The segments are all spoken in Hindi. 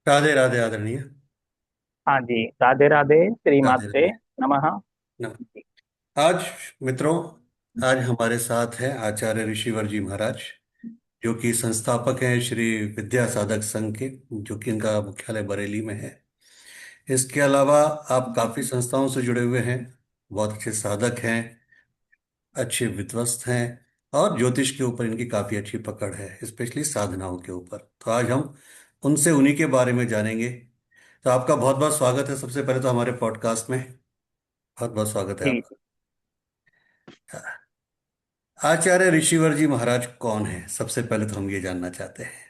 राधे राधे आदरणीय। हाँ जी, राधे राधे, राधे श्रीमात्रे राधे। नमः। नमः। जी। आज मित्रों, आज हमारे साथ हैं आचार्य ऋषिवर जी महाराज, जो कि संस्थापक हैं श्री विद्या साधक संघ के, जो कि इनका मुख्यालय बरेली में है। इसके अलावा आप काफी संस्थाओं से जुड़े हुए हैं, बहुत अच्छे साधक हैं, अच्छे विद्वस्त हैं, और ज्योतिष के ऊपर इनकी काफी अच्छी पकड़ है, स्पेशली साधनाओं के ऊपर। तो आज हम उनसे उन्हीं के बारे में जानेंगे। तो आपका बहुत बहुत स्वागत है सबसे पहले तो हमारे पॉडकास्ट में। बहुत बहुत स्वागत है जी आपका। आचार्य ऋषिवर जी महाराज कौन है, सबसे पहले तो हम ये जानना चाहते हैं।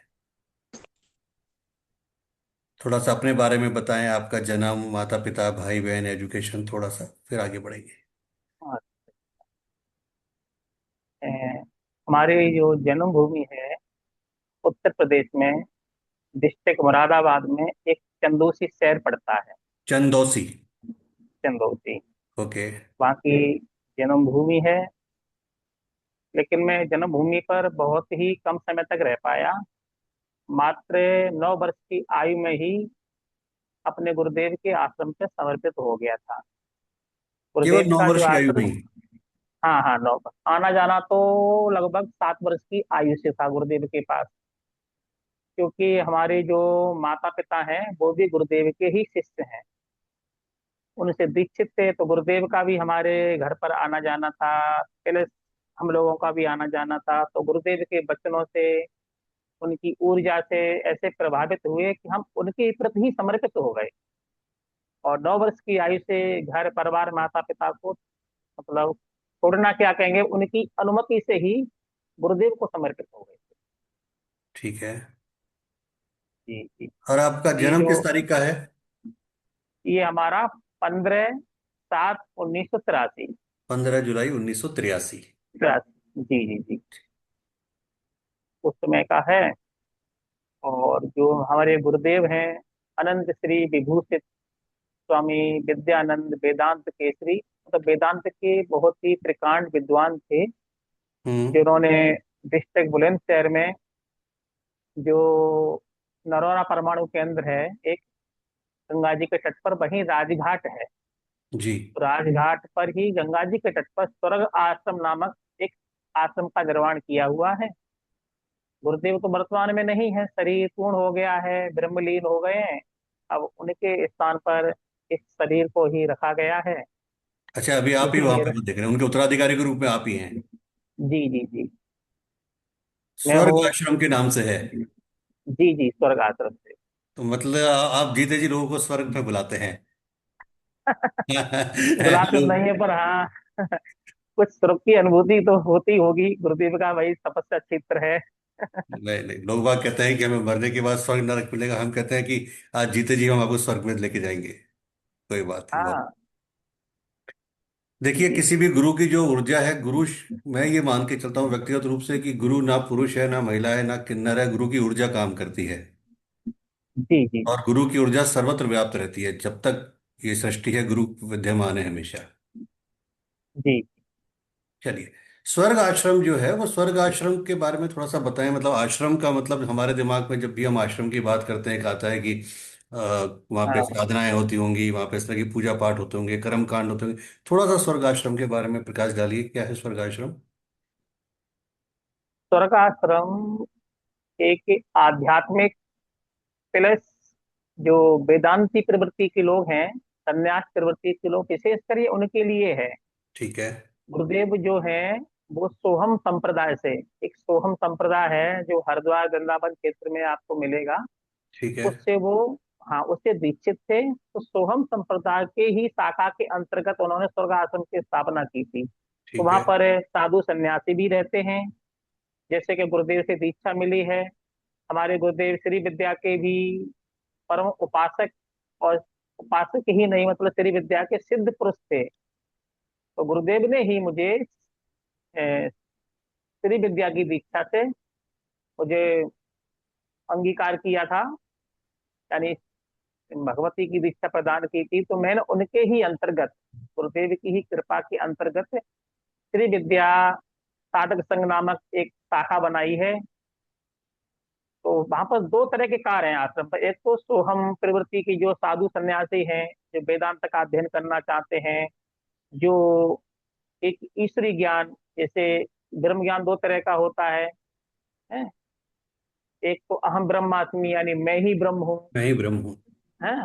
थोड़ा सा अपने बारे में बताएं, आपका जन्म, माता पिता, भाई बहन, एजुकेशन, थोड़ा सा फिर आगे बढ़ेंगे। हाँ। अ, हमारी जो जन्मभूमि है उत्तर प्रदेश में, डिस्ट्रिक्ट मुरादाबाद में एक चंदौसी शहर पड़ता है। चंदौसी। चंदौसी ओके। वहाँ की जन्मभूमि है। लेकिन मैं जन्मभूमि पर बहुत ही कम समय तक रह पाया। मात्र 9 वर्ष की आयु में ही अपने गुरुदेव के आश्रम से समर्पित हो गया था। केवल गुरुदेव नौ का जो वर्ष की आयु में आश्रम, ही? हाँ हाँ, 9 वर्ष। आना जाना तो लगभग 7 वर्ष की आयु से था गुरुदेव के पास। क्योंकि हमारे जो माता पिता हैं वो भी गुरुदेव के ही शिष्य हैं, उनसे दीक्षित थे। तो गुरुदेव का भी हमारे घर पर आना जाना था, पहले हम लोगों का भी आना जाना था। तो गुरुदेव के वचनों से, उनकी ऊर्जा से ऐसे प्रभावित हुए कि हम उनके प्रति ही समर्पित हो गए। और 9 वर्ष की आयु से घर परिवार माता पिता को, मतलब छोड़ना क्या कहेंगे, उनकी अनुमति से ही गुरुदेव को समर्पित हो गए। ठीक है। जी जी। और आपका ये जन्म जो, किस तारीख का है? ये हमारा 15/7/1983। 15 जुलाई 1983। जी जी जी, उस समय का है। और जो हमारे गुरुदेव हैं, अनंत श्री विभूषित स्वामी विद्यानंद वेदांत केसरी, मतलब वेदांत के बहुत ही त्रिकांड विद्वान थे, हम्म। जिन्होंने डिस्ट्रिक्ट बुलंदशहर में जो नरौरा परमाणु केंद्र है एक, गंगा जी के तट पर वहीं राजघाट है। जी। तो राजघाट पर ही गंगा जी के तट पर स्वर्ग आश्रम नामक एक आश्रम का निर्माण किया हुआ है। गुरुदेव तो वर्तमान में नहीं है, शरीर पूर्ण हो गया है, ब्रह्मलीन हो गए हैं। अब उनके स्थान पर इस शरीर को ही रखा गया है। अच्छा, अभी आप ही यही वहां मेरा, पे देख रहे हैं, उनके उत्तराधिकारी के रूप में आप ही हैं? जी जी जी, मैं स्वर्ग हूँ। आश्रम के नाम से है? जी जी, स्वर्ग आश्रम से। तो मतलब आप जीते जी लोगों को स्वर्ग में बुलाते हैं? बुलाते तो लोग, नहीं है, पर हाँ कुछ सुख की अनुभूति तो होती होगी, गुरुदेव का वही तपस्या क्षेत्र है। नहीं नहीं, लोग बाग कहते हैं कि हमें मरने के बाद स्वर्ग नरक मिलेगा, हम कहते हैं कि आज जीते जी हम आपको स्वर्ग में लेके जाएंगे। कोई बात नहीं, बहुत। हाँ देखिए, जी किसी भी गुरु की जो ऊर्जा है, मैं ये मान के चलता हूँ व्यक्तिगत रूप से कि गुरु ना पुरुष है, ना महिला है, ना किन्नर है, गुरु की ऊर्जा काम करती है। जी जी और गुरु की ऊर्जा सर्वत्र व्याप्त रहती है, जब तक ये सृष्टि है गुरु विद्यमान है हमेशा। जी। चलिए, स्वर्ग आश्रम जो है, वो स्वर्ग आश्रम के बारे में थोड़ा सा बताएं। मतलब आश्रम का मतलब, हमारे दिमाग में जब भी हम आश्रम की बात करते हैं, एक आता है कि वहाँ पे हाँ, साधनाएं होती होंगी, वहाँ पे इस तरह की पूजा पाठ होते होंगे, कर्म कांड होते होंगे। थोड़ा सा स्वर्ग आश्रम के बारे में प्रकाश डालिए, क्या है स्वर्ग आश्रम? स्वर्ग आश्रम एक आध्यात्मिक प्लस, जो वेदांती प्रवृत्ति के लोग हैं, संन्यास प्रवृत्ति के लोग, विशेषकर ये उनके लिए है। ठीक है। गुरुदेव जो है वो सोहम संप्रदाय से, एक सोहम संप्रदाय है जो हरिद्वार वृंदावन क्षेत्र में आपको मिलेगा, ठीक है। उससे वो, हाँ, उससे दीक्षित थे। तो सोहम संप्रदाय के ही शाखा के अंतर्गत उन्होंने स्वर्ग आश्रम की स्थापना की थी। तो ठीक वहां है। पर साधु सन्यासी भी रहते हैं, जैसे कि गुरुदेव से दीक्षा मिली है। हमारे गुरुदेव श्री विद्या के भी परम उपासक, और उपासक ही नहीं, मतलब श्री विद्या के सिद्ध पुरुष थे। तो गुरुदेव ने ही मुझे श्री विद्या की दीक्षा से मुझे अंगीकार किया था, यानी भगवती की दीक्षा प्रदान की थी। तो मैंने उनके ही अंतर्गत, गुरुदेव की ही कृपा के अंतर्गत श्री विद्या साधक संघ नामक एक शाखा बनाई है। तो वहां पर दो तरह के कार्य हैं आश्रम पर। एक तो सोहम प्रवृत्ति की जो साधु सन्यासी हैं, जो वेदांत का अध्ययन करना चाहते हैं, जो एक ईश्वरी ज्ञान, जैसे ब्रह्म ज्ञान दो तरह का होता है? एक तो अहम ब्रह्मास्मि यानी मैं ही ब्रह्म हूँ, मैं ही ब्रह्म हूँ। है।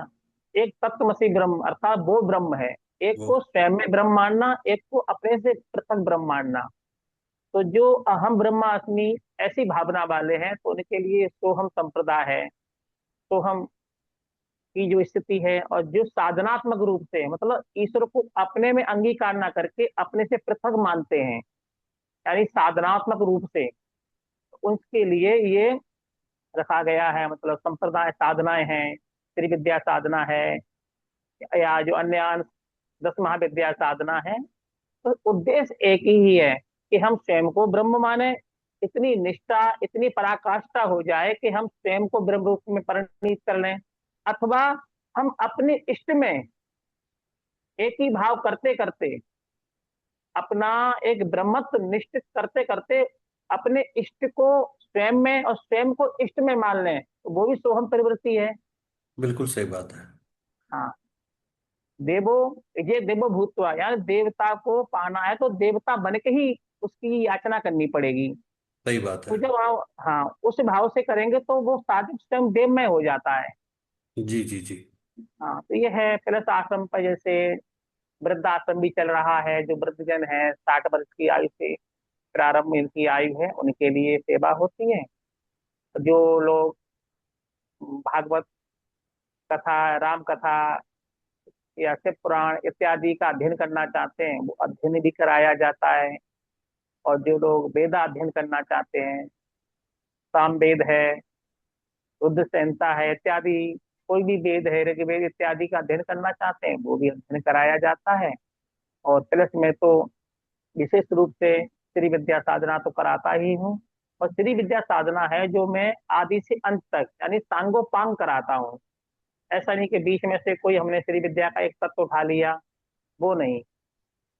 एक तत्वमसि ब्रह्म अर्थात वो ब्रह्म है। एक वो को स्वयं में ब्रह्म मानना, एक को अपने से पृथक ब्रह्म मानना। तो जो अहम ब्रह्मास्मि ऐसी भावना वाले हैं, तो उनके लिए सोहम संप्रदाय है। सोहम की जो स्थिति है, और जो साधनात्मक रूप से मतलब ईश्वर को अपने में अंगीकार ना करके अपने से पृथक मानते हैं, यानी साधनात्मक रूप से, उनके लिए ये रखा गया है। मतलब संप्रदाय साधनाएं हैं, त्रिविद्या साधना है, या जो अन्य 10 महाविद्या साधना है। तो उद्देश्य एक ही है कि हम स्वयं को ब्रह्म माने, इतनी निष्ठा, इतनी पराकाष्ठा हो जाए कि हम स्वयं को ब्रह्म रूप में परिणित कर लें, अथवा हम अपने इष्ट में एक ही भाव करते करते, अपना एक ब्रह्मत्व निश्चित करते करते, अपने इष्ट को स्वयं में और स्वयं को इष्ट में मान लें, तो वो भी सोहम प्रवृत्ति है। बिल्कुल सही बात है। हाँ। देवो, ये देवो भूतवा, यानी देवता को पाना है तो देवता बन के ही उसकी याचना करनी पड़ेगी। सही बात है। तो जब आप, हाँ, उस भाव से करेंगे तो वो साधक स्वयं देवमय हो जाता है। जी जी जी। हाँ, तो ये है। प्लस आश्रम पर जैसे वृद्धाश्रम भी चल रहा है। जो वृद्धजन है 60 वर्ष की आयु से प्रारंभ इनकी आयु है, उनके लिए सेवा होती है। जो लोग भागवत कथा, राम कथा या शिव पुराण इत्यादि का अध्ययन करना चाहते हैं, वो अध्ययन भी कराया जाता है। और जो लोग वेदा अध्ययन करना चाहते हैं, साम वेद है, रुद्र संहिता है इत्यादि, कोई भी वेद है, ऋग्वेद इत्यादि का अध्ययन करना चाहते हैं, वो भी अध्ययन कराया जाता है। और प्लस में तो विशेष रूप से श्री विद्या साधना तो कराता ही हूँ। और श्री विद्या साधना है जो मैं आदि से अंत तक यानी सांगोपांग कराता हूँ। ऐसा नहीं कि बीच में से कोई हमने श्री विद्या का एक तत्व उठा लिया, वो नहीं।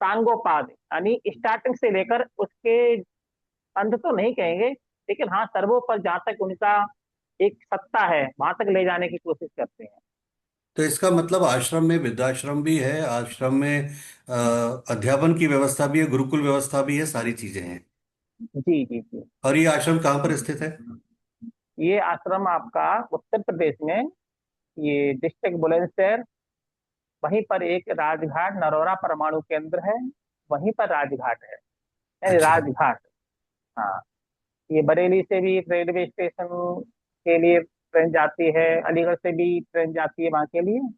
सांगोपाद यानी स्टार्टिंग से लेकर उसके अंत तो नहीं कहेंगे, लेकिन हाँ, सर्वोपरि जहाँ तक उनका एक सत्ता है वहां तक ले जाने की कोशिश करते हैं। तो इसका मतलब आश्रम में वृद्धाश्रम भी है, आश्रम में अध्यापन की व्यवस्था भी है, गुरुकुल व्यवस्था भी है, सारी चीजें हैं। जी जी जी। और ये आश्रम कहाँ पर स्थित है? ये आश्रम आपका उत्तर प्रदेश में, ये डिस्ट्रिक्ट बुलंदशहर, वहीं पर एक राजघाट नरौरा परमाणु केंद्र है, वहीं पर राजघाट है, यानी अच्छा। राजघाट। हाँ। ये बरेली से भी एक रेलवे स्टेशन के लिए ट्रेन जाती है, अलीगढ़ से भी ट्रेन जाती है वहाँ के लिए। ठीक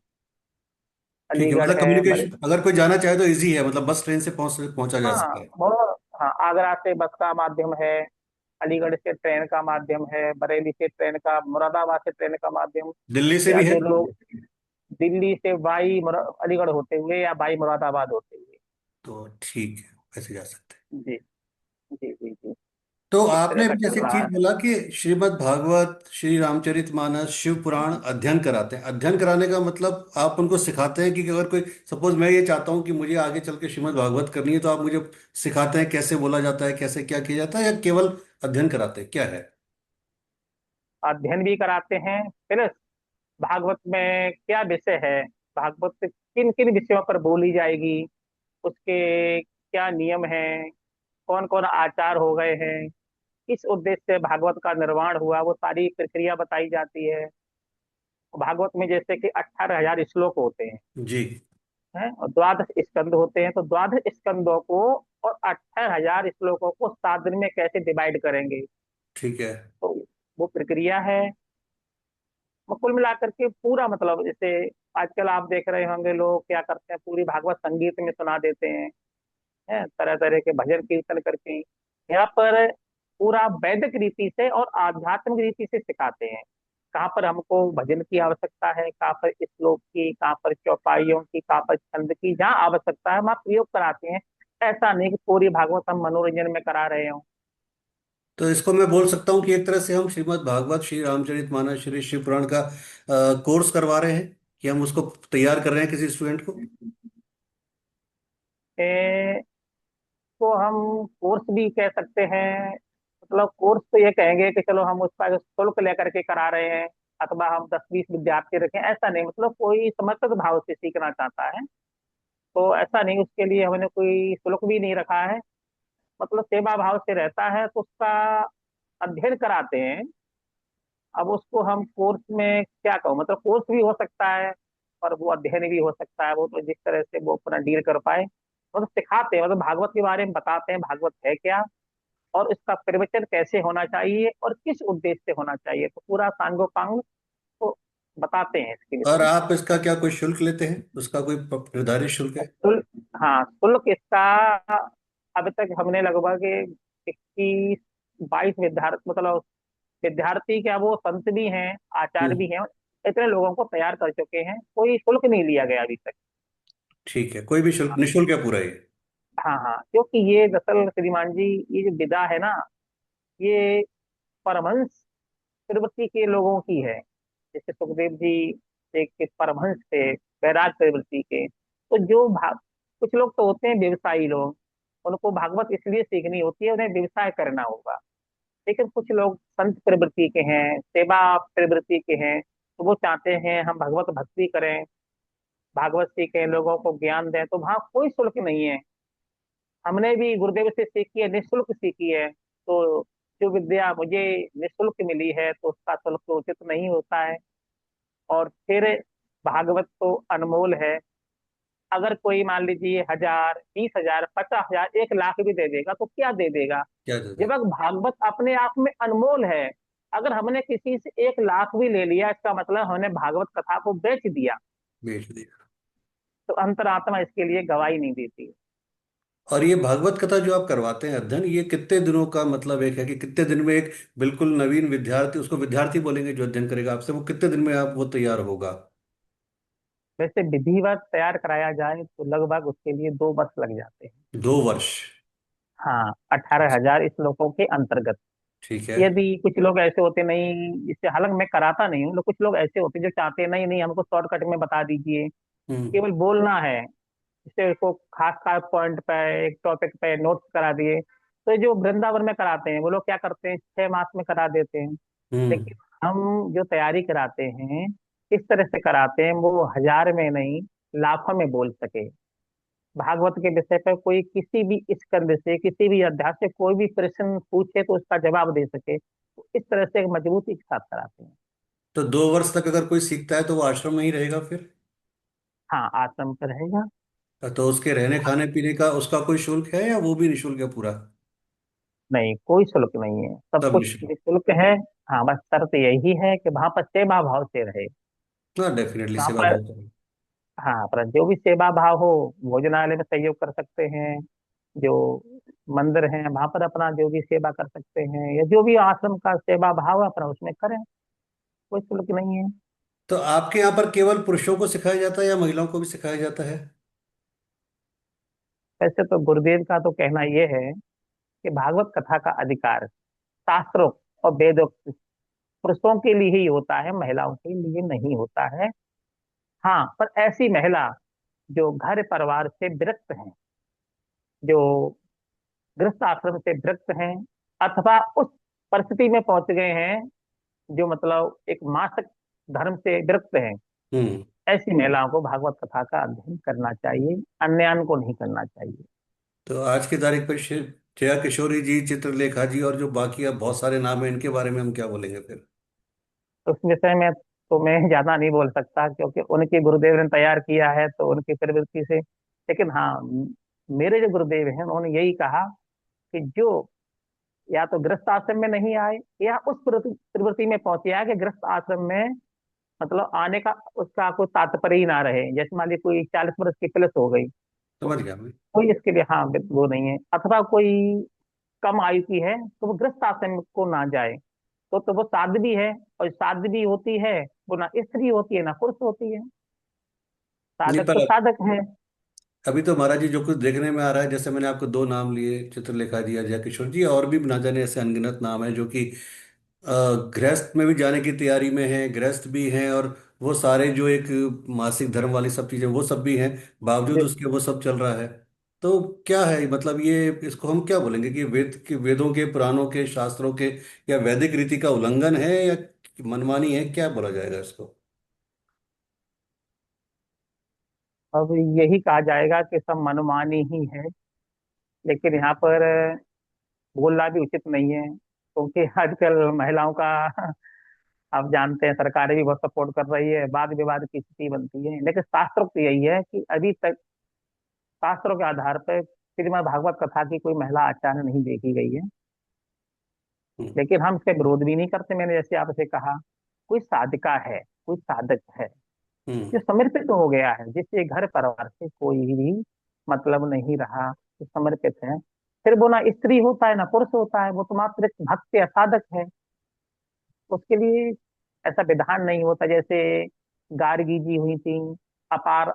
है, अलीगढ़ मतलब है कम्युनिकेशन अगर कोई जाना चाहे तो इजी है, मतलब बस ट्रेन से पहुंचा जा हाँ सकता है। वो, हाँ, आगरा से बस का माध्यम है, अलीगढ़ से ट्रेन का माध्यम है, बरेली से ट्रेन का, मुरादाबाद से ट्रेन का माध्यम, दिल्ली से या भी है। जो लोग दिल्ली से बाई अलीगढ़ होते हुए या बाई मुरादाबाद होते हुए। तो ठीक है, वैसे जा सकते हैं। जी जी जी जी। तो इस तरह आपने का अभी चल जैसे एक रहा चीज है। बोला कि श्रीमद् भागवत, श्री रामचरितमानस, शिव पुराण अध्ययन कराते हैं। अध्ययन कराने का मतलब आप उनको सिखाते हैं कि अगर कोई, सपोज मैं ये चाहता हूँ कि मुझे आगे चल के श्रीमद् भागवत करनी है, तो आप मुझे सिखाते हैं कैसे बोला जाता है, कैसे क्या किया जाता है, या केवल अध्ययन कराते हैं, क्या है? अध्ययन भी कराते हैं, प्लस भागवत में क्या विषय है, भागवत किन किन विषयों पर बोली जाएगी, उसके क्या नियम हैं, कौन कौन आचार हो गए हैं, किस उद्देश्य से भागवत का निर्माण हुआ, वो सारी प्रक्रिया बताई जाती है। भागवत में जैसे कि 18,000 श्लोक होते जी। हैं, और द्वादश स्कंद होते हैं, तो द्वादश स्कंदों को और 18,000 श्लोकों को 7 दिन में कैसे डिवाइड करेंगे, ठीक है। तो वो प्रक्रिया है। वो कुल मिलाकर के पूरा मतलब, जैसे आजकल आप देख रहे होंगे लोग क्या करते हैं, पूरी भागवत संगीत में सुना देते हैं, तरह तरह के भजन कीर्तन करके। यहाँ पर पूरा वैदिक रीति से और आध्यात्मिक रीति से सिखाते हैं। कहाँ पर हमको भजन की आवश्यकता है, कहाँ पर श्लोक की, कहाँ पर चौपाइयों की, कहाँ पर छंद की, जहाँ आवश्यकता है वहाँ प्रयोग कराते हैं। ऐसा नहीं कि पूरी भागवत हम मनोरंजन में करा रहे हो। तो इसको मैं बोल सकता हूँ कि एक तरह से हम श्रीमद् भागवत, श्री रामचरितमानस, श्री शिव पुराण का कोर्स करवा रहे हैं, कि हम उसको तैयार कर रहे हैं किसी स्टूडेंट को। ए, तो हम कोर्स भी कह सकते हैं, मतलब कोर्स तो ये कहेंगे कि चलो हम उसका शुल्क लेकर के करा रहे हैं, अथवा हम 10-20 विद्यार्थी रखें, ऐसा नहीं। मतलब कोई समर्पित भाव से सीखना चाहता है तो ऐसा नहीं, उसके लिए हमने कोई शुल्क भी नहीं रखा है। मतलब सेवा भाव से रहता है तो उसका अध्ययन कराते हैं। अब उसको हम कोर्स में क्या कहूँ, मतलब कोर्स भी हो सकता है और वो अध्ययन भी हो सकता है, वो तो जिस तरह से वो अपना डील कर पाए। मतलब सिखाते हैं, मतलब भागवत के बारे में बताते हैं, भागवत है क्या और इसका प्रवचन कैसे होना चाहिए और किस उद्देश्य से होना चाहिए, तो पूरा सांगोपांग तो बताते हैं इसके और विषय में। आप इसका क्या कोई शुल्क लेते हैं, उसका कोई निर्धारित शुल्क है? शुल्क, हाँ शुल्क इसका अभी तक हमने लगभग 21-22 विद्यार्थी, मतलब विद्यार्थी क्या, वो संत भी हैं, आचार्य हम्म। भी हैं, इतने लोगों को तैयार कर चुके हैं, कोई शुल्क नहीं लिया गया अभी तक। ठीक है, कोई भी शुल्क, निःशुल्क है पूरा ये? हाँ हाँ, क्योंकि ये दरअसल श्रीमान जी, ये जो विदा है ना, ये परमहंस प्रवृत्ति के लोगों की है। जैसे सुखदेव जी एक परमहंस थे, वैराग प्रवृत्ति के। तो जो भाग कुछ लोग तो होते हैं व्यवसायी लोग, उनको भागवत इसलिए सीखनी होती है, उन्हें व्यवसाय करना होगा। लेकिन कुछ लोग संत प्रवृत्ति के हैं, सेवा प्रवृत्ति के हैं, तो वो चाहते हैं हम भगवत भक्ति करें, भागवत सीखें, लोगों को ज्ञान दें, तो वहाँ कोई शुल्क नहीं है। हमने भी गुरुदेव से सीखी है, निःशुल्क सीखी है। तो जो विद्या मुझे निःशुल्क मिली है तो उसका शुल्क तो उचित नहीं होता है। और फिर भागवत तो अनमोल है। अगर कोई मान लीजिए 1000, 20,000, 50,000, 1 लाख भी दे देगा तो क्या दे देगा, क्या दे जब दें? तक भागवत अपने आप में अनमोल है। अगर हमने किसी से 1 लाख भी ले लिया, इसका मतलब हमने भागवत कथा को बेच दिया। बेच दिया। तो अंतरात्मा इसके लिए गवाही नहीं देती। और ये भागवत कथा जो आप करवाते हैं अध्ययन, ये कितने दिनों का मतलब एक है कि कितने दिन में एक बिल्कुल नवीन विद्यार्थी, उसको विद्यार्थी बोलेंगे जो अध्ययन करेगा आपसे, वो कितने दिन में आप वो तैयार होगा? वैसे विधिवत तैयार कराया जाए तो लगभग उसके लिए 2 वर्ष लग जाते हैं। 2 वर्ष? हाँ, 18,000 श्लोकों के अंतर्गत। ठीक है। यदि कुछ लोग ऐसे होते नहीं, इससे हालांकि मैं कराता नहीं हूँ, कुछ लोग ऐसे होते जो चाहते हैं, नहीं नहीं हमको शॉर्टकट में बता दीजिए, हम्म। केवल बोलना है, इसे को खास खास पॉइंट पे, एक टॉपिक पे नोट्स करा दिए। तो ये जो वृंदावन में कराते हैं वो लोग क्या करते हैं, 6 मास में करा देते हैं। हम्म। लेकिन हम जो तैयारी कराते हैं, इस तरह से कराते हैं वो 1000 में नहीं, लाखों में बोल सके। भागवत के विषय पर कोई किसी भी स्कंद से, किसी भी अध्याय से कोई भी प्रश्न पूछे तो उसका जवाब दे सके, तो इस तरह से एक मजबूती के साथ कराते हैं। तो 2 वर्ष तक अगर कोई सीखता है तो वो आश्रम में ही रहेगा फिर? हाँ, आश्रम पर रहेगा। तो उसके रहने खाने पीने का उसका कोई शुल्क है या वो भी निःशुल्क है पूरा? नहीं, कोई शुल्क नहीं है, सब सब कुछ निःशुल्क? निःशुल्क है। हाँ, बस शर्त यही है कि वहां पर सेवा भाव से रहे। हाँ, डेफिनेटली वहां सेवा पर, भाव करें। हाँ, पर जो भी सेवा भाव हो, भोजनालय में सहयोग कर सकते हैं, जो मंदिर है वहां पर अपना जो भी सेवा कर सकते हैं, या जो भी आश्रम का सेवा भाव है अपना उसमें करें, कोई शुल्क नहीं है। तो आपके यहाँ पर केवल पुरुषों को सिखाया जाता है या महिलाओं को भी सिखाया जाता है? वैसे तो गुरुदेव का तो कहना यह है कि भागवत कथा का अधिकार शास्त्रों और वेदों पुरुषों के लिए ही होता है, महिलाओं के लिए नहीं होता है। हाँ, पर ऐसी महिला जो घर परिवार से विरक्त हैं, जो गृहस्थ आश्रम से विरक्त हैं, अथवा उस परिस्थिति में पहुंच गए हैं जो मतलब एक मासिक धर्म से विरक्त हैं, हम्म। ऐसी महिलाओं को भागवत कथा का अध्ययन करना चाहिए, अन्यान को नहीं करना चाहिए। तो आज की तारीख पर जया किशोरी जी, चित्रलेखा जी और जो बाकी अब बहुत सारे नाम हैं, इनके बारे में हम क्या बोलेंगे फिर? तो उस विषय में तो मैं ज्यादा नहीं बोल सकता, क्योंकि उनके गुरुदेव ने तैयार किया है तो उनकी प्रवृत्ति से। लेकिन हाँ, मेरे जो गुरुदेव हैं उन्होंने यही कहा कि जो या तो गृहस्थ आश्रम में नहीं आए, या उस प्रवृत्ति में पहुंचे आए कि गृहस्थ आश्रम में मतलब आने का उसका कोई तात्पर्य ही ना रहे। जैसे मान लीजिए कोई 40 वर्ष की प्लस हो गई, तो समझ गया मैं। कोई इसके लिए हाँ वो नहीं है, अथवा कोई कम आयु की है तो वो गृहस्थ आश्रम को ना जाए। तो वो साध्वी है, और साध्वी होती है वो ना स्त्री होती है ना पुरुष होती है, नहीं, साधक पर तो साधक है। अभी तो महाराज जी जो कुछ देखने में आ रहा है, जैसे मैंने आपको 2 नाम लिए, चित्रलेखा जी या जया किशोर जी, और भी ना जाने ऐसे अनगिनत नाम है जो कि अ, गृहस्थ में भी जाने की तैयारी में है, गृहस्थ भी हैं, और वो सारे जो एक मासिक धर्म वाली सब चीजें वो सब भी हैं, बावजूद जो उसके वो सब चल रहा है। तो क्या है मतलब ये, इसको हम क्या बोलेंगे कि वेदों के, पुराणों के, शास्त्रों के या वैदिक रीति का उल्लंघन है, या मनमानी है, क्या बोला जाएगा इसको? अब यही कहा जाएगा कि सब मनमानी ही है, लेकिन यहाँ पर बोलना भी उचित नहीं है, क्योंकि आजकल महिलाओं का आप जानते हैं सरकारें भी बहुत सपोर्ट कर रही है, वाद विवाद की स्थिति बनती है। लेकिन शास्त्रोक्त यही है कि अभी तक शास्त्रों के आधार पर श्रीमद् भागवत कथा की कोई महिला आचार्य नहीं देखी गई है। हम्म। लेकिन हम इसका विरोध भी नहीं करते। मैंने जैसे आपसे कहा, कोई साधिका है, कोई साधक है हम्म। जो समर्पित हो गया है, जिससे घर परिवार से कोई भी मतलब नहीं रहा, जो समर्पित है, फिर वो ना स्त्री होता है ना पुरुष होता है, वो तो मात्र एक भक्त या साधक है। उसके लिए ऐसा विधान नहीं होता। जैसे गार्गी जी हुई थी, अपार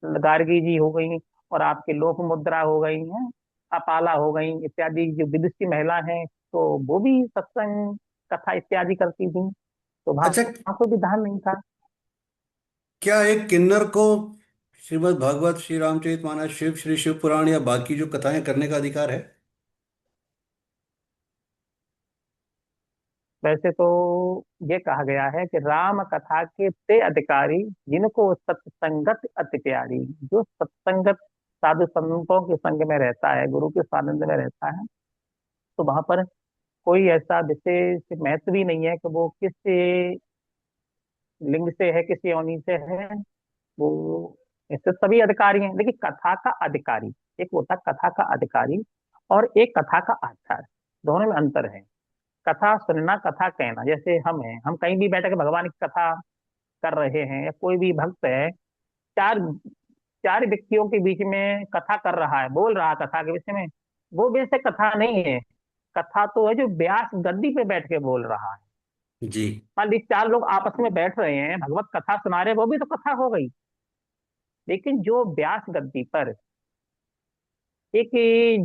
गार्गी जी हो गई, और आपके लोक मुद्रा हो गई हैं, अपाला हो गई इत्यादि जो विदुषी महिला हैं, तो वो भी सत्संग कथा इत्यादि करती थी। तो वहां अच्छा, वहां कोई विधान नहीं था। क्या एक किन्नर को श्रीमद् भागवत, श्री रामचरितमानस, शिव श्री शिव पुराण या बाकी जो कथाएं करने का अधिकार है? वैसे तो ये कहा गया है कि राम कथा के ते अधिकारी, जिनको सत्संगत अति प्यारी। जो सत्संगत साधु संतों के संग में रहता है, गुरु के सानिध्य में रहता है, तो वहां पर कोई ऐसा विशेष महत्व भी नहीं है कि वो किस लिंग से है, किस योनि से है। वो इससे सभी अधिकारी हैं, लेकिन कथा का अधिकारी एक होता है, कथा का अधिकारी, और एक कथा का आचार्य। दोनों में अंतर है। कथा सुनना, कथा कहना, जैसे हम हैं, हम कहीं भी बैठ के भगवान की कथा कर रहे हैं, या कोई भी भक्त है, चार चार व्यक्तियों के बीच में कथा कर रहा है, बोल रहा है कथा के विषय में, वो वैसे कथा नहीं है। कथा तो है जो व्यास गद्दी पे बैठ के बोल रहा है। जी। मान लीजिए चार लोग आपस में बैठ रहे हैं, भगवत कथा सुना रहे हैं, वो भी तो कथा हो गई। लेकिन जो व्यास गद्दी पर एक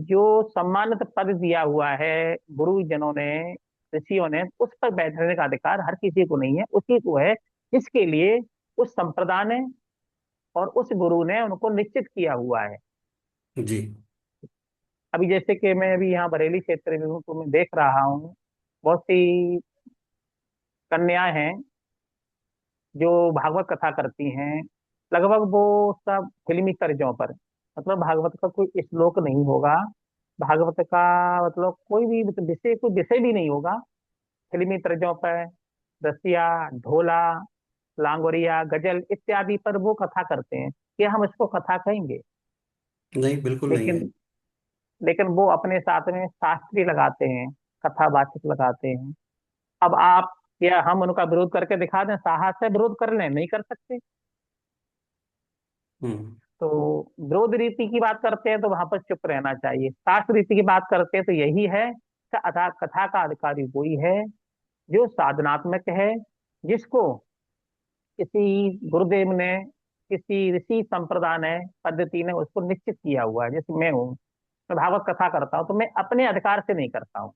जो सम्मानित पद दिया हुआ है गुरुजनों ने, ऋषियों ने, उस पर बैठने का अधिकार हर किसी को नहीं है। उसी को है जिसके लिए उस संप्रदाय ने और उस गुरु ने उनको निश्चित किया हुआ है। जी। अभी जैसे कि मैं अभी यहाँ बरेली क्षेत्र में हूँ, तो मैं देख रहा हूँ बहुत सी कन्याएं हैं जो भागवत कथा करती हैं। लगभग वो सब फिल्मी तर्जों पर, मतलब भागवत का कोई श्लोक नहीं होगा, भागवत का मतलब कोई भी विषय, कोई विषय भी नहीं होगा, फिल्मी तर्जों पर रसिया, ढोला, लांगोरिया, गजल इत्यादि पर वो कथा करते हैं। क्या हम इसको कथा कहेंगे? नहीं, बिल्कुल नहीं है। लेकिन लेकिन वो अपने साथ में शास्त्री लगाते हैं, कथावाचक लगाते हैं। अब आप या हम उनका विरोध करके दिखा दें, साहस से विरोध कर लें? नहीं कर सकते। हम्म। तो विरोध रीति की बात करते हैं तो वहां पर चुप रहना चाहिए। शास्त्र रीति की बात करते हैं तो यही है कि कथा का अधिकारी वही है जो साधनात्मक है, जिसको किसी गुरुदेव ने, किसी ऋषि संप्रदाय ने, पद्धति ने उसको निश्चित किया हुआ है। जैसे मैं हूँ, मैं भागवत कथा करता हूँ, तो मैं अपने अधिकार से नहीं करता हूँ।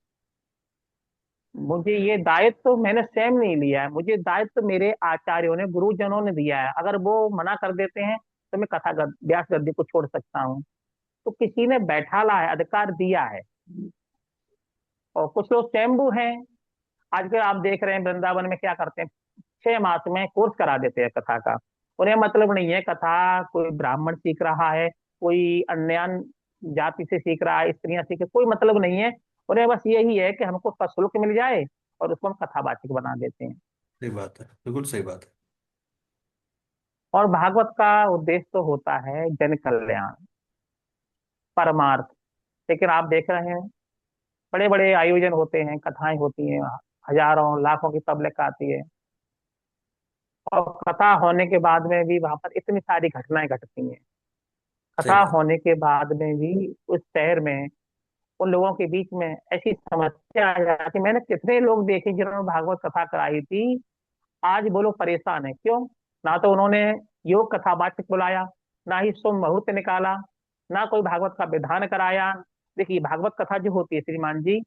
मुझे ये दायित्व तो मैंने स्वयं नहीं लिया है, मुझे दायित्व मेरे आचार्यों ने, गुरुजनों ने दिया है। अगर वो मना कर देते हैं तो मैं व्यास गद्दी को छोड़ सकता हूँ। तो किसी ने बैठाला है, अधिकार दिया है। और कुछ लोग स्वयंभू हैं। आजकल आप देख रहे हैं वृंदावन में क्या करते हैं, 6 मास में कोर्स करा देते हैं कथा का। उन्हें मतलब नहीं है कथा कोई ब्राह्मण सीख रहा है, कोई अन्य जाति से सीख रहा है, स्त्रियां सीख रही, कोई मतलब नहीं है। उन्हें बस यही है कि हमको उसका शुल्क मिल जाए, और उसको हम कथावाचक बना देते हैं। सही बात है, बिल्कुल सही बात है। और भागवत का उद्देश्य तो होता है जन कल्याण, परमार्थ। लेकिन आप देख रहे हैं बड़े बड़े आयोजन होते हैं, कथाएं होती हैं, हजारों लाखों की पब्लिक आती है, और कथा होने के बाद में भी वहां पर इतनी सारी घटनाएं घटती हैं। सही कथा बात। होने के बाद में भी उस शहर में, उन लोगों के बीच में ऐसी समस्या आ जाती। मैंने कितने लोग देखे जिन्होंने भागवत कथा कराई थी, आज वो लोग परेशान है। क्यों? ना तो उन्होंने योग कथावाचक बुलाया, ना ही शुभ मुहूर्त निकाला, ना कोई भागवत का विधान कराया। देखिए भागवत कथा जो होती है श्रीमान जी,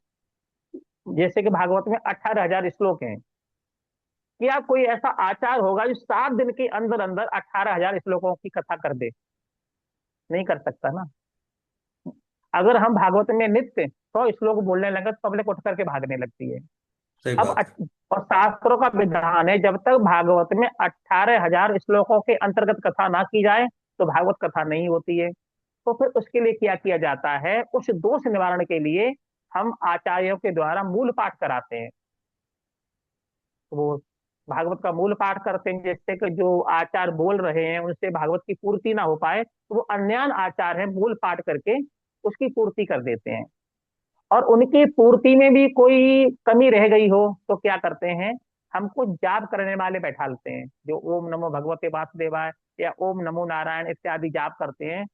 जैसे कि भागवत में 18,000 श्लोक हैं, क्या कोई ऐसा आचार होगा जो 7 दिन के अंदर अंदर 18,000 श्लोकों की कथा कर दे? नहीं कर सकता ना। अगर हम भागवत में नित्य 100 श्लोक बोलने लगे तो पब्लिक उठ करके भागने लगती है। सही अब बात है। और शास्त्रों का विधान है, जब तक भागवत में 18,000 श्लोकों के अंतर्गत कथा ना की जाए तो भागवत कथा नहीं होती है। तो फिर उसके लिए क्या किया जाता है, उस दोष निवारण के लिए हम आचार्यों के द्वारा मूल पाठ कराते हैं। तो वो भागवत का मूल पाठ करते हैं, जिससे कि जो आचार्य बोल रहे हैं उनसे भागवत की पूर्ति ना हो पाए तो वो अन्यान आचार है मूल पाठ करके उसकी पूर्ति कर देते हैं। और उनकी पूर्ति में भी कोई कमी रह गई हो तो क्या करते हैं, हमको जाप करने वाले बैठालते हैं, जो ओम नमो भगवते वासुदेवाय या ओम नमो नारायण इत्यादि जाप करते हैं।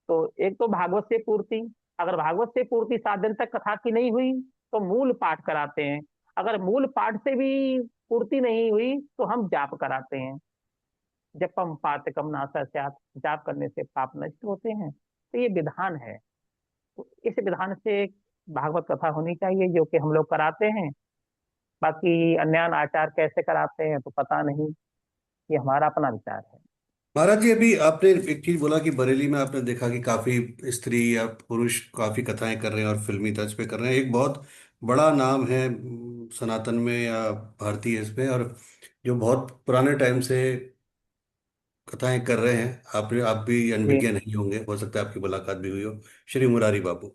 तो एक तो भागवत से पूर्ति, अगर भागवत से पूर्ति 7 दिन तक कथा की नहीं हुई तो मूल पाठ कराते हैं। अगर मूल पाठ से भी पूर्ति नहीं हुई तो हम जाप कराते हैं। जपम पातकम नासा स्यात्, जाप करने से पाप नष्ट होते हैं। तो ये विधान है। तो इस विधान से भागवत कथा होनी चाहिए जो कि हम लोग कराते हैं। बाकी अन्यान आचार कैसे कराते हैं तो पता नहीं, ये हमारा अपना विचार है। महाराज जी, अभी आपने एक चीज बोला कि बरेली में आपने देखा कि काफी स्त्री या पुरुष काफी कथाएं कर रहे हैं और फिल्मी तर्ज पे कर रहे हैं। एक बहुत बड़ा नाम है सनातन में या भारतीय इसमें, और जो बहुत पुराने टाइम से कथाएं कर रहे हैं, आप भी जी। अनभिज्ञ नहीं होंगे, हो सकता है आपकी मुलाकात भी हुई हो। श्री मुरारी बाबू।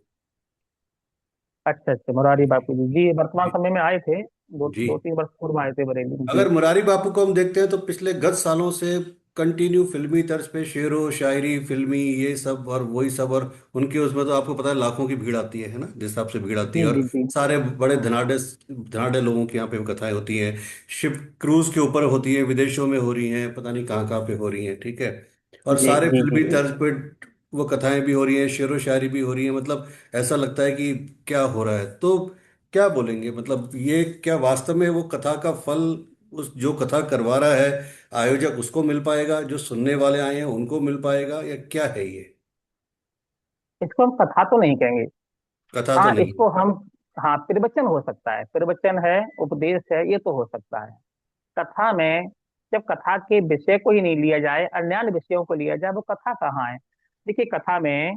अच्छा अच्छा, मुरारी बापू जी जी वर्तमान जी। समय में आए थे। दो जी। दो तीन वर्ष पूर्व आए थे बरेली में जी। अगर मुरारी बापू को हम देखते हैं तो पिछले गत सालों से कंटिन्यू फिल्मी तर्ज पे शेरो शायरी फिल्मी ये सब और वही सब, और उनके उसमें तो आपको पता है लाखों की भीड़ आती है ना, जिस हिसाब से भीड़ आती है, जी और जी जी। सारे बड़े हाँ, धनाढ़े धनाढ़े लोगों के यहाँ पे कथाएं होती हैं। शिप क्रूज के ऊपर होती है, विदेशों में हो रही हैं, पता नहीं कहाँ कहाँ पे हो रही हैं, ठीक है। और जी सारे जी जी फिल्मी जी। तर्ज पे वो कथाएं भी हो रही हैं, शेरो शायरी भी हो रही है। मतलब ऐसा लगता है कि क्या हो रहा है। तो क्या बोलेंगे, मतलब ये क्या वास्तव में वो कथा का फल उस जो कथा करवा रहा है आयोजक उसको मिल पाएगा, जो सुनने वाले आए हैं उनको मिल पाएगा, या क्या है ये? इसको हम कथा तो नहीं कहेंगे। कथा तो हाँ नहीं। इसको हम, हाँ प्रवचन हो सकता है, प्रवचन है, उपदेश है, ये तो हो सकता है। कथा में जब कथा के विषय को ही नहीं लिया जाए, अन्य विषयों को लिया जाए, वो कथा कहाँ है। देखिए कथा में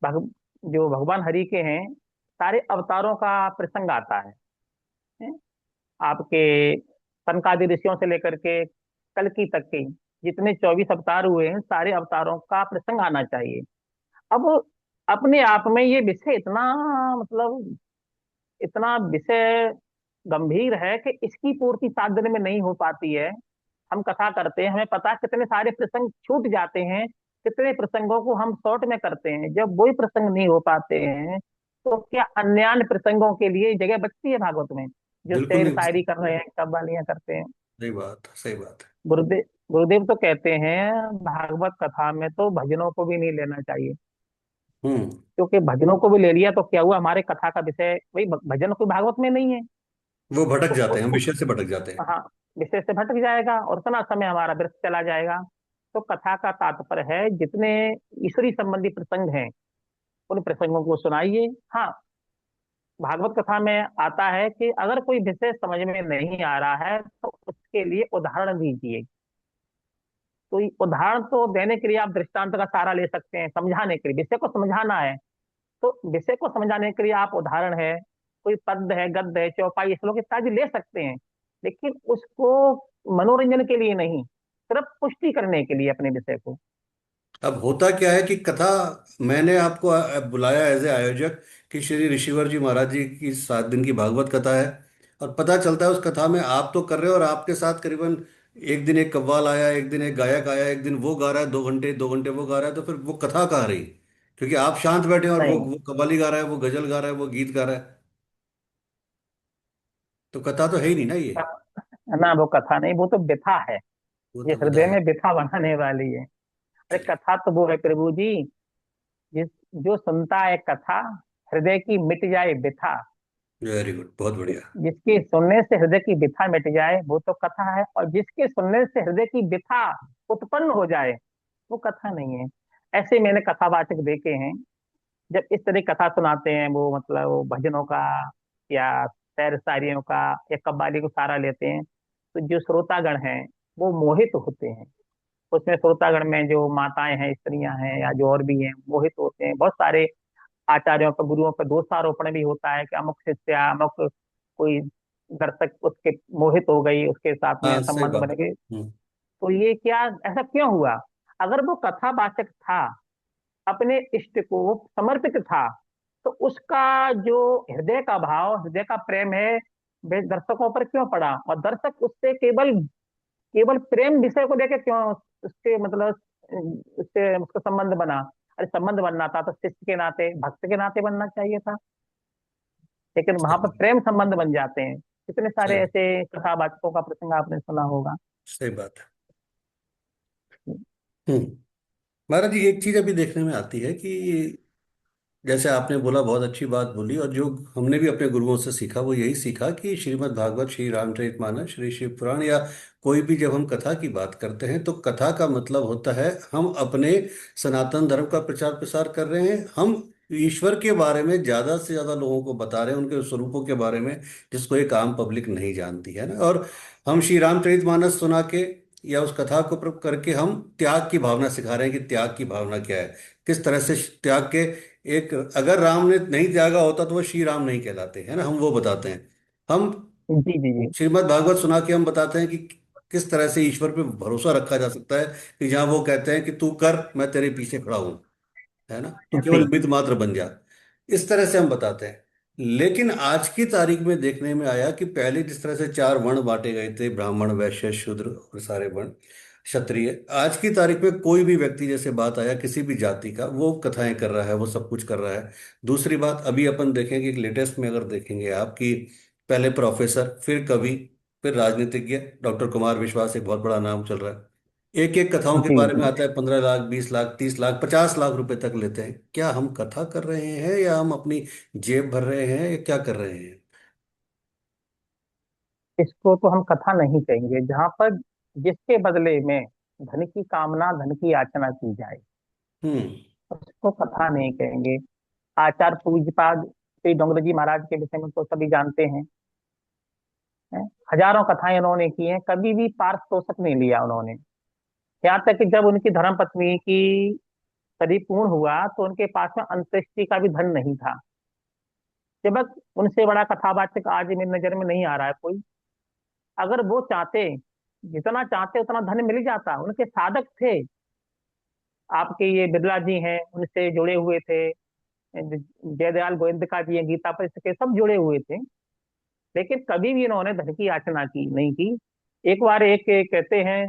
भग, जो भगवान हरि के हैं सारे अवतारों का प्रसंग आता है? आपके सनकादि ऋषियों से लेकर के कल्कि तक के जितने 24 अवतार हुए हैं सारे अवतारों का प्रसंग आना चाहिए। अब अपने आप में ये विषय इतना, मतलब इतना विषय गंभीर है कि इसकी पूर्ति 7 दिन में नहीं हो पाती है। हम कथा करते हैं, हमें पता है कितने सारे प्रसंग छूट जाते हैं, कितने प्रसंगों को हम शॉर्ट में करते हैं। जब वही प्रसंग नहीं हो पाते हैं तो क्या अन्य प्रसंगों के लिए जगह बचती है भागवत में, जो बिल्कुल शेर नहीं शायरी बचती। कर रहे हैं, कव्वालियां करते हैं। सही बात, सही बात है। गुरुदेव गुरुदेव तो कहते हैं भागवत कथा में तो भजनों को भी नहीं लेना चाहिए। हम्म। क्योंकि भजनों को भी ले लिया तो क्या हुआ, हमारे कथा का विषय वही भजन कोई भागवत में नहीं है। वो भटक तो जाते हैं, हम उसको, विषय से भटक जाते हैं। हाँ, विषय से भटक जाएगा और इतना समय हमारा व्यर्थ चला जाएगा। तो कथा का तात्पर्य है जितने ईश्वरी संबंधी प्रसंग हैं उन प्रसंगों को सुनाइए। हाँ, भागवत कथा में आता है कि अगर कोई विषय समझ में नहीं आ रहा है तो उसके लिए उदाहरण दीजिए। तो ये उदाहरण तो देने के लिए आप दृष्टांत का सहारा ले सकते हैं, समझाने के लिए, विषय को समझाना है तो विषय को समझाने के लिए आप उदाहरण है, कोई पद है, गद्य है, चौपाई, श्लोक इत्यादि ले सकते हैं। लेकिन उसको मनोरंजन के लिए नहीं, सिर्फ पुष्टि करने के लिए अपने विषय को। अब होता क्या है कि कथा, मैंने आपको बुलाया एज ए आयोजक कि श्री ऋषिवर जी महाराज जी की 7 दिन की भागवत कथा है, और पता चलता है उस कथा में आप तो कर रहे हो और आपके साथ करीबन एक दिन एक कव्वाल आया, एक दिन एक गायक आया, एक दिन वो गा रहा है 2 घंटे, 2 घंटे वो गा रहा है, तो फिर वो कथा कहाँ रही? क्योंकि आप शांत बैठे हैं और वो नहीं वो कव्वाली गा रहा है, वो गजल गा रहा है, वो गीत गा रहा है। तो कथा तो है ही नहीं ना ये। ना, वो कथा नहीं, वो तो व्यथा है। वो ये तो विधा हृदय है। में व्यथा बनाने वाली है। अरे चलिए। कथा तो वो है प्रभु जी, जिस जो सुनता है कथा हृदय की मिट जाए व्यथा। वेरी गुड, बहुत बढ़िया। जिसके सुनने से हृदय की व्यथा मिट जाए वो तो कथा है, और जिसके सुनने से हृदय की व्यथा उत्पन्न हो जाए वो कथा नहीं है। ऐसे मैंने कथावाचक देखे हैं, जब इस तरह की कथा सुनाते हैं वो, मतलब वो भजनों का या शेर शायरियों का या कव्वाली को सहारा लेते हैं, तो जो श्रोतागण हैं वो मोहित होते हैं। उसमें श्रोतागण में जो माताएं हैं, स्त्रियां हैं, या जो और भी हैं, मोहित होते हैं बहुत सारे। आचार्यों पर, गुरुओं पर दोषारोपण भी होता है कि अमुक शिष्य या अमुक कोई दर्शक उसके मोहित हो गई, उसके साथ में हाँ, सही संबंध बात। बन गए। हम्म। तो ये क्या, ऐसा क्यों हुआ? अगर वो कथावाचक था, अपने इष्ट को समर्पित था, तो उसका जो हृदय का भाव, हृदय का प्रेम है, वे दर्शकों पर क्यों पड़ा? और दर्शक उससे केवल केवल प्रेम विषय को लेकर क्यों उसके मतलब उससे उसका संबंध बना? अरे संबंध बनना था तो शिष्य के नाते, भक्त के नाते बनना चाहिए था। लेकिन वहां पर सही प्रेम संबंध बन जाते हैं। कितने सारे सही ऐसे कथावाचकों का प्रसंग आपने सुना होगा। सही बात है। हम्म। महाराज जी, एक चीज अभी देखने में आती है कि जैसे आपने बोला, बहुत अच्छी बात बोली, और जो हमने भी अपने गुरुओं से सीखा वो यही सीखा कि श्रीमद् भागवत, श्री रामचरितमानस, श्री शिव पुराण या कोई भी जब हम कथा की बात करते हैं तो कथा का मतलब होता है हम अपने सनातन धर्म का प्रचार प्रसार कर रहे हैं। हम ईश्वर के बारे में ज्यादा से ज्यादा लोगों को बता रहे हैं, उनके स्वरूपों के बारे में, जिसको एक आम पब्लिक नहीं जानती है ना। और हम श्री रामचरितमानस सुना के या उस कथा को करके हम त्याग की भावना सिखा रहे हैं कि त्याग की भावना क्या है, किस तरह से त्याग के एक, अगर राम ने नहीं त्यागा होता तो वो श्री राम नहीं कहलाते, है ना, हम वो बताते हैं। हम जी जी जी। श्रीमद् भागवत सुना के हम बताते हैं कि किस तरह से ईश्वर पे भरोसा रखा जा सकता है, कि जहाँ वो कहते हैं कि तू कर, मैं तेरे पीछे खड़ा हूं, है ना, तू केवल जी निमित्त मात्र बन जा। इस तरह से हम बताते हैं। लेकिन आज की तारीख में देखने में आया कि पहले जिस तरह से चार वर्ण बांटे गए थे, ब्राह्मण, वैश्य, शूद्र और सारे वर्ण, क्षत्रिय, आज की तारीख में कोई भी व्यक्ति जैसे बात आया किसी भी जाति का, वो कथाएं कर रहा है, वो सब कुछ कर रहा है। दूसरी बात, अभी अपन देखेंगे कि लेटेस्ट में अगर देखेंगे आप कि पहले प्रोफेसर, फिर कवि, फिर राजनीतिज्ञ, डॉक्टर कुमार विश्वास एक बहुत बड़ा नाम चल रहा है, एक एक कथाओं के जी बारे में जी। आता है, 15 लाख, 20 लाख, 30 लाख, 50 लाख रुपए तक लेते हैं। क्या हम कथा कर रहे हैं या हम अपनी जेब भर रहे हैं या क्या कर रहे हैं? इसको तो हम कथा नहीं कहेंगे, जहां पर जिसके बदले में धन की कामना, धन की याचना की जाए, हम्म। उसको कथा नहीं कहेंगे। आचार्य पूज्यपाद श्री डोंगरे जी महाराज के विषय में तो सभी जानते हैं, हैं? हजारों कथाएं उन्होंने की हैं, कभी भी पारितोषिक नहीं लिया उन्होंने। यहाँ तक कि जब उनकी धर्म पत्नी की सदी पूर्ण हुआ तो उनके पास में अंत्येष्टि का भी धन नहीं था। जब उनसे बड़ा कथावाचक आज मेरी नजर में नहीं आ रहा है कोई। अगर वो चाहते, जितना चाहते उतना धन मिल जाता। उनके साधक थे, आपके ये बिरला जी हैं, उनसे जुड़े हुए थे, जयदयाल गोविंद जी हैं, गीता परिषद के सब जुड़े हुए थे। लेकिन कभी भी इन्होंने धन की याचना की नहीं की। एक बार एक कहते हैं,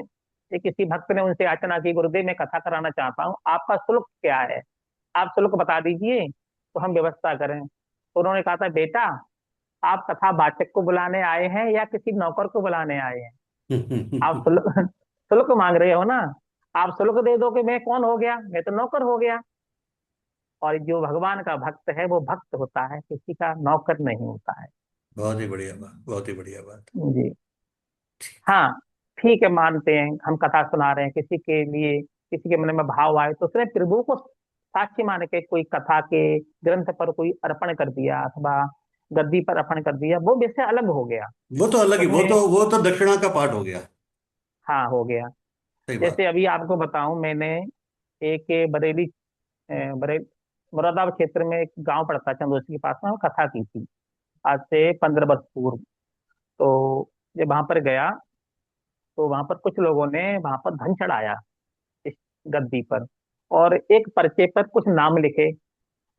एक किसी भक्त ने उनसे याचना की, गुरुदेव मैं कथा कराना चाहता हूँ, आपका शुल्क क्या है, आप शुल्क बता दीजिए तो हम व्यवस्था करें। तो उन्होंने कहा था, बेटा आप कथावाचक को बुलाने आए हैं या किसी नौकर को बुलाने आए हैं? आप शुल्क शुल्क मांग रहे हो ना, आप शुल्क दे दो कि मैं कौन हो गया, मैं तो नौकर हो गया। और जो भगवान का भक्त है वो भक्त होता है, किसी का नौकर नहीं होता है। बहुत ही बढ़िया बात, बहुत ही बढ़िया बात। जी। हाँ, ठीक है, मानते हैं, हम कथा सुना रहे हैं, किसी के लिए किसी के मन में भाव आए तो उसने प्रभु को साक्षी मान के कोई कथा के ग्रंथ पर कोई अर्पण कर दिया अथवा गद्दी पर अर्पण कर दिया, वो विषय अलग हो गया। वो तो अलग ही, वो उसमें तो वो तो दक्षिणा का पाठ हो गया। हाँ हो गया। सही बात। जैसे अभी आपको बताऊं, मैंने एक बरेली, बरेली मुरादाबाद क्षेत्र में एक गांव पड़ता है चंदोसी के पास में, वहाँ कथा की थी आज से 15 वर्ष पूर्व। तो जब वहां पर गया तो वहां पर कुछ लोगों ने वहां पर धन चढ़ाया इस गद्दी पर, और एक पर्चे पर कुछ नाम लिखे,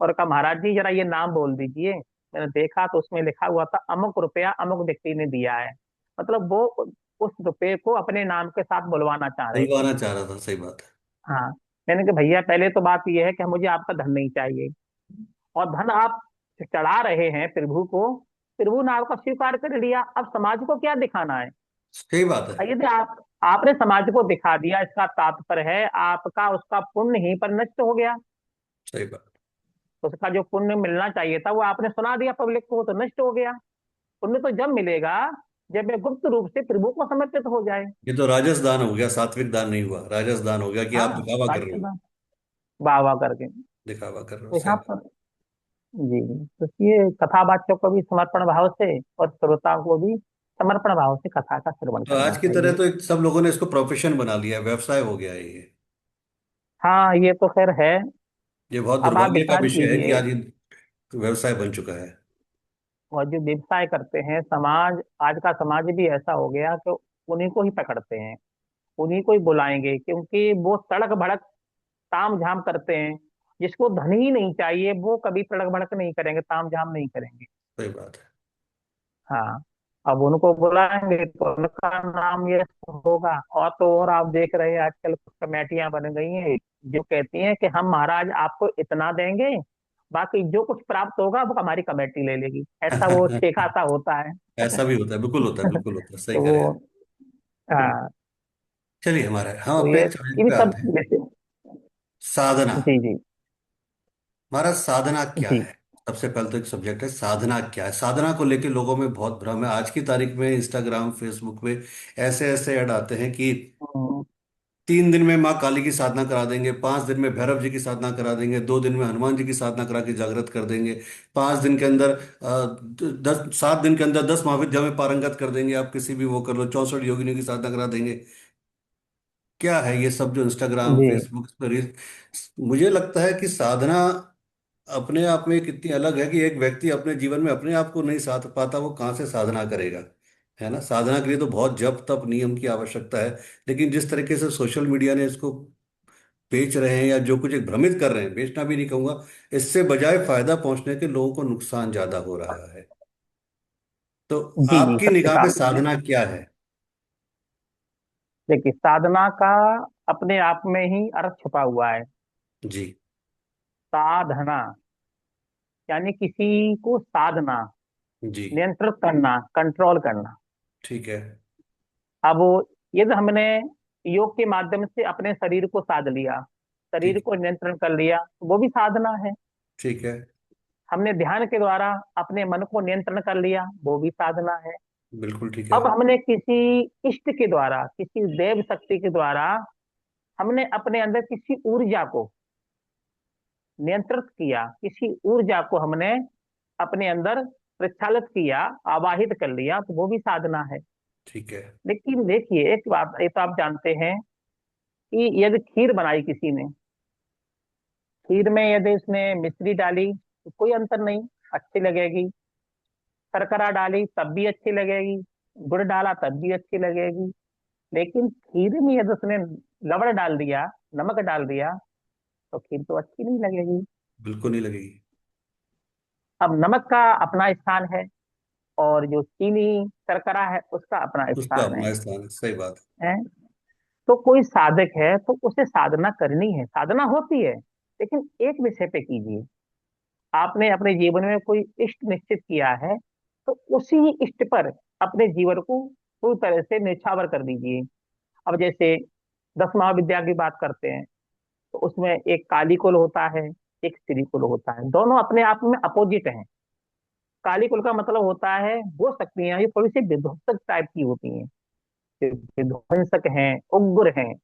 और कहा महाराज जी जरा ये नाम बोल दीजिए। मैंने देखा तो उसमें लिखा हुआ था अमुक रुपया अमुक व्यक्ति ने दिया है। मतलब वो उस रुपये को अपने नाम के साथ बुलवाना चाह सही रहे थे। बात चाह रहा था, सही बात है। हाँ। मैंने कहा भैया पहले तो बात यह है कि मुझे आपका धन नहीं चाहिए, और धन आप चढ़ा रहे हैं प्रभु को, प्रभु ने आपका स्वीकार कर लिया, अब समाज को क्या दिखाना है? सही बात है। यदि आपने समाज को दिखा दिया, इसका तात्पर्य है आपका उसका पुण्य ही पर नष्ट हो गया। सही बात। तो उसका जो पुण्य मिलना चाहिए था वो आपने सुना दिया पब्लिक को, तो नष्ट हो गया। पुण्य तो जब मिलेगा जब मैं गुप्त रूप से प्रभु को समर्पित हो जाए। ये तो राजस दान हो गया, सात्विक दान नहीं हुआ, राजस दान हो गया कि आप हाँ, दिखावा कर रहे हो। राजसभा वाह वाह करके। दिखावा कर रहे हो, तो सही यहाँ बात। पर जी, तो ये कथावाचक को भी समर्पण भाव से और श्रोताओं को भी समर्पण भाव से कथा का श्रवण तो आज करना की तरह चाहिए। तो सब लोगों ने इसको प्रोफेशन बना लिया है, व्यवसाय हो गया है ये। हाँ ये तो खैर है। ये बहुत अब आप दुर्भाग्य का विचार विषय है कि कीजिए, आज ये व्यवसाय बन चुका है। और जो व्यवसाय करते हैं समाज, आज का समाज भी ऐसा हो गया कि उन्हीं को ही पकड़ते हैं, उन्हीं को ही बुलाएंगे, क्योंकि वो तड़क भड़क ताम झाम करते हैं। जिसको धन ही नहीं चाहिए वो कभी तड़क भड़क नहीं करेंगे, ताम झाम नहीं करेंगे। सही बात है। हाँ, अब उनको बुलाएंगे तो उनका नाम यश होगा। और तो और आप देख रहे हैं आजकल कुछ कमेटियां बन गई हैं जो कहती हैं कि हम महाराज आपको इतना देंगे, बाकी जो कुछ प्राप्त होगा वो हमारी कमेटी ले लेगी। ऐसा वो ठेका सा होता है। ऐसा भी होता है, बिल्कुल होता है, बिल्कुल होता है, सही तो करें वो, आप। हाँ, चलिए, हमारे हम तो अपने ये सब्जेक्ट इन पे सब आते हैं। जैसे। साधना। जी जी। हमारा साधना क्या जी। है? सबसे पहले तो एक सब्जेक्ट है, साधना क्या है। साधना को लेके लोगों में बहुत भ्रम है। आज की तारीख में इंस्टाग्राम, फेसबुक पे ऐसे ऐसे ऐड आते हैं कि हम्म, 3 दिन में माँ काली की साधना करा देंगे, 5 दिन में भैरव जी की साधना करा देंगे, 2 दिन में हनुमान जी की साधना करा के जागृत कर देंगे, 5 दिन के अंदर 7 दिन के अंदर 10 महाविद्या में पारंगत कर देंगे। आप किसी भी वो कर लो, 64 योगिनियों की साधना करा देंगे। क्या है ये सब जो इंस्टाग्राम, जी फेसबुक पर मुझे लगता है कि साधना अपने आप में कितनी अलग है कि एक व्यक्ति अपने जीवन में अपने आप को नहीं साध पाता, वो कहाँ से साधना करेगा? है ना? साधना के लिए तो बहुत जप तप नियम की आवश्यकता है। लेकिन जिस तरीके से सोशल मीडिया ने इसको बेच रहे हैं, या जो कुछ एक भ्रमित कर रहे हैं, बेचना भी नहीं कहूंगा, इससे बजाय फायदा पहुंचने के लोगों को नुकसान ज्यादा हो रहा है। तो जी जी, आपकी सत्य निगाह कहा पे आपने। साधना क्या है? देखिए, साधना का अपने आप में ही अर्थ छुपा हुआ है। जी। साधना यानी किसी को साधना, जी। नियंत्रित करना, कंट्रोल करना। ठीक है। अब यदि हमने योग के माध्यम से अपने शरीर को साध लिया, शरीर ठीक। को नियंत्रण कर लिया, तो वो भी साधना है। ठीक है। हमने ध्यान के द्वारा अपने मन को नियंत्रण कर लिया, वो भी साधना है। बिल्कुल ठीक है। अब हमने किसी इष्ट के द्वारा, किसी देव शक्ति के द्वारा हमने अपने अंदर किसी ऊर्जा को नियंत्रित किया, किसी ऊर्जा को हमने अपने अंदर प्रचालित किया, आवाहित कर लिया, तो वो भी साधना है। ठीक है। लेकिन देखिए एक बात, ये तो आप जानते हैं कि यदि खीर बनाई किसी ने, खीर में यदि उसने मिश्री डाली तो कोई अंतर नहीं, अच्छी लगेगी। शर्करा डाली तब भी अच्छी लगेगी, गुड़ डाला तब भी अच्छी लगेगी। लेकिन खीर में यदि उसने लवण डाल दिया, नमक डाल दिया, तो खीर तो अच्छी नहीं लगेगी। बिल्कुल नहीं लगेगी। अब नमक का अपना स्थान है, और जो चीनी, शर्करा है, उसका अपना उसका स्थान अपना स्थान है, सही बात है। तो कोई साधक है तो उसे साधना करनी है, साधना होती है, लेकिन एक विषय पे कीजिए। आपने अपने जीवन में कोई इष्ट निश्चित किया है, तो उसी इष्ट पर अपने जीवन को पूरी तरह से न्यौछावर कर दीजिए। अब जैसे 10 महाविद्या की बात करते हैं, तो उसमें एक काली कुल होता है, एक श्री कुल होता है, दोनों अपने आप में अपोजिट हैं। काली कुल का मतलब होता है वो शक्तियां जो थोड़ी सी विध्वंसक टाइप की होती हैं, जो विध्वंसक हैं, उग्र हैं।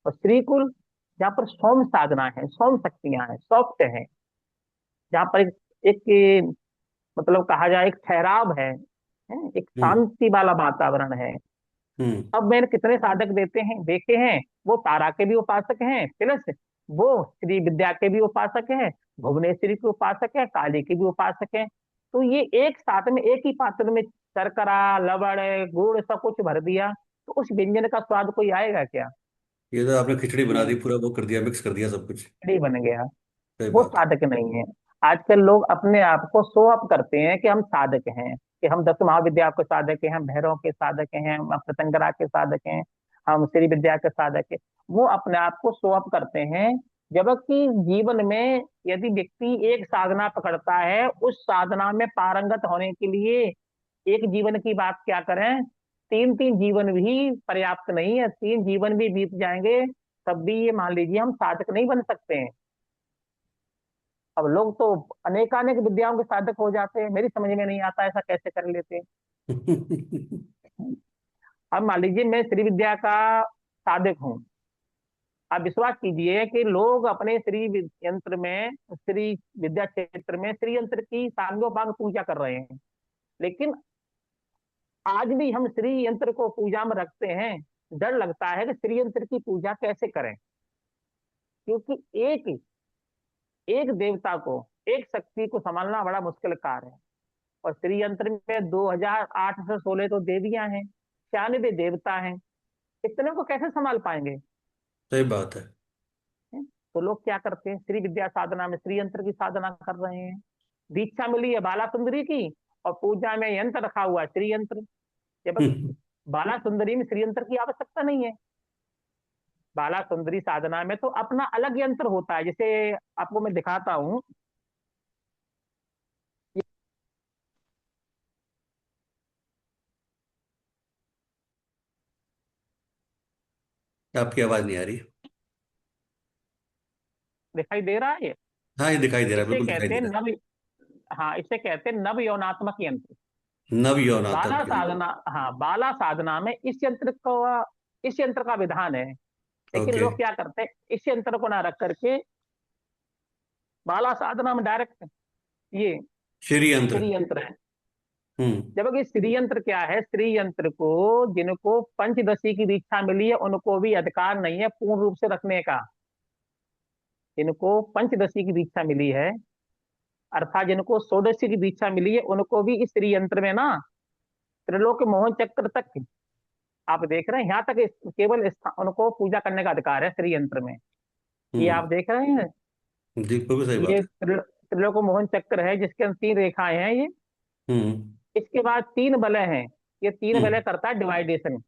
और श्री कुल जहाँ पर सौम्य साधना है, सौम्य शक्तियां हैं, सॉफ्ट है, जहाँ पर एक मतलब कहा जाए एक ठहराव है, एक है। हम्म। शांति वाला वातावरण है। हम्म। अब मैंने कितने साधक देते हैं देखे हैं, वो तारा के भी उपासक हैं, प्लस वो श्री विद्या के भी उपासक हैं, भुवनेश्वरी के उपासक हैं, काली के भी उपासक हैं। तो ये एक साथ में एक ही पात्र में शर्करा, लवण, गुड़ सब कुछ भर दिया, तो उस व्यंजन का स्वाद कोई आएगा क्या? ये तो आपने खिचड़ी बना नहीं, दी, पूरा वो कर दिया, मिक्स कर दिया सब कुछ। नहीं बन गया। सही वो बात है। साधक नहीं है। आजकल लोग अपने आप को शो अप करते हैं कि हम साधक हैं, कि हम 10 महाविद्या के साधक हैं, हम भैरव के साधक हैं, हम प्रत्यंगरा के साधक हैं, हम श्री विद्या के साधक हैं। वो अपने आप को शो अप करते हैं। जबकि जीवन में यदि व्यक्ति एक साधना पकड़ता है, उस साधना में पारंगत होने के लिए एक जीवन की बात क्या करें, तीन तीन जीवन भी पर्याप्त नहीं है। 3 जीवन भी बीत जाएंगे तब भी ये मान लीजिए हम साधक नहीं बन सकते हैं। अब लोग तो अनेकानेक विद्याओं के साधक हो जाते हैं, मेरी समझ में नहीं आता ऐसा कैसे कर लेते हैं। अब मान लीजिए मैं श्री विद्या का साधक हूँ, आप विश्वास कीजिए कि लोग अपने यंत्र में, श्री विद्या क्षेत्र में श्री यंत्र की सांगोपांग पूजा कर रहे हैं। लेकिन आज भी हम श्री यंत्र को पूजा में रखते हैं। डर लगता है कि श्री यंत्र की पूजा कैसे करें, क्योंकि एक एक देवता को, एक शक्ति को संभालना बड़ा मुश्किल कार्य है। और श्री यंत्र में 2008 से 16 तो देवियां हैं, 96 देवता हैं, इतने को कैसे संभाल पाएंगे? सही बात है। हैं? तो लोग क्या करते हैं, श्री विद्या साधना में श्री यंत्र की साधना कर रहे हैं। दीक्षा मिली है बाला सुंदरी की, और पूजा में यंत्र रखा हुआ है श्री यंत्र। जब हम्म, बाला सुंदरी में श्री यंत्र की आवश्यकता नहीं है। बाला सुंदरी साधना में तो अपना अलग यंत्र होता है, जैसे आपको मैं दिखाता हूँ। आपकी आवाज नहीं आ रही। दिखाई दे रहा है ये? हाँ, ये दिखाई दे रहा है, इसे बिल्कुल दिखाई कहते दे हैं रहा नव, हाँ इसे कहते हैं नव यौनात्मक यंत्र। है। नव यौनातम बाला के अंदर। साधना, हाँ बाला साधना में इस यंत्र का विधान है। लेकिन ओके। लोग क्या करते हैं, इस यंत्र को ना रख करके बाला साधना में डायरेक्ट ये श्री यंत्र। श्री यंत्र है। हम्म। जबकि श्री यंत्र क्या है, श्री यंत्र को जिनको पंचदशी की दीक्षा मिली है उनको भी अधिकार नहीं है पूर्ण रूप से रखने का। जिनको पंचदशी की दीक्षा मिली है, अर्थात जिनको षोडशी की दीक्षा मिली है, उनको भी इस श्री यंत्र में ना त्रिलोक मोहन चक्र तक, आप देख रहे हैं यहाँ तक केवल उनको पूजा करने का अधिकार है श्री यंत्र में। ये हम्म। आप देख रहे हैं, जी, बिल्कुल सही बात ये है। त्रिलोक मोहन चक्र है जिसके अंदर 3 रेखाएं हैं ये। हम्म। इसके बाद 3 बलय हैं, ये 3 बलय हम्म। करता है डिवाइडेशन।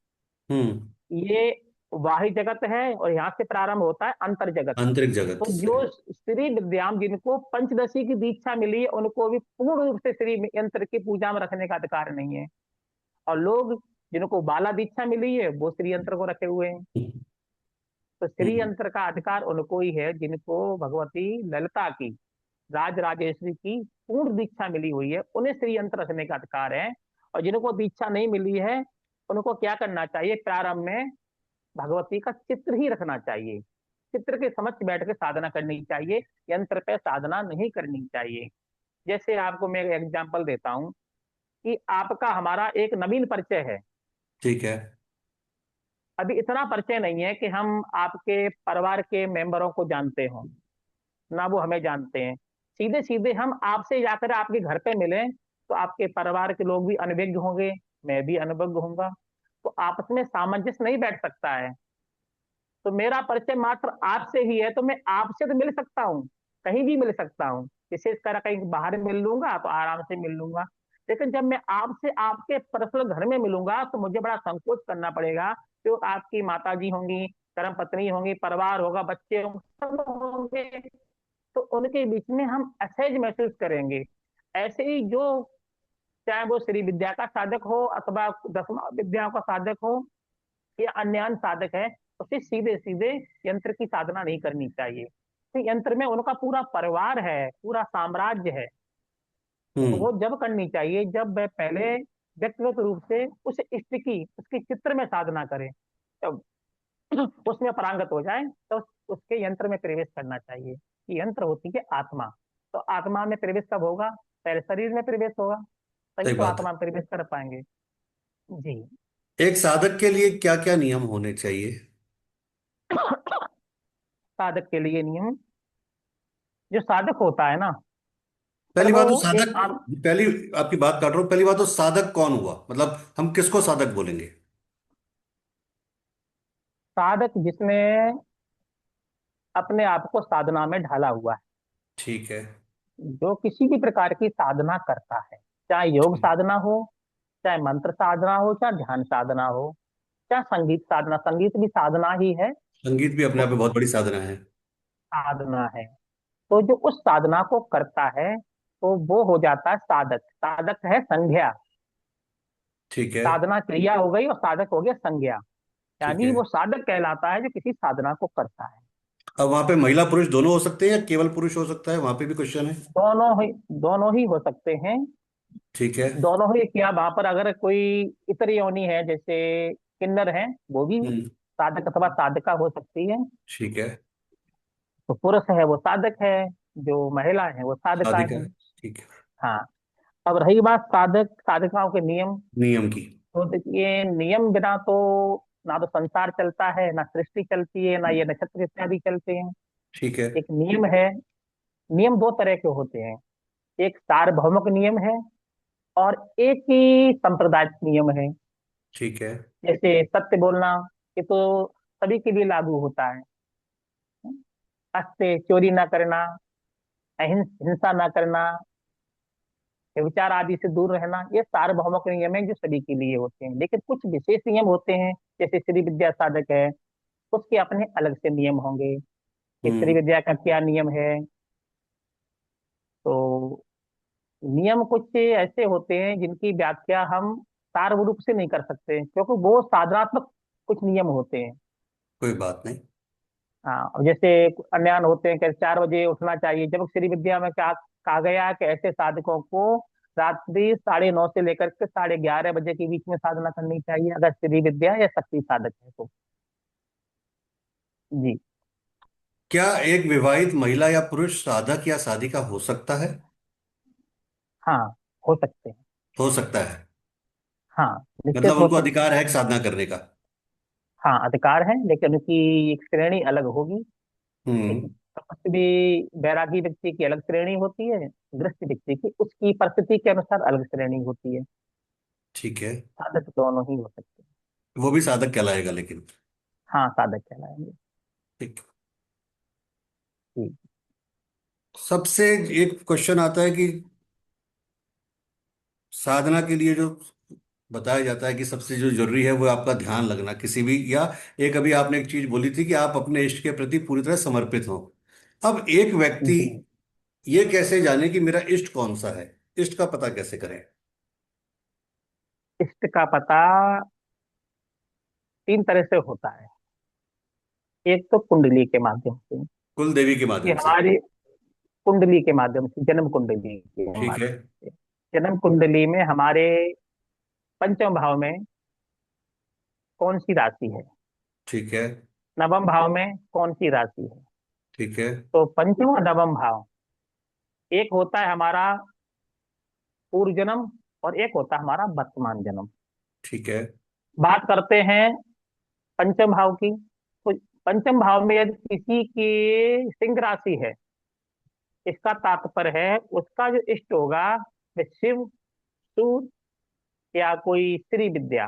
हम्म। ये बाह्य जगत है और यहाँ से प्रारंभ होता है अंतर जगत। आंतरिक जगत तो से। जो श्री विद्याम जिनको पंचदशी की दीक्षा मिली है उनको भी पूर्ण रूप से श्री यंत्र की पूजा में रखने का अधिकार नहीं है। और लोग जिनको बाला दीक्षा मिली है वो श्री यंत्र को रखे हुए हैं। तो श्री हम्म। यंत्र का अधिकार उनको ही है जिनको भगवती ललिता की, राज राजेश्वरी की पूर्ण दीक्षा मिली हुई है, उन्हें श्री यंत्र रखने का अधिकार है। और जिनको दीक्षा नहीं मिली है उनको क्या करना चाहिए, प्रारंभ में भगवती का चित्र ही रखना चाहिए। चित्र के समक्ष बैठ के साधना करनी चाहिए, यंत्र पे साधना नहीं करनी चाहिए। जैसे आपको मैं एक एग्जांपल देता हूँ कि आपका हमारा एक नवीन परिचय है। ठीक है। अभी इतना परिचय नहीं है कि हम आपके परिवार के मेंबरों को जानते हों, ना वो हमें जानते हैं। सीधे सीधे हम आपसे जाकर आपके घर पे मिलें तो आपके परिवार के लोग भी अनभिज्ञ होंगे, मैं भी अनभिज्ञ होऊंगा, तो आपस में सामंजस्य नहीं बैठ सकता है। तो मेरा परिचय मात्र आपसे ही है, तो मैं आपसे तो मिल सकता हूँ, कहीं भी मिल सकता हूँ, विशेष कर कहीं बाहर मिल लूंगा तो आराम से मिल लूंगा। लेकिन जब मैं आपसे आपके पर्सनल घर में मिलूंगा तो मुझे बड़ा संकोच करना पड़ेगा। जो आपकी माता जी होंगी, धर्म पत्नी होंगी, परिवार होगा, बच्चे होंगे, सब होंगे, तो उनके बीच में हम असहज महसूस करेंगे। ऐसे ही जो, चाहे वो श्री विद्या का साधक हो अथवा 10वां विद्याओं का साधक हो या अन्य साधक है, तो फिर सीधे सीधे यंत्र की साधना नहीं करनी चाहिए। तो यंत्र में उनका पूरा परिवार है, पूरा साम्राज्य है। तो हम्म। वो जब करनी चाहिए जब वह पहले व्यक्तिगत रूप से उस इष्ट की उसके चित्र में साधना करे, तब उसमें पारंगत हो जाए तो उसके यंत्र में प्रवेश करना चाहिए। कि यंत्र होती है आत्मा, तो आत्मा में प्रवेश कब होगा, पहले शरीर में प्रवेश होगा, तभी सही तो बात है। आत्मा में प्रवेश कर पाएंगे। जी। एक साधक के लिए क्या क्या नियम होने चाहिए? साधक के लिए नियम, जो साधक होता है ना, पर पहली वो बात तो एक साधक, आम पहली आपकी बात काट रहा हूँ, पहली बात तो साधक कौन हुआ, मतलब हम किसको साधक बोलेंगे? साधक जिसने अपने आप को साधना में ढाला हुआ है, ठीक है। जो किसी भी प्रकार की साधना करता है, चाहे योग ठीक। साधना हो, चाहे मंत्र साधना हो, चाहे ध्यान साधना हो, चाहे संगीत साधना, संगीत भी साधना ही है। संगीत भी अपने आप में तो बहुत बड़ी साधना है। साधना है, तो जो उस साधना को करता है तो वो हो जाता है साधक। साधक है संज्ञा, ठीक है। साधना क्रिया हो गई और साधक हो गया संज्ञा। ठीक यानी है। वो साधक कहलाता है जो किसी साधना को करता है। अब वहां पे महिला पुरुष दोनों हो सकते हैं या केवल पुरुष हो सकता है, वहां पे भी क्वेश्चन है। दोनों ही हो सकते हैं। ठीक है। दोनों ही क्या, वहां पर अगर कोई इतर योनि है जैसे किन्नर है, वो भी हम्म। साधक अथवा साधका हो सकती है। ठीक है। तो पुरुष है वो साधक है, जो महिला है वो साधका साधिका है। है। ठीक है। हाँ। अब रही बात साधक साधकाओं के नियम, नियम की। तो देखिए नियम बिना तो ना तो संसार चलता है, ना सृष्टि चलती है, ना ये नक्षत्र इत्यादि चलते हैं। ठीक है। एक नियम है नियम दो तरह के होते हैं। एक सार्वभौमिक नियम है और एक ही सांप्रदायिक नियम है। ठीक है। जैसे सत्य बोलना, ये तो सभी के लिए लागू होता है। सत्य, चोरी ना करना, हिंसा ना करना, विचार आदि से दूर रहना, ये सार्वभौमिक नियम है जो सभी के लिए होते हैं। लेकिन कुछ विशेष नियम होते हैं, जैसे श्री विद्या साधक है, उसके अपने अलग से नियम होंगे कि श्री हम्म। विद्या का क्या नियम है। तो नियम कुछ ऐसे होते हैं जिनकी व्याख्या हम सार्वरूप रूप से नहीं कर सकते, क्योंकि वो साधनात्मक कुछ नियम होते हैं। कोई बात नहीं। हाँ, और जैसे अन्यान होते हैं कि 4 बजे उठना चाहिए, जब श्री विद्या में क्या कहा गया है कि ऐसे साधकों को रात्रि 9:30 से लेकर के 11:30 बजे के बीच में साधना करनी चाहिए, अगर श्री विद्या या शक्ति साधक है तो। जी। क्या एक विवाहित महिला या पुरुष साधक या साधिका हो सकता है? हाँ, हो सकते हैं। हो सकता है। हाँ, मतलब निश्चित हो उनको सकते अधिकार हैं। है साधना करने का। हाँ, अधिकार है, लेकिन उनकी एक श्रेणी अलग होगी। एक हम्म। तपस्वी बैरागी व्यक्ति की अलग श्रेणी होती है, गृहस्थ व्यक्ति की उसकी परिस्थिति के अनुसार अलग श्रेणी होती है। ठीक है। साधक दोनों ही हो सकते हैं। वो भी साधक कहलाएगा लेकिन। हाँ, साधक कहलाएंगे। ठीक। जी। सबसे एक क्वेश्चन आता है कि साधना के लिए जो बताया जाता है कि सबसे जो जरूरी है वो आपका ध्यान लगना किसी भी, या एक अभी आपने एक चीज बोली थी कि आप अपने इष्ट के प्रति पूरी तरह समर्पित हो। अब एक व्यक्ति जी, ये कैसे जाने कि मेरा इष्ट कौन सा है? इष्ट का पता कैसे करें? इष्ट का पता 3 तरह से होता है। एक तो कुंडली के माध्यम से, कुल देवी के कि माध्यम से। हमारी कुंडली के माध्यम से, जन्म कुंडली के ठीक है। माध्यम से। जन्म कुंडली में हमारे पंचम भाव में कौन सी राशि है, ठीक है। नवम भाव में कौन सी राशि है। ठीक है। तो पंचम और नवम भाव, एक होता है हमारा पूर्व जन्म और एक होता है हमारा वर्तमान जन्म। ठीक है। बात करते हैं पंचम भाव की। तो पंचम भाव में यदि किसी की सिंह राशि है, इसका तात्पर्य है उसका जो इष्ट होगा वह शिव, सूर्य या कोई श्री विद्या।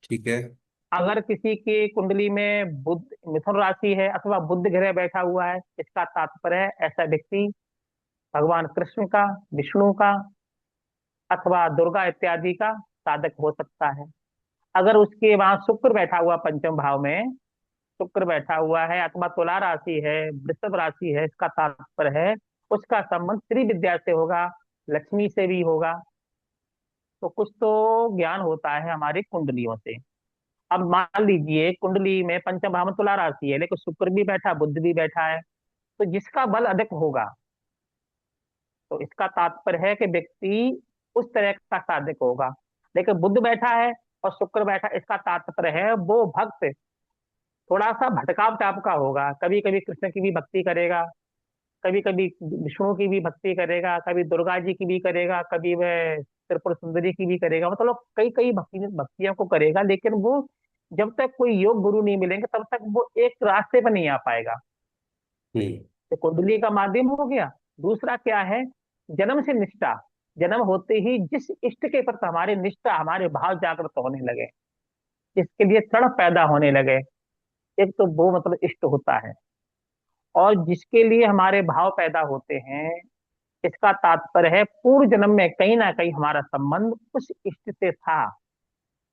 ठीक है। अगर किसी की कुंडली में बुध मिथुन राशि है अथवा बुध ग्रह बैठा हुआ है, इसका तात्पर्य है ऐसा व्यक्ति भगवान कृष्ण का, विष्णु का अथवा दुर्गा इत्यादि का साधक हो सकता है। अगर उसके वहां शुक्र बैठा हुआ पंचम भाव में, शुक्र बैठा हुआ है अथवा तुला राशि है, वृषभ राशि है, इसका तात्पर्य है उसका संबंध श्री विद्या से होगा, लक्ष्मी से भी होगा। तो कुछ तो ज्ञान होता है हमारी कुंडलियों से। अब मान लीजिए कुंडली में पंचम भाव में तुला राशि है, लेकिन शुक्र भी बैठा, बुध भी बैठा है, तो जिसका बल अधिक होगा, तो इसका तात्पर्य है कि व्यक्ति उस तरह का साधक होगा। लेकिन बुध बैठा है और शुक्र बैठा, इसका तात्पर्य है वो भक्त थोड़ा सा भटकाव टाइप का होगा, कभी कभी कृष्ण की भी भक्ति करेगा, कभी कभी विष्णु की भी भक्ति करेगा, कभी दुर्गा जी की भी करेगा, कभी वह त्रिपुर सुंदरी की भी करेगा, मतलब कई कई भक्तियों को करेगा। लेकिन वो जब तक कोई योग गुरु नहीं मिलेंगे तब तक वो एक रास्ते पर नहीं आ पाएगा। हम्म। तो कुंडली का माध्यम हो गया। दूसरा क्या है, जन्म से निष्ठा। जन्म होते ही जिस इष्ट के प्रति हमारे निष्ठा, हमारे भाव जागृत होने लगे, जिसके लिए तड़प पैदा होने लगे, एक तो वो मतलब इष्ट होता है। और जिसके लिए हमारे भाव पैदा होते हैं, इसका तात्पर्य है पूर्व जन्म में कहीं ना कहीं हमारा संबंध उस इष्ट से था,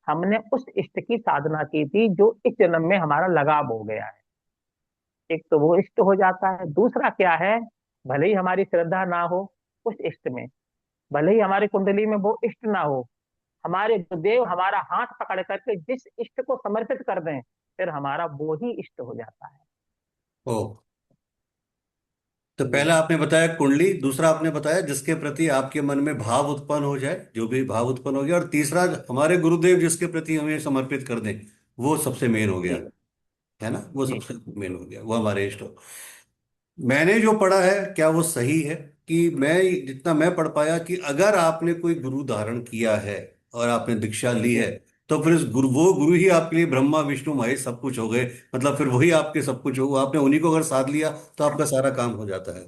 हमने उस इष्ट की साधना की थी जो इस जन्म में हमारा लगाव हो गया है। एक तो वो इष्ट हो जाता है। दूसरा क्या है, भले ही हमारी श्रद्धा ना हो उस इष्ट में, भले ही हमारी कुंडली में वो इष्ट ना हो, हमारे गुरुदेव हमारा हाथ पकड़ करके जिस इष्ट को समर्पित कर दें, फिर हमारा वो ही इष्ट हो जाता है। ओ। तो जी। पहला आपने बताया कुंडली, दूसरा आपने बताया जिसके प्रति आपके मन में भाव उत्पन्न हो जाए, जो भी भाव उत्पन्न हो गया, और तीसरा हमारे गुरुदेव जिसके प्रति हमें समर्पित कर दें, वो सबसे मेन हो गया। जी। है ना, वो जी। सबसे मेन हो गया, वो हमारे इष्ट हो। मैंने जो पढ़ा है क्या वो सही है? कि मैं जितना मैं पढ़ पाया कि अगर आपने कोई गुरु धारण किया है और आपने दीक्षा ली जी। है, तो फिर वो गुरु ही आपके लिए ब्रह्मा विष्णु महेश सब कुछ हो गए। मतलब फिर वही आपके सब कुछ हो, आपने उन्हीं को अगर साथ लिया तो आपका सारा काम हो जाता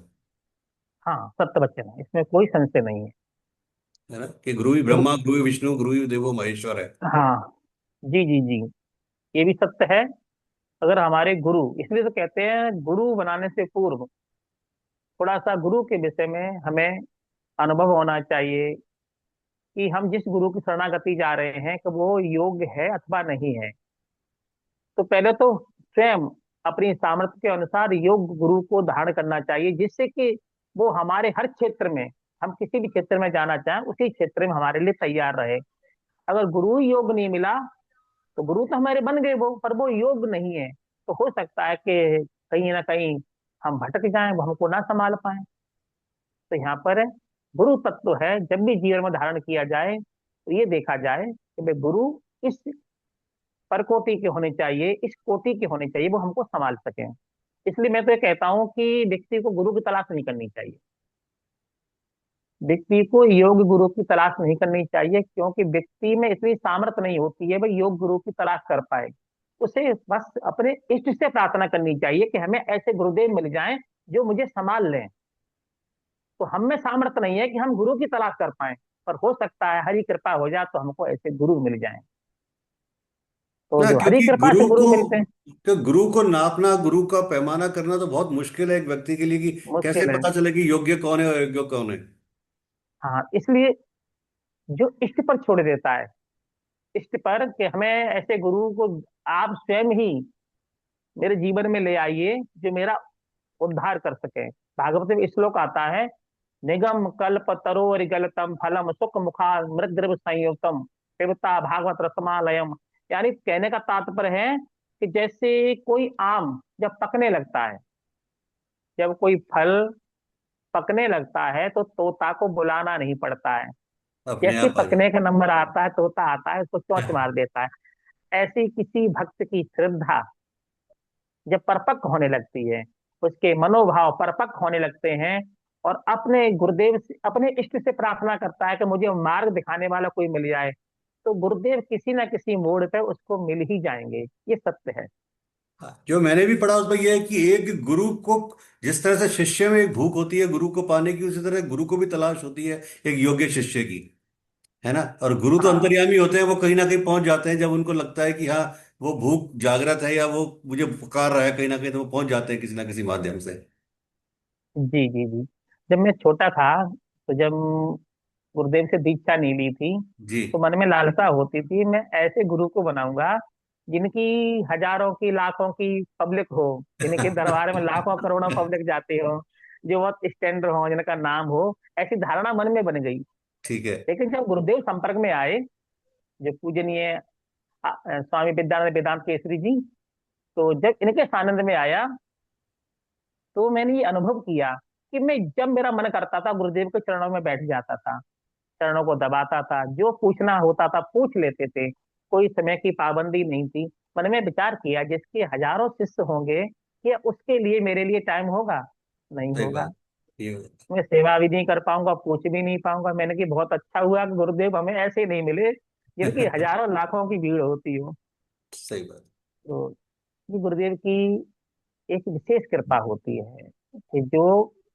हाँ, सत्य वचन है, इसमें कोई संशय नहीं है। है ना, कि गुरु ही गुरु, ब्रह्मा, गुरु ही विष्णु, गुरु ही देवो महेश्वर है। हाँ, जी जी जी, ये भी सत्य है। अगर हमारे गुरु, इसलिए तो कहते हैं गुरु बनाने से पूर्व थोड़ा सा गुरु के विषय में हमें अनुभव होना चाहिए, कि हम जिस गुरु की शरणागति जा रहे हैं कि वो योग्य है अथवा नहीं है। तो पहले तो स्वयं अपनी सामर्थ्य के अनुसार योग्य गुरु को धारण करना चाहिए, जिससे कि वो हमारे हर क्षेत्र में, हम किसी भी क्षेत्र में जाना चाहें उसी क्षेत्र में हमारे लिए तैयार रहे। अगर गुरु ही योग्य नहीं मिला, तो गुरु तो हमारे बन गए वो, पर वो योग्य नहीं है, तो हो सकता है कि कहीं ना कहीं हम भटक जाएं, वो हमको ना संभाल पाए। तो यहाँ पर गुरु तत्व है, जब भी जीवन में धारण किया जाए तो ये देखा जाए कि भाई गुरु इस परकोटि के होने चाहिए, इस कोटि के होने चाहिए, वो हमको संभाल सके। इसलिए मैं तो ये कहता हूँ कि व्यक्ति को गुरु की तलाश नहीं करनी चाहिए। व्यक्ति को योग्य गुरु की तलाश नहीं करनी चाहिए, क्योंकि व्यक्ति में इतनी सामर्थ्य नहीं होती है भाई योग्य गुरु की तलाश कर पाए। उसे बस अपने इष्ट से प्रार्थना करनी चाहिए कि हमें ऐसे गुरुदेव मिल जाएं जो मुझे संभाल लें। तो हम में सामर्थ्य नहीं है कि हम गुरु की तलाश कर पाए, पर हो सकता है हरि कृपा हो जाए तो हमको ऐसे गुरु मिल जाएं। तो ना, जो हरि क्योंकि कृपा से गुरु मिलते हैं, गुरु को नापना, गुरु का पैमाना करना तो बहुत मुश्किल है एक व्यक्ति के लिए, कि कैसे मुश्किल है। पता चले कि योग्य कौन है और अयोग्य कौन है। हाँ, इसलिए जो इष्ट पर छोड़ देता है, इष्ट पर कि हमें ऐसे गुरु को आप स्वयं ही मेरे जीवन में ले आइए जो मेरा उद्धार कर सके। भागवत में श्लोक आता है, निगम कल्प तरोरिगलतम फलम सुख मुखा मृद्रव संयुक्तम पिबता भागवत रसमालयम। यानी कहने का तात्पर्य है कि जैसे कोई आम जब पकने लगता है, जब कोई फल पकने लगता है तो तोता को बुलाना नहीं पड़ता है। अपने जैसे आप आ पकने का नंबर आता है, तोता आता है, उसको चोंच जाए। मार देता है। ऐसी किसी भक्त की श्रद्धा जब परिपक्व होने लगती है, उसके मनोभाव परिपक्व होने लगते हैं, और अपने गुरुदेव से, अपने इष्ट से प्रार्थना करता है कि मुझे मार्ग दिखाने वाला कोई मिल जाए, तो गुरुदेव किसी ना किसी मोड़ पे उसको मिल ही जाएंगे। ये सत्य है। हाँ, जो मैंने भी पढ़ा उसमें यह है कि एक गुरु को, जिस तरह से शिष्य में एक भूख होती है गुरु को पाने की, उसी तरह गुरु को भी तलाश होती है एक योग्य शिष्य की, है ना। और गुरु तो हाँ, अंतर्यामी होते हैं, वो कहीं ना कहीं पहुंच जाते हैं जब उनको लगता है कि हाँ, वो भूख जागृत है या वो मुझे पुकार रहा है कहीं ना कहीं, तो वो पहुंच जाते हैं किसी ना किसी माध्यम से। जी जी जी। जब मैं छोटा था, तो जब गुरुदेव से दीक्षा नहीं ली थी, जी। तो मन में लालसा होती थी मैं ऐसे गुरु को बनाऊंगा जिनकी हजारों की लाखों की पब्लिक हो, जिनके दरबार में लाखों करोड़ों पब्लिक जाती हो, जो बहुत स्टैंडर्ड हो, जिनका नाम हो। ऐसी धारणा मन में बन गई। ठीक है। लेकिन जब गुरुदेव संपर्क में आए, जो पूजनीय स्वामी विद्यानंद वेदांत केसरी जी, तो जब इनके सानिध्य में आया, तो मैंने ये अनुभव किया कि मैं जब मेरा मन करता था गुरुदेव के चरणों में बैठ जाता था, चरणों को दबाता था, जो पूछना होता था पूछ लेते थे। कोई समय की पाबंदी नहीं थी। मन में विचार किया, जिसके हजारों शिष्य होंगे, क्या उसके लिए मेरे लिए टाइम होगा? नहीं सही होगा। बात। ये मैं सेवा भी नहीं कर पाऊंगा, पूछ भी नहीं पाऊंगा। मैंने कि बहुत अच्छा हुआ कि गुरुदेव हमें ऐसे नहीं मिले जिनकी हजारों लाखों की भीड़ होती हो। सही बात। तो ये गुरुदेव की एक विशेष कृपा होती है कि जो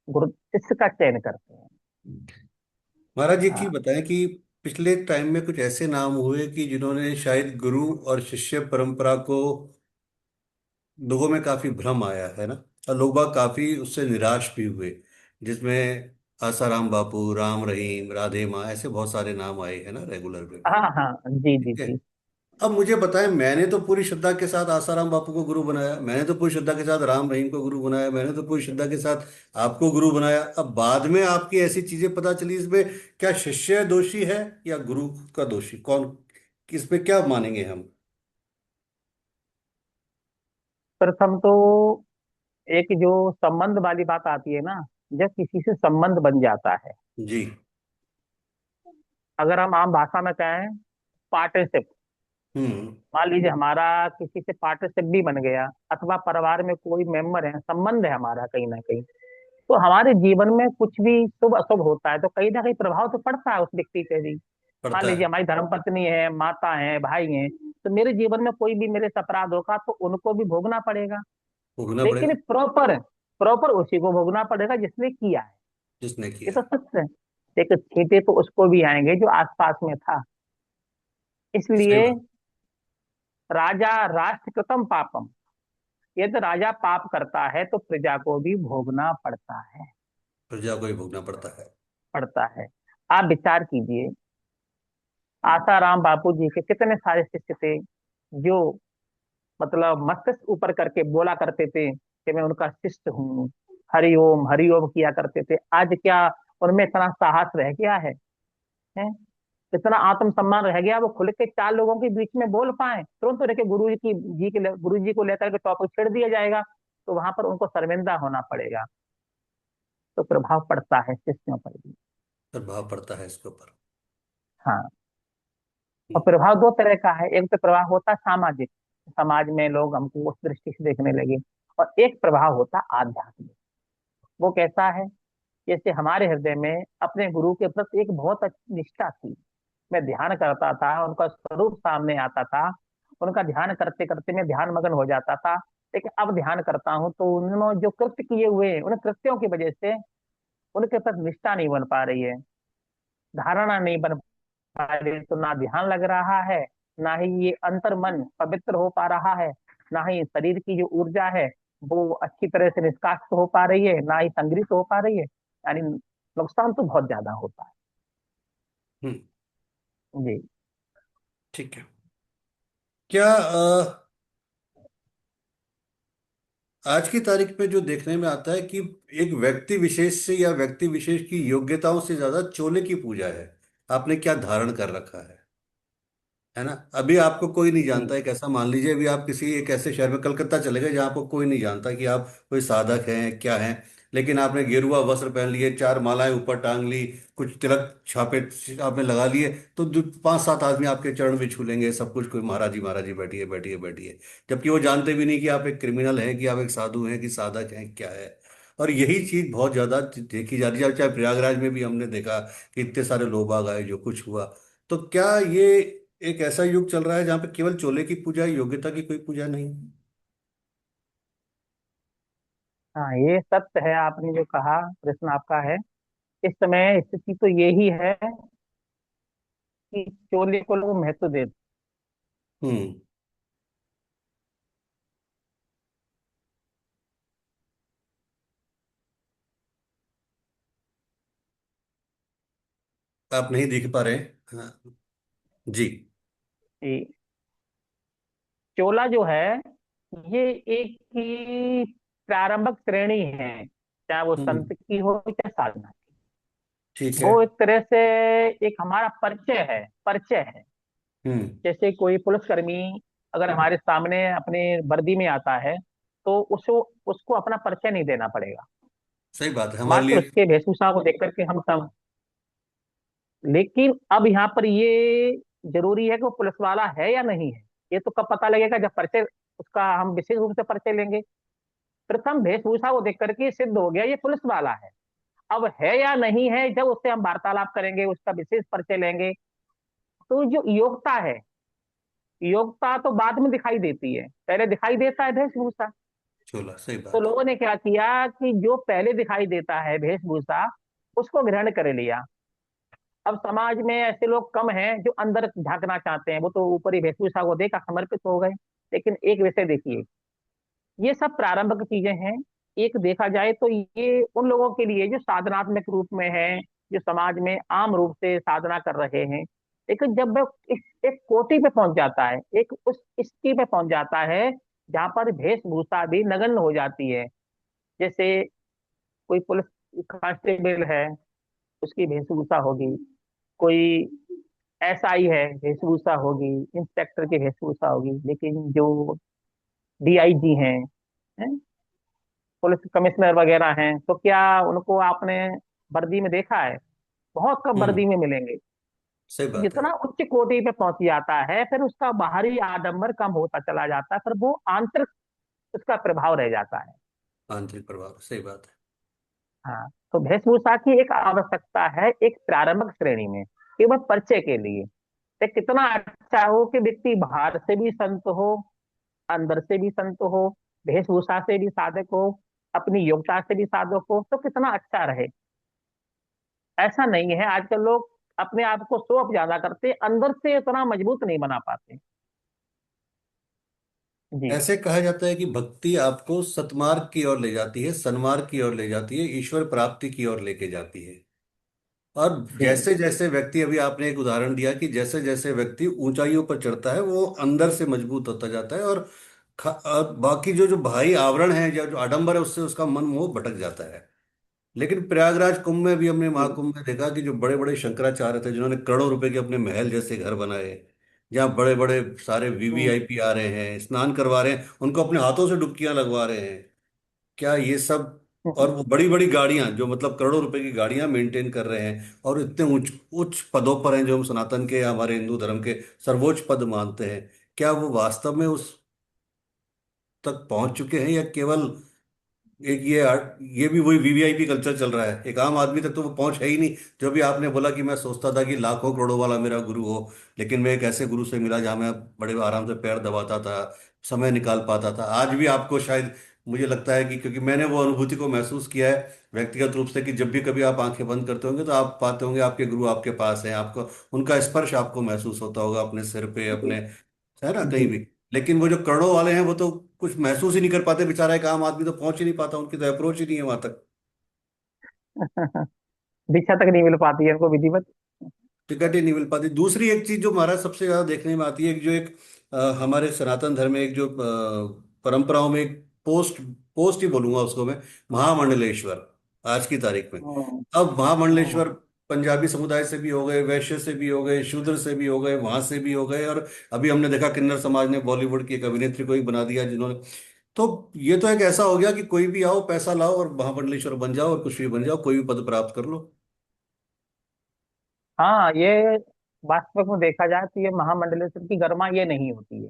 गुरु शिष्य का चयन करते हैं। महाराज, एक चीज हाँ बताएं कि पिछले टाइम में कुछ ऐसे नाम हुए कि जिन्होंने शायद गुरु और शिष्य परंपरा को, लोगों में काफी भ्रम आया है ना, और लोग बाग काफी उससे निराश भी हुए, जिसमें आसाराम बापू, राम रहीम, राधे माँ, ऐसे बहुत सारे नाम आए हैं ना रेगुलर में। हाँ हाँ, जी जी ठीक है। जी। अब मुझे बताएं, मैंने तो पूरी श्रद्धा के साथ आसाराम बापू को गुरु बनाया, मैंने तो पूरी श्रद्धा के साथ राम रहीम को गुरु बनाया, मैंने तो पूरी श्रद्धा के साथ आपको गुरु बनाया। अब बाद में आपकी ऐसी चीजें पता चली, इसमें क्या शिष्य दोषी है या गुरु का दोषी कौन, किसमें क्या मानेंगे हम? प्रथम तो एक जो संबंध वाली बात आती है ना, जब किसी से संबंध बन जाता है, जी। अगर हम आम भाषा में कहें पार्टनरशिप, हम्म। मान लीजिए हमारा किसी से पार्टनरशिप भी बन गया, अथवा परिवार में कोई मेंबर है, संबंध है हमारा कहीं ना कहीं, तो हमारे जीवन में कुछ भी शुभ अशुभ होता है तो कहीं ना कहीं प्रभाव तो पड़ता है उस व्यक्ति पे भी। मान पड़ता लीजिए है। हमारी धर्मपत्नी है, माता है, भाई हैं, तो मेरे जीवन में कोई भी मेरे से अपराध होगा तो उनको भी भोगना पड़ेगा। भोगना लेकिन पड़ेगा। प्रॉपर प्रॉपर उसी को भोगना पड़ेगा जिसने किया है। जिसने ये किया तो है। सत्य है। लेकिन छींटे तो उसको भी आएंगे जो आसपास में था। सही इसलिए बात। राजा राष्ट्र कृतम पापम, यदि राजा पाप करता है तो प्रजा को भी भोगना पड़ता है। प्रजा को ही भोगना पड़ता है। पड़ता है। आप विचार कीजिए, आसाराम बापू जी के कितने सारे शिष्य थे जो मतलब मस्तिष्क ऊपर करके बोला करते थे कि मैं उनका शिष्य हूँ, हरि ओम किया करते थे। आज क्या उनमें इतना साहस रह गया है? इतना आत्मसम्मान रह गया वो खुल के चार लोगों के बीच में बोल पाए? तुरंत उनके गुरु जी को लेकर के टॉपिक छेड़ दिया जाएगा, तो वहां पर उनको शर्मिंदा होना पड़ेगा। तो प्रभाव पड़ता है शिष्यों पर भी। प्रभाव पड़ता है इसके ऊपर। हाँ। और हम्म। प्रभाव दो तरह का है, एक तो प्रभाव होता है सामाजिक, समाज में लोग हमको उस दृष्टि से देखने लगे। और एक प्रभाव होता है आध्यात्मिक। वो कैसा है? जैसे हमारे हृदय में अपने गुरु के प्रति एक बहुत अच्छी निष्ठा थी। मैं ध्यान करता था, उनका स्वरूप सामने आता था, उनका ध्यान करते करते मैं ध्यान मग्न हो जाता था। लेकिन अब ध्यान करता हूँ तो उन्होंने जो कृत्य किए हुए उन कृत्यों की वजह से उनके प्रति निष्ठा नहीं बन पा रही है, धारणा नहीं बन पा रही है। तो ना ध्यान लग रहा है, ना ही ये अंतर मन पवित्र हो पा रहा है, ना ही शरीर की जो ऊर्जा है वो अच्छी तरह से निष्कासित हो पा रही है, ना ही संग्रहित हो पा रही है। यानी नुकसान तो बहुत ज्यादा होता हम्म। है जी। ठीक है। क्या आज की तारीख में जो देखने में आता है कि एक व्यक्ति विशेष से या व्यक्ति विशेष की योग्यताओं से ज्यादा चोले की पूजा है। आपने क्या धारण कर रखा है ना। अभी आपको कोई नहीं जानता। जी। एक ऐसा मान लीजिए, अभी आप किसी एक ऐसे शहर में कलकत्ता चले गए जहाँ आपको कोई नहीं जानता कि आप कोई साधक हैं क्या हैं। लेकिन आपने गेरुआ वस्त्र पहन लिए, चार मालाएं ऊपर टांग ली, कुछ तिलक छापे आपने लगा लिए, तो पांच सात आदमी आपके चरण भी छू लेंगे, सब कुछ, कोई महाराज जी बैठिए बैठिए बैठिए। जबकि वो जानते भी नहीं कि आप एक क्रिमिनल हैं, कि आप एक साधु हैं, कि साधक हैं, क्या है। और यही चीज बहुत ज्यादा देखी जा रही है। चाहे प्रयागराज में भी हमने देखा कि इतने सारे लोग बाग आए, जो कुछ हुआ। तो क्या ये एक ऐसा युग चल रहा है जहां पे केवल चोले की पूजा है, योग्यता की कोई पूजा नहीं है? हाँ, ये सत्य है, आपने जो कहा प्रश्न आपका है। इस समय स्थिति तो यही है कि चोले को लोग महत्व देते। हम्म। आप नहीं दिख पा रहे हैं। हाँ। जी। कि चोला जो है ये एक ही प्रारंभिक श्रेणी है, चाहे वो हम्म। संत की हो चाहे साधना की। ठीक है। वो एक तरह से एक हमारा परिचय है। हम्म। जैसे कोई पुलिसकर्मी अगर हमारे सामने अपने वर्दी में आता है तो उसको उसको अपना परिचय नहीं देना पड़ेगा, सही बात है हमारे मात्र लिए। उसके वेशभूषा को देख करके हम सब। लेकिन अब यहाँ पर ये जरूरी है कि वो पुलिस वाला है या नहीं है। ये तो कब पता लगेगा? जब परिचय उसका हम विशेष रूप से परिचय लेंगे। प्रथम वेशभूषा को देख करके सिद्ध हो गया ये पुलिस वाला है। अब है या नहीं है, जब उससे हम वार्तालाप करेंगे, उसका विशेष परिचय लेंगे, तो जो योग्यता है, योग्यता तो बाद में दिखाई देती है, पहले दिखाई देता है वेशभूषा। चोला, सही तो बात है। लोगों ने क्या किया कि जो पहले दिखाई देता है वेशभूषा, उसको ग्रहण कर लिया। अब समाज में ऐसे लोग कम हैं जो अंदर झांकना चाहते हैं, वो तो ऊपरी वेशभूषा को देखा समर्पित हो गए। लेकिन एक विषय देखिए, ये सब प्रारंभिक चीजें हैं। एक देखा जाए तो ये उन लोगों के लिए जो साधनात्मक रूप में है, जो समाज में आम रूप से साधना कर रहे हैं। लेकिन जब वह एक कोटि पे पहुंच जाता है, एक उस स्थिति पे पहुंच जाता है जहां पर वेशभूषा भी नगण्य हो जाती है। जैसे कोई पुलिस कांस्टेबल है, उसकी वेशभूषा होगी, कोई एसआई है वेशभूषा होगी, इंस्पेक्टर की वेशभूषा होगी। लेकिन जो डीआईजी हैं, पुलिस कमिश्नर वगैरह हैं, तो क्या उनको आपने वर्दी में देखा है? बहुत कम हम्म। वर्दी में मिलेंगे। सही बात है। जितना उच्च कोटि पे पहुंच जाता है फिर उसका बाहरी आडंबर कम होता चला जाता है, फिर वो आंतरिक उसका प्रभाव रह जाता है। आंतरिक प्रभाव, सही बात है। हाँ, तो वेशभूषा की एक आवश्यकता है एक प्रारंभिक श्रेणी में। केवल परिचय के लिए। तो कितना अच्छा हो कि व्यक्ति बाहर से भी संत हो, अंदर से भी संत हो, वेशभूषा से भी साधक हो, अपनी योग्यता से भी साधक हो, तो कितना अच्छा रहे। ऐसा नहीं है, आजकल लोग अपने आप को शो ऑफ ज्यादा करते, अंदर से इतना मजबूत नहीं बना पाते। जी। ऐसे कहा जाता है कि भक्ति आपको सतमार्ग की ओर ले जाती है, सन्मार्ग की ओर ले जाती है, ईश्वर प्राप्ति की ओर लेके जाती है। और जी। जैसे जैसे व्यक्ति, अभी आपने एक उदाहरण दिया कि जैसे जैसे व्यक्ति ऊंचाइयों पर चढ़ता है वो अंदर से मजबूत होता जाता है, और और बाकी जो जो बाहरी आवरण है, जो आडंबर है, उससे उसका मन मोह भटक जाता है। लेकिन प्रयागराज कुंभ में भी, हमने जी। महाकुंभ में देखा कि जो बड़े बड़े शंकराचार्य थे, जिन्होंने करोड़ों रुपए के अपने महल जैसे घर बनाए, जहाँ बड़े बड़े सारे हम्म। वीवीआईपी आ रहे हैं, स्नान करवा रहे हैं, उनको अपने हाथों से डुबकियां लगवा रहे हैं, क्या ये सब? और हम्म। वो बड़ी बड़ी गाड़ियां, जो मतलब करोड़ों रुपए की गाड़ियां मेंटेन कर रहे हैं, और इतने उच्च उच्च पदों पर हैं, जो हम सनातन के या हमारे हिंदू धर्म के सर्वोच्च पद मानते हैं, क्या वो वास्तव में उस तक पहुंच चुके हैं, या केवल एक ये भी वही वीवीआईपी कल्चर चल रहा है? एक आम आदमी तक तो वो पहुंच है ही नहीं। जो भी आपने बोला कि मैं सोचता था कि लाखों करोड़ों वाला मेरा गुरु हो, लेकिन मैं एक ऐसे गुरु से मिला जहां मैं बड़े आराम से पैर दबाता था, समय निकाल पाता था। आज भी आपको शायद, मुझे लगता है कि, क्योंकि मैंने वो अनुभूति को महसूस किया है व्यक्तिगत रूप से, कि जब भी कभी आप आंखें बंद करते होंगे तो आप पाते होंगे आपके गुरु आपके पास हैं, आपको उनका स्पर्श आपको महसूस होता होगा अपने सिर पे, अपने, है ना, कहीं जी। भी। लेकिन वो जो करोड़ों वाले हैं, वो तो कुछ महसूस ही नहीं कर पाते, बेचारा एक आम आदमी तो पहुंच ही नहीं पाता, उनकी तो अप्रोच ही नहीं है वहां तक। दीक्षा तक नहीं मिल पाती है इनको विधिवत। टिकट ही नहीं मिल पाती। दूसरी एक चीज जो महाराज सबसे ज्यादा देखने में आती है, एक जो एक हमारे सनातन धर्म में एक जो परंपराओं में एक पोस्ट पोस्ट ही बोलूंगा उसको मैं, महामंडलेश्वर, आज की तारीख में। हम्म। अब महामंडलेश्वर हम्म। पंजाबी समुदाय से भी हो गए, वैश्य से भी हो गए, शूद्र से भी हो गए, वहां से भी हो गए, और अभी हमने देखा किन्नर समाज ने बॉलीवुड की एक अभिनेत्री को ही बना दिया जिन्होंने। तो ये तो एक ऐसा हो गया कि कोई भी आओ, पैसा लाओ और महामंडलेश्वर बन जाओ, और कुछ भी बन जाओ, कोई भी पद प्राप्त कर लो। हाँ, ये वास्तविक में देखा जाए तो ये महामंडलेश्वर की गरिमा ये नहीं होती है।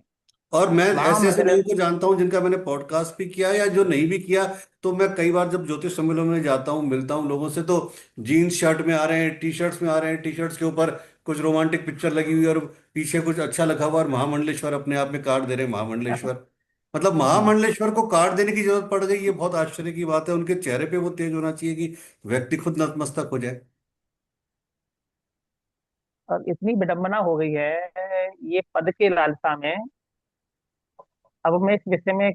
और मैं ऐसे ऐसे लोगों को महामंडलेश्वर। जानता हूं जिनका मैंने पॉडकास्ट भी किया, या जो नहीं भी किया। तो मैं कई बार जब ज्योतिष सम्मेलन में जाता हूँ, मिलता हूँ लोगों से, तो जीन्स शर्ट में आ रहे हैं, टी शर्ट्स में आ रहे हैं, टी शर्ट्स के ऊपर कुछ रोमांटिक पिक्चर लगी हुई, और पीछे कुछ अच्छा लिखा हुआ, और महामंडलेश्वर अपने आप में कार्ड दे रहे हैं, महामंडलेश्वर। मतलब हम्म। महामंडलेश्वर को कार्ड देने की जरूरत पड़ गई, ये बहुत आश्चर्य की बात है। उनके चेहरे पे वो तेज होना चाहिए कि व्यक्ति खुद नतमस्तक हो जाए। और इतनी विडंबना हो गई है ये पद के लालसा में। अब मैं इस विषय में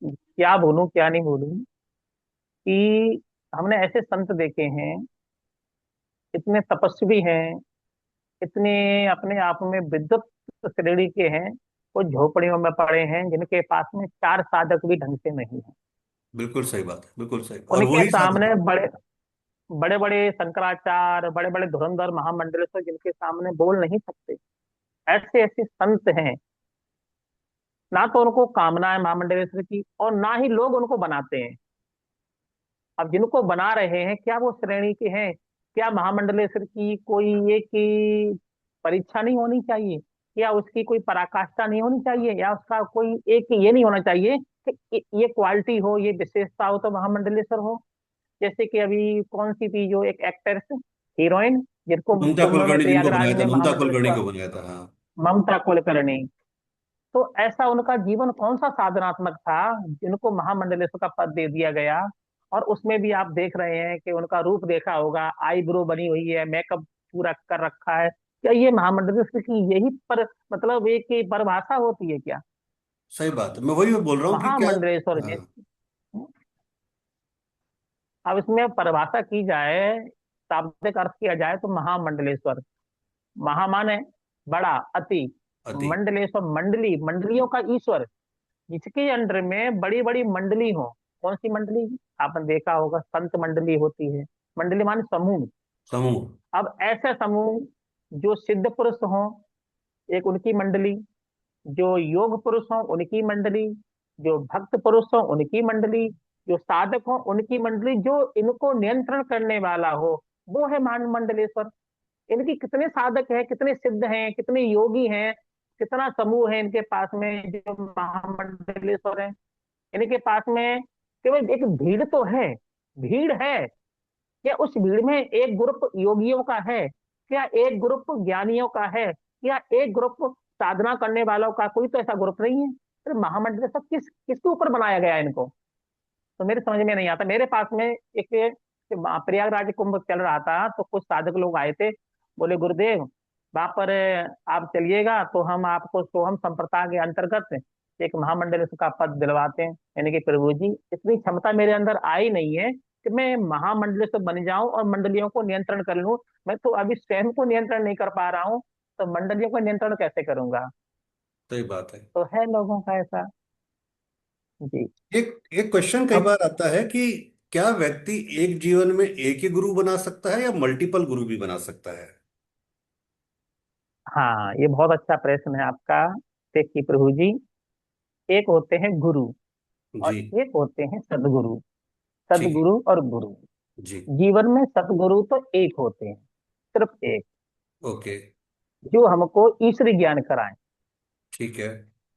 क्या बोलूं क्या नहीं बोलूं, कि हमने ऐसे संत देखे हैं, इतने तपस्वी हैं, इतने अपने आप में विद्वत श्रेणी के हैं, वो झोपड़ियों में पड़े हैं जिनके पास में चार साधक भी ढंग से नहीं है। बिल्कुल सही बात है, बिल्कुल सही, और उनके वही साधक सामने है। बड़े बड़े बड़े शंकराचार्य, बड़े बड़े धुरंधर महामंडलेश्वर जिनके सामने बोल नहीं सकते, ऐसे ऐसे संत हैं। ना तो उनको कामना है महामंडलेश्वर की, और ना ही लोग उनको बनाते हैं। अब जिनको बना रहे हैं, क्या वो श्रेणी के हैं? क्या महामंडलेश्वर की कोई एक की परीक्षा नहीं होनी चाहिए? या उसकी कोई पराकाष्ठा नहीं होनी चाहिए? या उसका कोई एक ये नहीं होना चाहिए कि ये क्वालिटी हो, ये विशेषता हो तो महामंडलेश्वर हो? जैसे कि अभी कौन सी थी जो एक एक्ट्रेस, हीरोइन, जिनको ममता कुंभ में कुलकर्णी जिनको प्रयागराज बनाया था, में ममता कुलकर्णी महामंडलेश्वर, को बनाया था, हाँ। ममता कुलकर्णी। तो ऐसा उनका जीवन कौन सा साधनात्मक था जिनको महामंडलेश्वर का पद दे दिया गया? और उसमें भी आप देख रहे हैं कि उनका रूप देखा होगा, आईब्रो बनी हुई है, मेकअप पूरा कर रखा है। क्या ये महामंडलेश्वर की यही पर मतलब एक ही परिभाषा होती है क्या? सही बात है, मैं वही बोल रहा हूँ कि क्या। महामंडलेश्वर जी। हाँ। अब इसमें परिभाषा की जाए, शाब्दिक अर्थ किया जाए तो महामंडलेश्वर, महा माने बड़ा, अति, अति। मंडलेश्वर मंडली, मंडलियों का ईश्वर, जिसके अंडर में बड़ी बड़ी मंडली हो। कौन सी मंडली? आपने देखा होगा संत मंडली होती है। मंडली माने समूह। समूह। अब ऐसे समूह जो सिद्ध पुरुष हो, एक उनकी मंडली, जो योग पुरुष हो उनकी मंडली, जो भक्त पुरुष हो उनकी मंडली, जो साधक हो उनकी मंडली, जो इनको नियंत्रण करने वाला हो, वो है मान मंडलेश्वर। इनकी कितने साधक हैं, कितने सिद्ध हैं, कितने योगी हैं, कितना समूह है इनके पास में जो महामंडलेश्वर है। इनके पास में केवल एक भीड़ तो है, भीड़ है, क्या उस भीड़ में एक ग्रुप योगियों का है? क्या एक ग्रुप ज्ञानियों का है? क्या एक ग्रुप साधना करने वालों का? कोई तो ऐसा ग्रुप नहीं है। फिर महामंडल सब किसके ऊपर बनाया गया है इनको? तो मेरे समझ में नहीं आता। मेरे पास में एक प्रयागराज कुंभ चल रहा था, तो कुछ साधक लोग आए थे, बोले गुरुदेव वहां पर आप चलिएगा तो हम आपको सोहम संप्रदाय के अंतर्गत एक महामंडल का पद दिलवाते हैं। यानी कि प्रभु जी, इतनी क्षमता मेरे अंदर आई नहीं है कि मैं महामंडल से बन जाऊं और मंडलियों को नियंत्रण कर लूं। मैं तो अभी स्वयं को नियंत्रण नहीं कर पा रहा हूँ, तो मंडलियों को नियंत्रण कैसे करूंगा? सही बात है। तो है लोगों का ऐसा। जी। एक एक क्वेश्चन कई अब बार आता है कि क्या व्यक्ति एक जीवन में एक ही गुरु बना सकता है या मल्टीपल गुरु भी बना सकता है? हाँ, ये बहुत अच्छा प्रश्न है आपका। देखिए प्रभु जी, एक होते हैं गुरु जी। और एक होते हैं सदगुरु। ठीक है। सदगुरु और गुरु, जी। जीवन में सदगुरु तो एक होते हैं, सिर्फ एक, ओके। जो हमको ईश्वरी ज्ञान कराएं। ठीक है।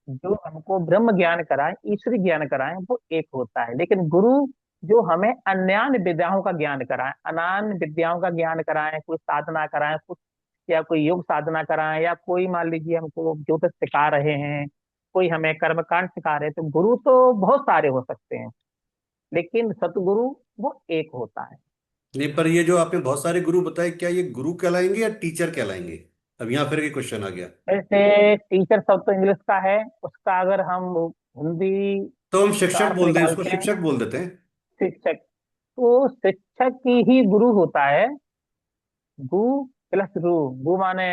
जो हमको ब्रह्म ज्ञान कराएं, ईश्वरी ज्ञान कराएं, वो एक होता है। लेकिन गुरु जो हमें अन्यान्य विद्याओं का ज्ञान कराएं, अनान्य विद्याओं का ज्ञान कराएं, कोई साधना कराएं, कुछ या कोई योग साधना कराएं, या कोई मान लीजिए हमको ज्योतिष सिखा रहे हैं, कोई हमें कर्मकांड सिखा रहे हैं, तो गुरु तो बहुत सारे हो सकते हैं, लेकिन सतगुरु वो एक होता है। नहीं, पर ये जो आपने बहुत सारे गुरु बताए, क्या ये गुरु कहलाएंगे या टीचर कहलाएंगे? अब यहाँ फिर ये क्वेश्चन आ गया। वैसे टीचर शब्द तो इंग्लिश का है, उसका अगर हम हिंदी तो हम का शिक्षक अर्थ बोल दें, इसको निकालते हैं, शिक्षक बोल देते हैं। शिक्षक, तो शिक्षक की ही गुरु होता है। गु प्लस रू, गु माने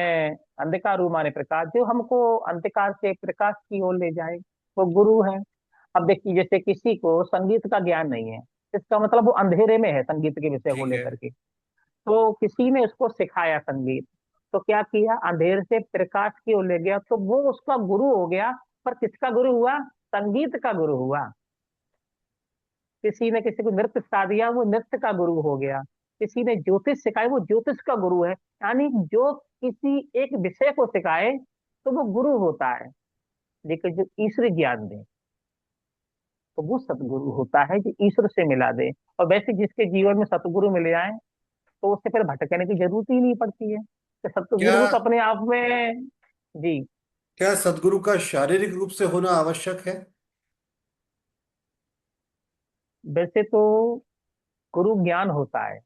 अंधकार, रू माने प्रकाश, जो हमको अंधकार से प्रकाश की ओर ले जाए, वो गुरु है। अब देखिए, जैसे किसी को संगीत का ज्ञान नहीं है, इसका मतलब वो अंधेरे में है संगीत के विषय को ठीक है। लेकर के, तो किसी ने उसको सिखाया संगीत, तो क्या किया, अंधेर से प्रकाश की ओर ले गया, तो वो उसका गुरु हो गया। पर किसका गुरु हुआ? संगीत का गुरु हुआ। किसी ने किसी को नृत्य सिखा दिया, वो नृत्य का गुरु हो गया। किसी ने ज्योतिष सिखाई, वो ज्योतिष का गुरु है। यानी जो किसी एक विषय को सिखाए, तो वो गुरु होता है। लेकिन जो ईश्वर ज्ञान दे, तो वो सतगुरु होता है, जो ईश्वर से मिला दे। और वैसे जिसके जीवन में सतगुरु मिल जाए, तो उससे फिर भटकने की जरूरत ही नहीं पड़ती है, तो क्या सतगुरु तो अपने आप में। जी। क्या सदगुरु का शारीरिक रूप से होना आवश्यक है? वैसे तो गुरु ज्ञान होता है,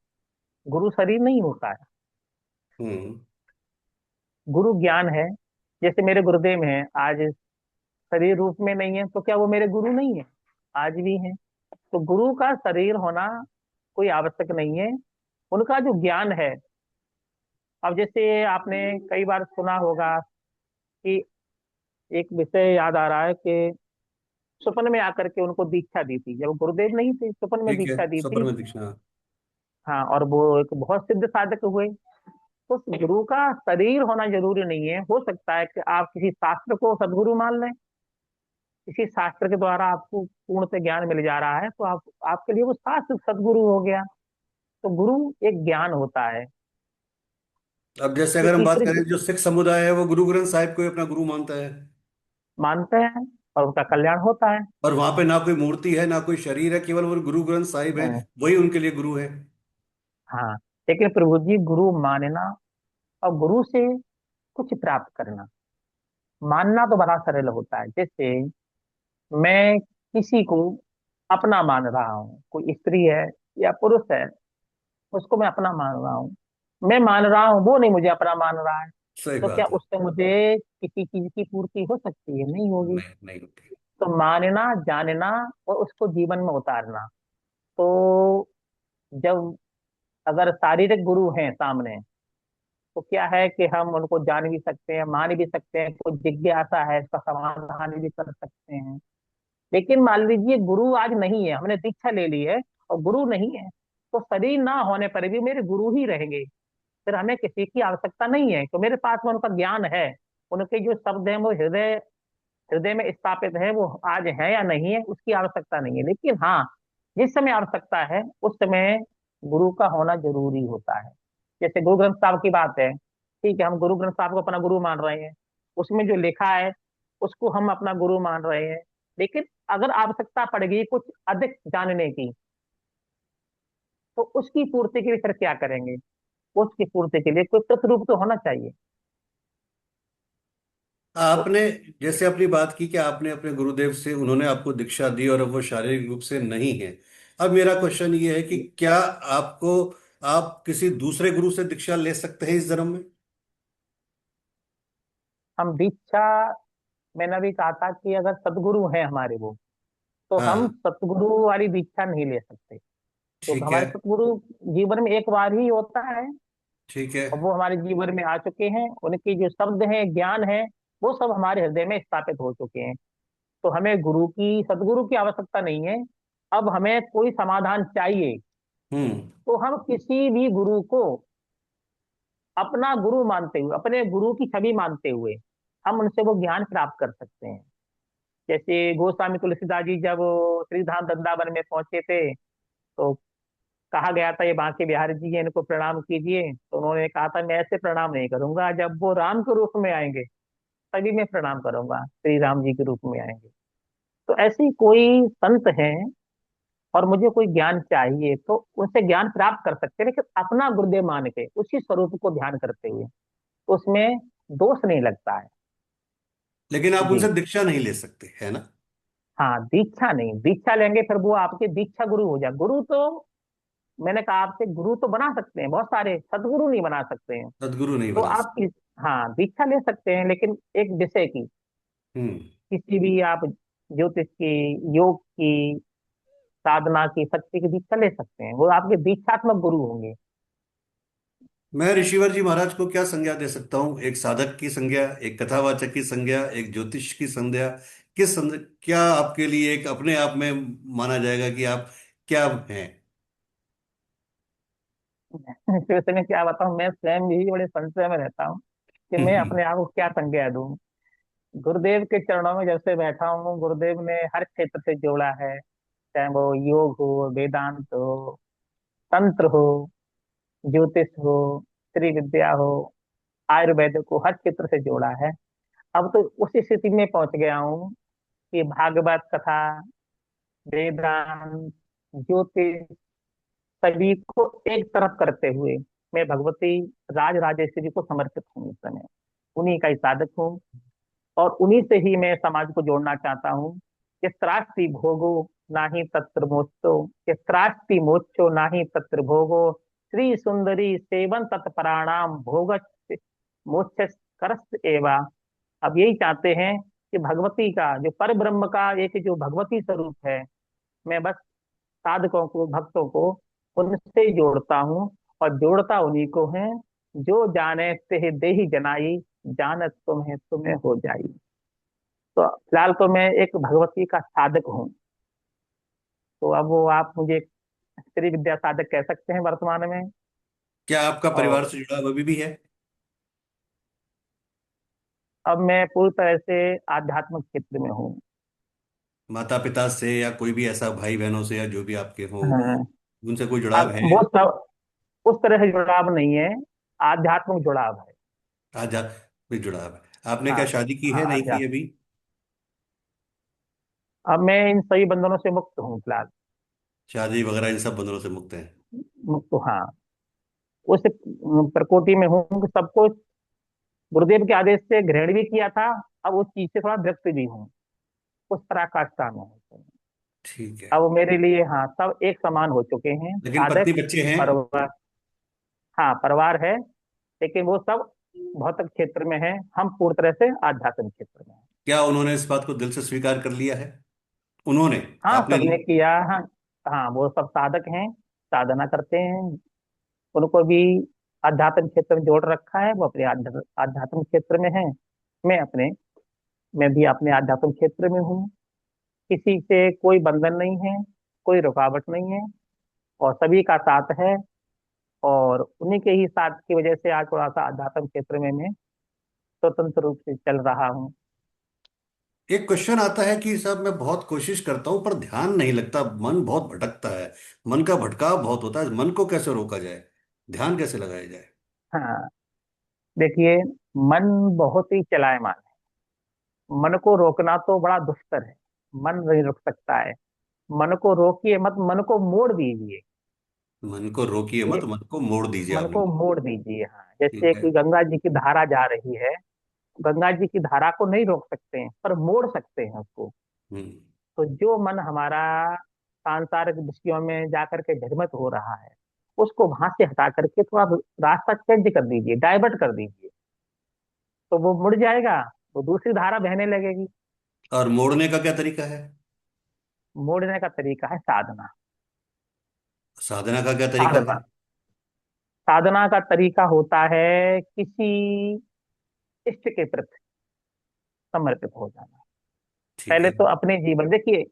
गुरु शरीर नहीं होता है। हम्म। गुरु ज्ञान है। जैसे मेरे गुरुदेव हैं, आज शरीर रूप में नहीं है, तो क्या वो मेरे गुरु नहीं है? आज भी हैं। तो गुरु का शरीर होना कोई आवश्यक नहीं है, उनका जो ज्ञान है। अब जैसे आपने कई बार सुना होगा कि एक विषय याद आ रहा है कि सपन में आकर के उनको दीक्षा दी थी, जब गुरुदेव नहीं थे, सपन में ठीक है। दीक्षा दी सबर थी। में दीक्षा। हाँ, और वो एक बहुत सिद्ध साधक हुए। तो उस गुरु का शरीर होना जरूरी नहीं है, हो सकता है कि आप किसी शास्त्र को सदगुरु मान लें, किसी शास्त्र के द्वारा आपको पूर्ण से ज्ञान मिल जा रहा है, तो आप, आपके लिए वो शास्त्र सदगुरु हो गया। तो गुरु एक ज्ञान होता है, अब जैसे जो अगर हम बात ईश्वर करें, जो सिख समुदाय है वो गुरु ग्रंथ साहिब को ही अपना गुरु मानता है। मानते हैं, और उनका कल्याण होता है। और वहां पे ना कोई मूर्ति है ना कोई शरीर है, केवल वो गुरु ग्रंथ साहिब है, हम्म, वही उनके लिए गुरु है। हाँ। लेकिन प्रभु जी, गुरु मानना और गुरु से कुछ प्राप्त करना, मानना तो बड़ा सरल होता है। जैसे मैं किसी को अपना मान रहा हूँ, कोई स्त्री है या पुरुष है, उसको मैं अपना मान रहा हूँ, मैं मान रहा हूँ, वो नहीं मुझे अपना मान रहा है, सही तो क्या बात है। उससे मुझे किसी चीज की पूर्ति हो सकती है? नहीं होगी। नहीं, नहीं होती। तो मानना, जानना और उसको जीवन में उतारना। तो जब अगर शारीरिक गुरु हैं सामने, तो क्या है कि हम उनको जान भी सकते हैं, मान भी सकते हैं, कोई जिज्ञासा है इसका समाधान भी कर सकते हैं। लेकिन मान लीजिए गुरु आज नहीं है, हमने दीक्षा ले ली है और गुरु नहीं है, तो शरीर ना होने पर भी मेरे गुरु ही रहेंगे। फिर हमें किसी की आवश्यकता नहीं है, तो मेरे पास में उनका ज्ञान है, उनके जो शब्द हैं वो हृदय हृदय में स्थापित है, वो आज है या नहीं है उसकी आवश्यकता नहीं है। लेकिन हाँ, जिस समय आवश्यकता है उस समय गुरु का होना जरूरी होता है। जैसे गुरु ग्रंथ साहब की बात है, ठीक है, हम गुरु ग्रंथ साहब को अपना गुरु मान रहे हैं, उसमें जो लिखा है उसको हम अपना गुरु मान रहे हैं। लेकिन अगर आवश्यकता पड़ेगी कुछ अधिक जानने की, तो उसकी पूर्ति के लिए फिर क्या करेंगे? उसकी पूर्ति के लिए कोई प्रतिरूप तो होना चाहिए। तो आपने जैसे अपनी बात की कि आपने अपने गुरुदेव से, उन्होंने आपको दीक्षा दी और अब वो शारीरिक रूप से नहीं है। अब मेरा क्वेश्चन ये है कि क्या आपको, आप किसी दूसरे गुरु से दीक्षा ले सकते हैं इस जन्म में? हम दीक्षा, मैंने अभी कहा था कि अगर सदगुरु हैं हमारे वो, तो हम हाँ। सतगुरु वाली दीक्षा नहीं ले सकते, क्योंकि ठीक है। हमारे सतगुरु जीवन में एक बार ही होता है। ठीक है। और वो हमारे जीवन में आ चुके हैं, उनके जो शब्द हैं, ज्ञान है, वो सब हमारे हृदय में स्थापित हो चुके हैं। तो हमें गुरु की, सदगुरु की आवश्यकता नहीं है। अब हमें कोई समाधान चाहिए, हम्म। तो हम किसी भी गुरु को अपना गुरु मानते हुए, अपने गुरु की छवि मानते हुए, हम उनसे वो ज्ञान प्राप्त कर सकते हैं। जैसे गोस्वामी तुलसीदास जी जब श्रीधाम वृंदावन में पहुंचे थे, तो कहा गया था ये बांके बिहारी जी हैं, इनको प्रणाम कीजिए। तो उन्होंने कहा था मैं ऐसे प्रणाम नहीं करूंगा, जब वो राम के रूप में आएंगे तभी मैं प्रणाम करूंगा, श्री राम जी के रूप में आएंगे। तो ऐसी कोई संत हैं और मुझे कोई ज्ञान चाहिए, तो उनसे ज्ञान प्राप्त कर सकते हैं, लेकिन अपना गुरुदेव मान के उसी स्वरूप को ध्यान करते हुए, तो उसमें दोष नहीं लगता है। लेकिन आप जी। उनसे दीक्षा नहीं ले सकते है ना? हाँ, दीक्षा नहीं, दीक्षा लेंगे फिर वो आपके दीक्षा गुरु हो जाए। गुरु तो, मैंने कहा आपसे, गुरु तो बना सकते हैं बहुत सारे, सदगुरु नहीं बना सकते हैं। सदगुरु नहीं तो बना आप हाँ, दीक्षा ले सकते हैं, लेकिन एक विषय की, सकते। हम्म। किसी भी आप ज्योतिष की, योग की, साधना की, शक्ति की दीक्षा ले सकते हैं, वो आपके दीक्षात्मक गुरु होंगे। मैं ऋषिवर जी महाराज को क्या संज्ञा दे सकता हूँ? एक साधक की संज्ञा, एक कथावाचक की संज्ञा, एक ज्योतिष की संज्ञा? क्या आपके लिए एक अपने आप में माना जाएगा कि आप क्या हैं? तो इसमें क्या बताऊं, मैं स्वयं भी बड़े संशय में रहता हूँ कि मैं अपने आप को क्या संज्ञा दूं। गुरुदेव के चरणों में जब से बैठा हूँ, गुरुदेव ने हर क्षेत्र से जोड़ा है, चाहे वो योग हो, वेदांत हो, तंत्र हो, ज्योतिष हो, स्त्री विद्या हो, आयुर्वेद को, हर क्षेत्र से जोड़ा है। अब तो उसी स्थिति में पहुंच गया हूँ कि भागवत कथा, वेदांत, ज्योतिष, सभी को एक तरफ करते हुए मैं भगवती राज राजेश्वरी को समर्पित हूँ इस समय। उन्हीं का ही साधक हूँ, और उन्हीं से ही मैं समाज को जोड़ना चाहता हूँ। यत्रास्ति भोगो नाही तत्र मोक्षो, यत्रास्ति मोक्षो नाही तत्र भोगो, श्री सुंदरी सेवन तत्पराणाम भोग मोक्ष करस्त एवा। अब यही चाहते हैं कि भगवती का, जो पर ब्रह्म का एक जो भगवती स्वरूप है, मैं बस साधकों को, भक्तों को उनसे जोड़ता हूँ। और जोड़ता उन्हीं को है, जो जाने ते देहि जनाई, जानत तुम्हें तुम्हें हो जाई। तो फिलहाल तो मैं एक भगवती का साधक हूँ। तो अब वो आप मुझे स्त्री विद्या साधक कह सकते हैं वर्तमान में। क्या आपका परिवार और से जुड़ा हुआ अभी भी है? अब मैं पूरी तरह से आध्यात्मिक क्षेत्र में हूँ। माता पिता से या कोई भी ऐसा भाई बहनों से या जो भी आपके हो, हाँ, उनसे कोई जुड़ाव अब है? वो सब उस तरह से जुड़ाव नहीं है, आध्यात्मिक जुड़ाव है। आध्यात्मिक जुड़ाव है। आपने क्या हाँ। शादी की हाँ, है, नहीं की आध्यात्म। अभी? अब मैं इन सभी बंधनों से मुक्त हूँ फिलहाल। शादी वगैरह इन सब बंधनों से मुक्त है? मुक्त हूँ, हाँ। उस प्रकोटि में हूँ कि सबको गुरुदेव के आदेश से ग्रहण भी किया था। अब उस चीज से थोड़ा विरक्त भी हूँ, उस पराकाष्ठा में हूँ। ठीक है। अब वो मेरे लिए, हाँ, सब एक समान हो चुके हैं, लेकिन पत्नी साधक, बच्चे हैं? परिवार। हाँ, परिवार है, लेकिन वो सब भौतिक क्षेत्र में है, हम पूरी तरह से आध्यात्मिक क्षेत्र में हैं। क्या उन्होंने इस बात को दिल से स्वीकार कर लिया है? उन्होंने? हाँ, आपने सबने नहीं? किया। हाँ। हाँ, वो सब साधक हैं, साधना करते हैं। उनको भी आध्यात्मिक क्षेत्र में जोड़ रखा है, वो अपने आध्यात्मिक क्षेत्र में है। मैं अपने मैं भी अपने आध्यात्मिक क्षेत्र में हूँ। किसी से कोई बंधन नहीं है, कोई रुकावट नहीं है, और सभी का साथ है। और उन्हीं के ही साथ की वजह से आज थोड़ा सा आध्यात्मिक क्षेत्र में मैं स्वतंत्र रूप से चल रहा हूँ। एक क्वेश्चन आता है कि साहब मैं बहुत कोशिश करता हूं पर ध्यान नहीं लगता, मन बहुत भटकता है, मन का भटकाव बहुत होता है, मन को कैसे रोका जाए, ध्यान कैसे लगाया जाए? हाँ, देखिए, मन बहुत ही चलायमान है। मन को रोकना तो बड़ा दुष्कर है। मन नहीं रुक सकता है। मन को रोकिए मत, मन को मोड़ दीजिए। मन को रोकिए ये मत, मन को मोड़ दीजिए मन आपने। को मोड़ दीजिए। हाँ, जैसे ठीक है। कि गंगा जी की धारा जा रही है, गंगा जी की धारा को नहीं रोक सकते हैं पर मोड़ सकते हैं उसको। हम्म। तो जो मन हमारा सांसारिक विषयों में जाकर के झगमग हो रहा है, उसको वहां से हटा करके थोड़ा रास्ता चेंज कर दीजिए, डाइवर्ट कर दीजिए, तो वो मुड़ जाएगा, वो दूसरी धारा बहने लगेगी। और मोड़ने का क्या तरीका है? मोड़ने का तरीका है साधना। साधना का क्या तरीका है? साधना, साधना का तरीका होता है किसी इष्ट के प्रति समर्पित हो जाना। ठीक पहले है। तो अपने जीवन, देखिए,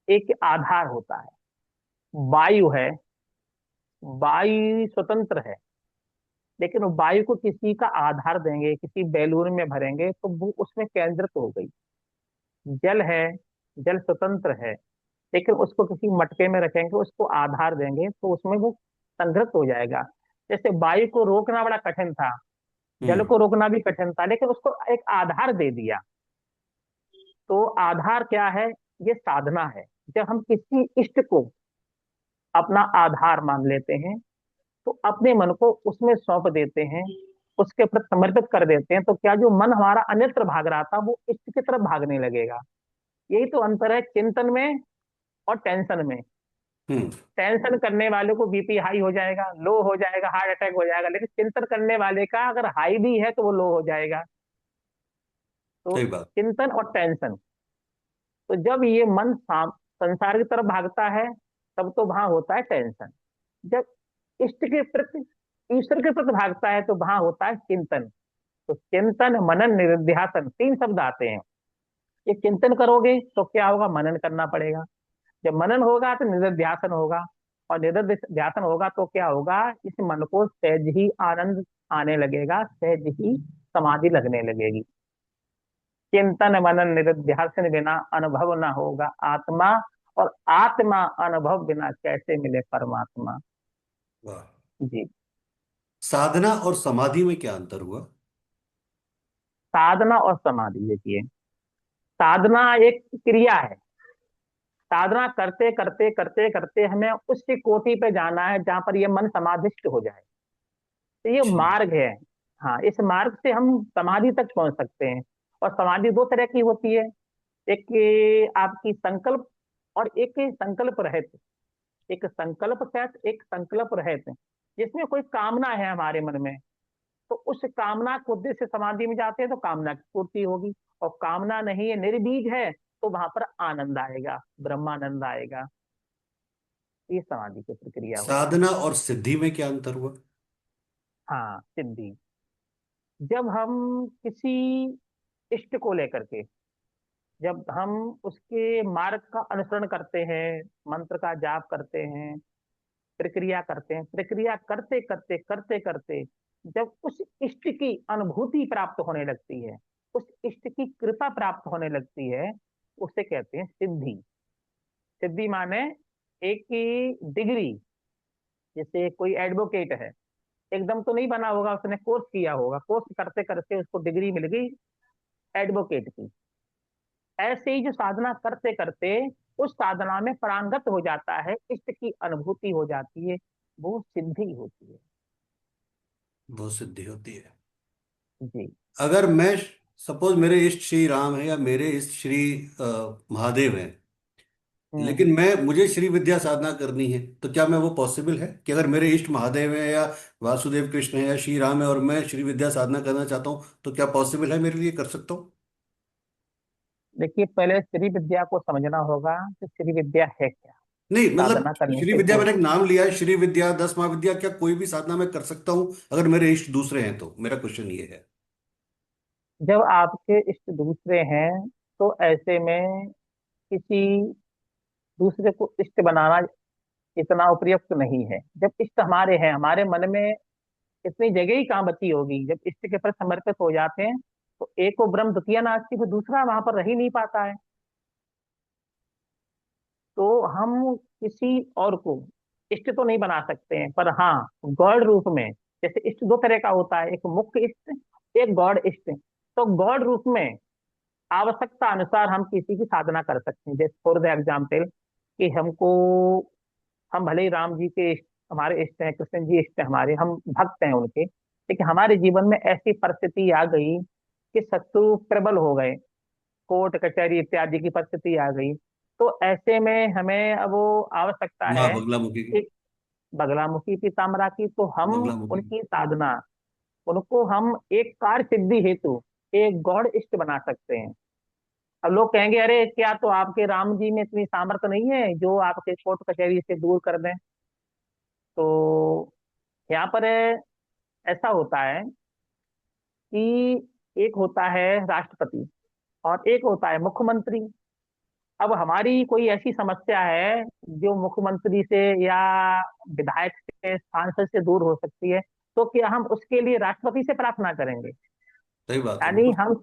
एक आधार होता है, वायु है, वायु स्वतंत्र है, लेकिन वो वायु को किसी का आधार देंगे, किसी बैलून में भरेंगे तो वो उसमें केंद्रित हो गई। जल है, जल स्वतंत्र है, लेकिन उसको किसी मटके में रखेंगे, उसको आधार देंगे तो उसमें वो संग्रहित हो जाएगा। जैसे वायु को रोकना बड़ा कठिन था, जल हम्म। को रोकना भी कठिन था, लेकिन उसको एक आधार दे दिया। तो आधार क्या है? ये साधना है। जब हम किसी इष्ट को अपना आधार मान लेते हैं, तो अपने मन को उसमें सौंप देते हैं, उसके प्रति समर्पित कर देते हैं, तो क्या जो मन हमारा अन्यत्र भाग रहा था वो इष्ट की तरफ भागने लगेगा। यही तो अंतर है चिंतन में और टेंशन में। हम्म। टेंशन करने वाले को बीपी हाई हो जाएगा, लो हो जाएगा, हार्ट अटैक हो जाएगा, लेकिन चिंतन करने वाले का अगर हाई भी है तो वो लो हो जाएगा। तो सही बात। चिंतन और टेंशन, तो जब ये मन संसार की तरफ भागता है, तब तो वहां होता है टेंशन। जब इष्ट के प्रति, ईश्वर के प्रति भागता है, तो वहां होता है चिंतन। तो चिंतन मनन निधिध्यासन तीन शब्द आते हैं। ये चिंतन करोगे तो क्या होगा? मनन करना पड़ेगा। जब मनन होगा तो निधिध्यासन होगा, और निधिध्यासन होगा तो क्या होगा? इस मन को सहज ही आनंद आने लगेगा, सहज ही समाधि लगने लगेगी। चिंतन मनन निधिध्यासन बिना अनुभव न होगा आत्मा, और आत्मा अनुभव बिना कैसे मिले परमात्मा। वाह। जी। साधना और समाधि में क्या अंतर हुआ? साधना और समाधि, देखिए, साधना एक क्रिया है। साधना करते करते करते करते हमें उस कोटि पे जाना है जहां पर ये मन समाधिष्ट हो जाए। तो ये ठीक। मार्ग है। हाँ, इस मार्ग से हम समाधि तक पहुंच सकते हैं। और समाधि दो तरह की होती है, एक आपकी संकल्प, और एक संकल्प रहित। एक संकल्प सहित, एक संकल्प रहित, जिसमें कोई कामना है हमारे मन में, तो उस कामना को उद्देश्य से समाधि में जाते हैं तो कामना की पूर्ति होगी। और कामना नहीं है, निर्बीज है, तो वहां पर आनंद आएगा, ब्रह्मानंद आएगा। ये समाधि की प्रक्रिया होती है। साधना और सिद्धि में क्या अंतर हुआ? हाँ, सिद्धि, जब हम किसी इष्ट को लेकर के, जब हम उसके मार्ग का अनुसरण करते हैं, मंत्र का जाप करते हैं, प्रक्रिया करते हैं, प्रक्रिया करते करते करते करते जब उस इष्ट की अनुभूति प्राप्त होने लगती है, उस इष्ट की कृपा प्राप्त होने लगती है, उसे कहते हैं सिद्धि। सिद्धि माने एक ही डिग्री। जैसे कोई एडवोकेट है, एकदम तो नहीं बना होगा, उसने कोर्स किया होगा, कोर्स करते करते उसको डिग्री मिल गई एडवोकेट की। ऐसे ही जो साधना करते करते उस साधना में पारंगत हो जाता है, इष्ट की अनुभूति हो जाती है, वो सिद्धि होती है। वो सिद्धि होती है। जी। अगर मैं, सपोज मेरे इष्ट श्री राम है या मेरे इष्ट श्री महादेव है, हम्म। लेकिन मैं मुझे श्री विद्या साधना करनी है, तो क्या मैं वो पॉसिबल है कि अगर मेरे इष्ट महादेव है या वासुदेव कृष्ण है या श्री राम है और मैं श्री विद्या साधना करना चाहता हूँ, तो क्या पॉसिबल है मेरे लिए, कर सकता हूँ? देखिए, पहले श्री विद्या को समझना होगा कि श्री विद्या है क्या, नहीं मतलब, साधना करने श्री से विद्या पूर्व। मैंने एक नाम लिया है, श्री विद्या, 10 महाविद्या, क्या कोई भी साधना मैं कर सकता हूँ अगर मेरे इष्ट दूसरे हैं तो? मेरा क्वेश्चन ये है। जब आपके इष्ट दूसरे हैं, तो ऐसे में किसी दूसरे को इष्ट बनाना इतना उपयुक्त नहीं है। जब इष्ट हमारे हैं, हमारे मन में इतनी जगह ही कहाँ बची होगी। जब इष्ट के प्रति समर्पित हो जाते हैं, तो एक को ब्रह्म द्वितीय नास्ति, फिर दूसरा वहां पर रह ही नहीं पाता है। तो हम किसी और को इष्ट तो नहीं बना सकते हैं, पर हाँ, गॉड रूप में। जैसे इष्ट दो तरह का होता है, एक मुख्य इष्ट, एक गॉड इष्ट। तो गॉड रूप में आवश्यकता अनुसार हम किसी की साधना कर सकते हैं। जैसे फॉर द एग्जाम्पल, कि हमको हम भले ही राम जी के हमारे इष्ट हैं, कृष्ण जी इष्ट हैं हमारे, हम भक्त हैं उनके, लेकिन हमारे जीवन में ऐसी परिस्थिति आ गई कि शत्रु प्रबल हो गए, कोर्ट कचहरी इत्यादि की परिस्थिति आ गई। तो ऐसे में हमें अब वो आवश्यकता माँ है बगलामुखी की। कि बगलामुखी पीताम्बरा की, तो हम बगलामुखी। उनकी साधना, उनको हम एक कार्य सिद्धि हेतु एक गौड़ इष्ट बना सकते हैं। अब लोग कहेंगे अरे क्या तो आपके राम जी में इतनी सामर्थ्य नहीं है जो आपके कोर्ट कचहरी से दूर कर दें। तो यहाँ पर ऐसा होता है कि एक होता है राष्ट्रपति और एक होता है मुख्यमंत्री। अब हमारी कोई ऐसी समस्या है जो मुख्यमंत्री से या विधायक से, सांसद से दूर हो सकती है, तो क्या हम उसके लिए राष्ट्रपति से प्रार्थना करेंगे? सही बात है यानी बिल्कुल। हम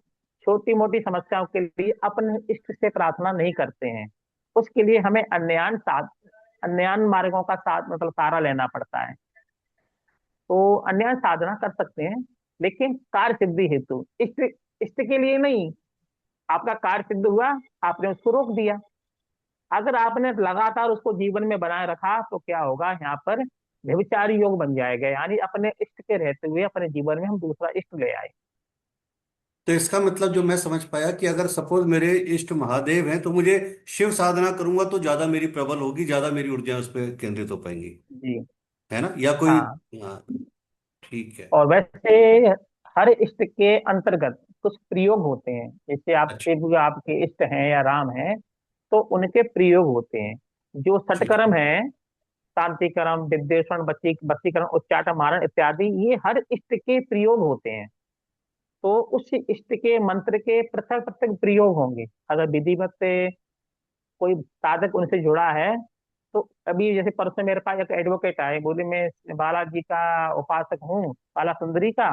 छोटी मोटी समस्याओं के लिए अपने इष्ट से प्रार्थना नहीं करते हैं, उसके लिए हमें अन्यान मार्गों का साथ मतलब सहारा लेना पड़ता है। तो अन्यान साधना कर सकते हैं, लेकिन कार्य सिद्धि हेतु, इष्ट इष्ट के लिए नहीं। आपका कार्य सिद्ध हुआ, आपने उसको रोक दिया, अगर आपने लगातार उसको जीवन में बनाए रखा तो क्या होगा यहाँ पर, व्यभिचारी योग बन जाएगा, यानी अपने इष्ट के रहते हुए अपने जीवन में हम दूसरा इष्ट ले आए। तो इसका मतलब जो मैं समझ पाया कि अगर सपोज मेरे इष्ट महादेव हैं तो मुझे शिव साधना करूंगा तो ज्यादा मेरी प्रबल होगी, ज्यादा मेरी ऊर्जा उस पर केंद्रित हो पाएंगी। जी। है ना, या कोई। हाँ। हाँ। ठीक है। और वैसे हर इष्ट के अंतर्गत कुछ प्रयोग होते हैं, जैसे आप अच्छा। शिव आपके इष्ट हैं या राम हैं, तो उनके प्रयोग होते हैं। जो ठीक सटकर्म है। है, शांतिकर्म, विद्वेषण, वशीकरण, उच्चाटन, मारण इत्यादि, ये हर इष्ट के प्रयोग होते हैं। तो उस इष्ट के मंत्र के पृथक पृथक प्रयोग होंगे। अगर विधिवत से कोई साधक उनसे जुड़ा है, तो अभी जैसे परसों मेरे पास एक एडवोकेट आए, बोले मैं बालाजी का उपासक हूँ, बाला सुंदरी का,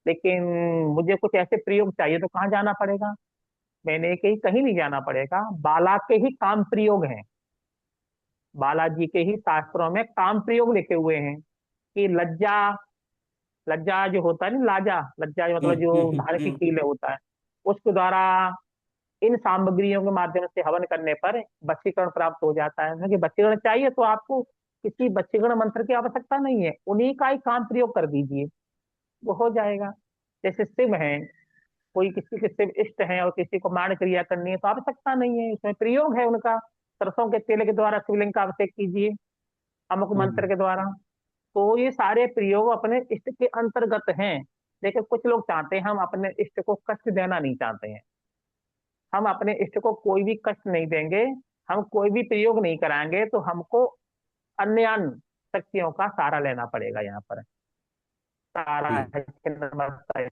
लेकिन मुझे कुछ ऐसे प्रयोग चाहिए, तो कहाँ जाना पड़ेगा? मैंने कही कहीं नहीं जाना पड़ेगा, बाला के ही काम प्रयोग हैं। बालाजी के ही शास्त्रों में काम प्रयोग लिखे हुए हैं कि लज्जा, लज्जा जो होता है ना, लाजा, लज्जा जो मतलब जो धान की कील होता है, उसके द्वारा इन सामग्रियों के माध्यम से हवन करने पर वशीकरण प्राप्त हो जाता है। क्योंकि वशीकरण चाहिए तो आपको किसी वशीकरण मंत्र की आवश्यकता नहीं है, उन्हीं का ही काम प्रयोग कर दीजिए, वो हो जाएगा। जैसे शिव है, कोई किसी के शिव इष्ट है और किसी को मारण क्रिया करनी है तो आवश्यकता नहीं है, इसमें प्रयोग है उनका। सरसों के तेल के द्वारा शिवलिंग का अभिषेक कीजिए अमुक मंत्र के द्वारा। तो ये सारे प्रयोग अपने इष्ट के अंतर्गत हैं। लेकिन कुछ लोग चाहते हैं, हम अपने इष्ट को कष्ट देना नहीं चाहते हैं, हम अपने इष्ट को कोई भी कष्ट नहीं देंगे, हम कोई भी प्रयोग नहीं कराएंगे, तो हमको अन्य शक्तियों का सहारा लेना पड़ेगा यहाँ पर। सहारा है कि नमस्ते।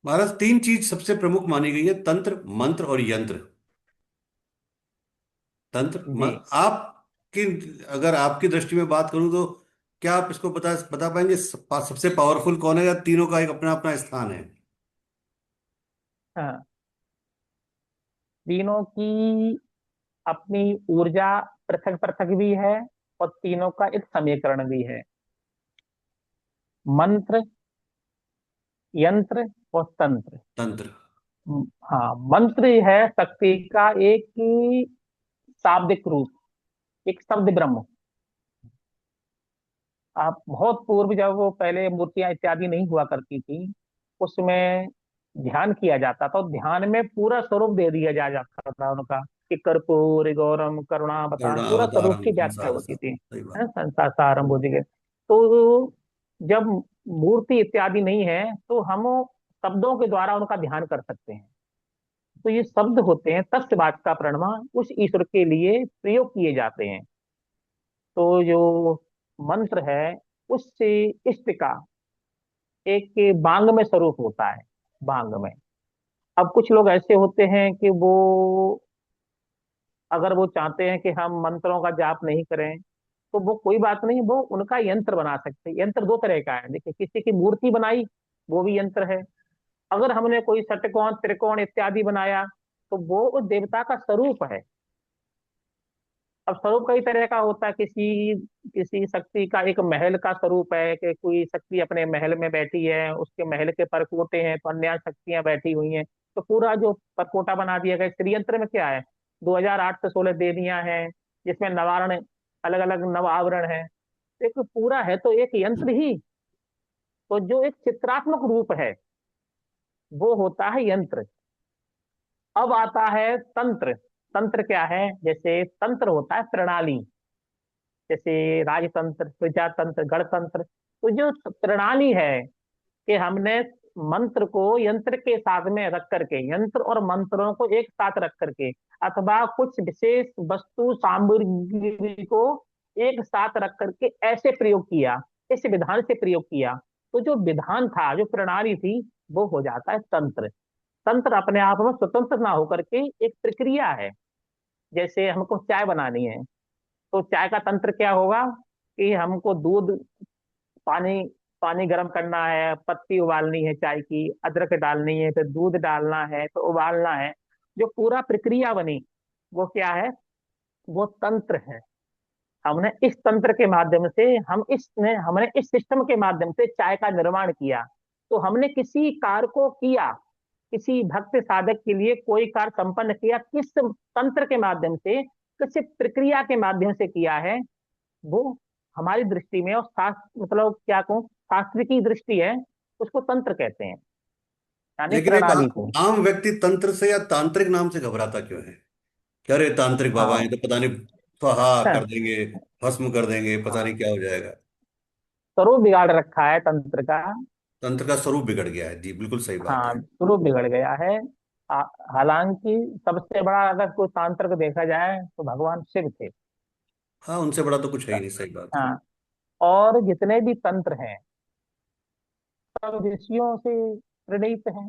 महाराज, तीन चीज सबसे प्रमुख मानी गई है: तंत्र, मंत्र और यंत्र। जी। आपकी, अगर आपकी दृष्टि में बात करूं तो क्या आप इसको बता बता पाएंगे सबसे पावरफुल कौन है, या तीनों का एक अपना अपना स्थान है? हाँ, तीनों की अपनी ऊर्जा पृथक पृथक भी है, और तीनों का एक समीकरण भी है। मंत्र, यंत्र और तंत्र। तंत्र। हाँ, मंत्र है शक्ति का एक ही शाब्दिक रूप, एक शब्द ब्रह्म। आप बहुत पूर्व जब वो पहले मूर्तियां इत्यादि नहीं हुआ करती थी, उसमें ध्यान किया जाता था, और ध्यान में पूरा स्वरूप दे दिया जाता था उनका, कि कर्पूर गौरम करुणावतारम, पूरा स्वरूप करुणावतारम की व्याख्या संसार होती सार। थी। सही बात। है, संसार सारम बुद्धि के। तो जब मूर्ति इत्यादि नहीं है, तो हम शब्दों के द्वारा उनका ध्यान कर सकते हैं। तो ये शब्द होते हैं, तस्य वाचका प्रणवा, उस ईश्वर के लिए प्रयोग किए जाते हैं। तो जो मंत्र है, उससे इष्ट का एक बांग में स्वरूप होता है, बांग में। अब कुछ लोग ऐसे होते हैं कि वो, अगर वो चाहते हैं कि हम मंत्रों का जाप नहीं करें, तो वो कोई बात नहीं, वो उनका यंत्र बना सकते हैं। यंत्र दो तरह का है, देखिए, किसी की मूर्ति बनाई, वो भी यंत्र है। अगर हमने कोई षटकोण त्रिकोण इत्यादि बनाया, तो वो उस देवता का स्वरूप है। अब स्वरूप कई तरह का होता है, किसी किसी शक्ति का एक महल का स्वरूप है, कि कोई शक्ति अपने महल में बैठी है, उसके महल के परकोटे हैं, तो अन्य शक्तियां बैठी हुई हैं, तो पूरा जो परकोटा बना दिया गया। श्रीयंत्र में क्या है, 2008 से 16 देवियां हैं, जिसमें नवारण, अलग अलग नव आवरण है। एक पूरा है तो एक यंत्र ही। तो जो एक चित्रात्मक रूप है वो होता है यंत्र। अब आता है तंत्र। तंत्र क्या है? जैसे तंत्र होता है प्रणाली, जैसे राजतंत्र, प्रजातंत्र, गणतंत्र। तो जो प्रणाली है कि हमने मंत्र को यंत्र के साथ में रख करके, यंत्र और मंत्रों को एक साथ रख करके, अथवा कुछ विशेष वस्तु सामग्री को एक साथ रख करके ऐसे प्रयोग किया, इस विधान से प्रयोग किया, तो जो विधान था, जो प्रणाली थी, वो हो जाता है तंत्र। तंत्र अपने आप में स्वतंत्र ना होकर के एक प्रक्रिया है। जैसे हमको चाय बनानी है, तो चाय का तंत्र क्या होगा कि हमको दूध, पानी पानी गर्म करना है, पत्ती उबालनी है चाय की, अदरक डालनी है, फिर दूध डालना है, फिर उबालना है। जो पूरा प्रक्रिया बनी वो क्या है? वो तंत्र है। हमने इस तंत्र के माध्यम से, हमने इस सिस्टम के माध्यम से चाय का निर्माण किया। तो हमने किसी कार्य को किया, किसी भक्त साधक के लिए कोई कार्य संपन्न किया, किस तंत्र के माध्यम से, किस प्रक्रिया के माध्यम से किया है, वो हमारी दृष्टि में, और शास्त्र मतलब क्या कहूँ, शास्त्र की दृष्टि है, उसको तंत्र कहते हैं, यानी लेकिन एक प्रणाली को। आम व्यक्ति तंत्र से या तांत्रिक नाम से घबराता क्यों है? क्या रे तांत्रिक बाबा हैं हाँ। तो पता नहीं स्वाहा कर देंगे, भस्म कर देंगे, पता नहीं हाँ, क्या हो जाएगा। स्वरूप बिगाड़ रखा है तंत्र का। तंत्र का स्वरूप बिगड़ गया है, जी बिल्कुल सही बात हाँ, है। स्वरूप बिगड़ गया है। आ- हालांकि सबसे बड़ा अगर कोई तांत्रिक देखा जाए तो भगवान शिव थे। हाँ, उनसे बड़ा तो कुछ है ही नहीं, सही बात है। हाँ। और जितने भी तंत्र हैं सब ऋषियों से प्रणीत हैं।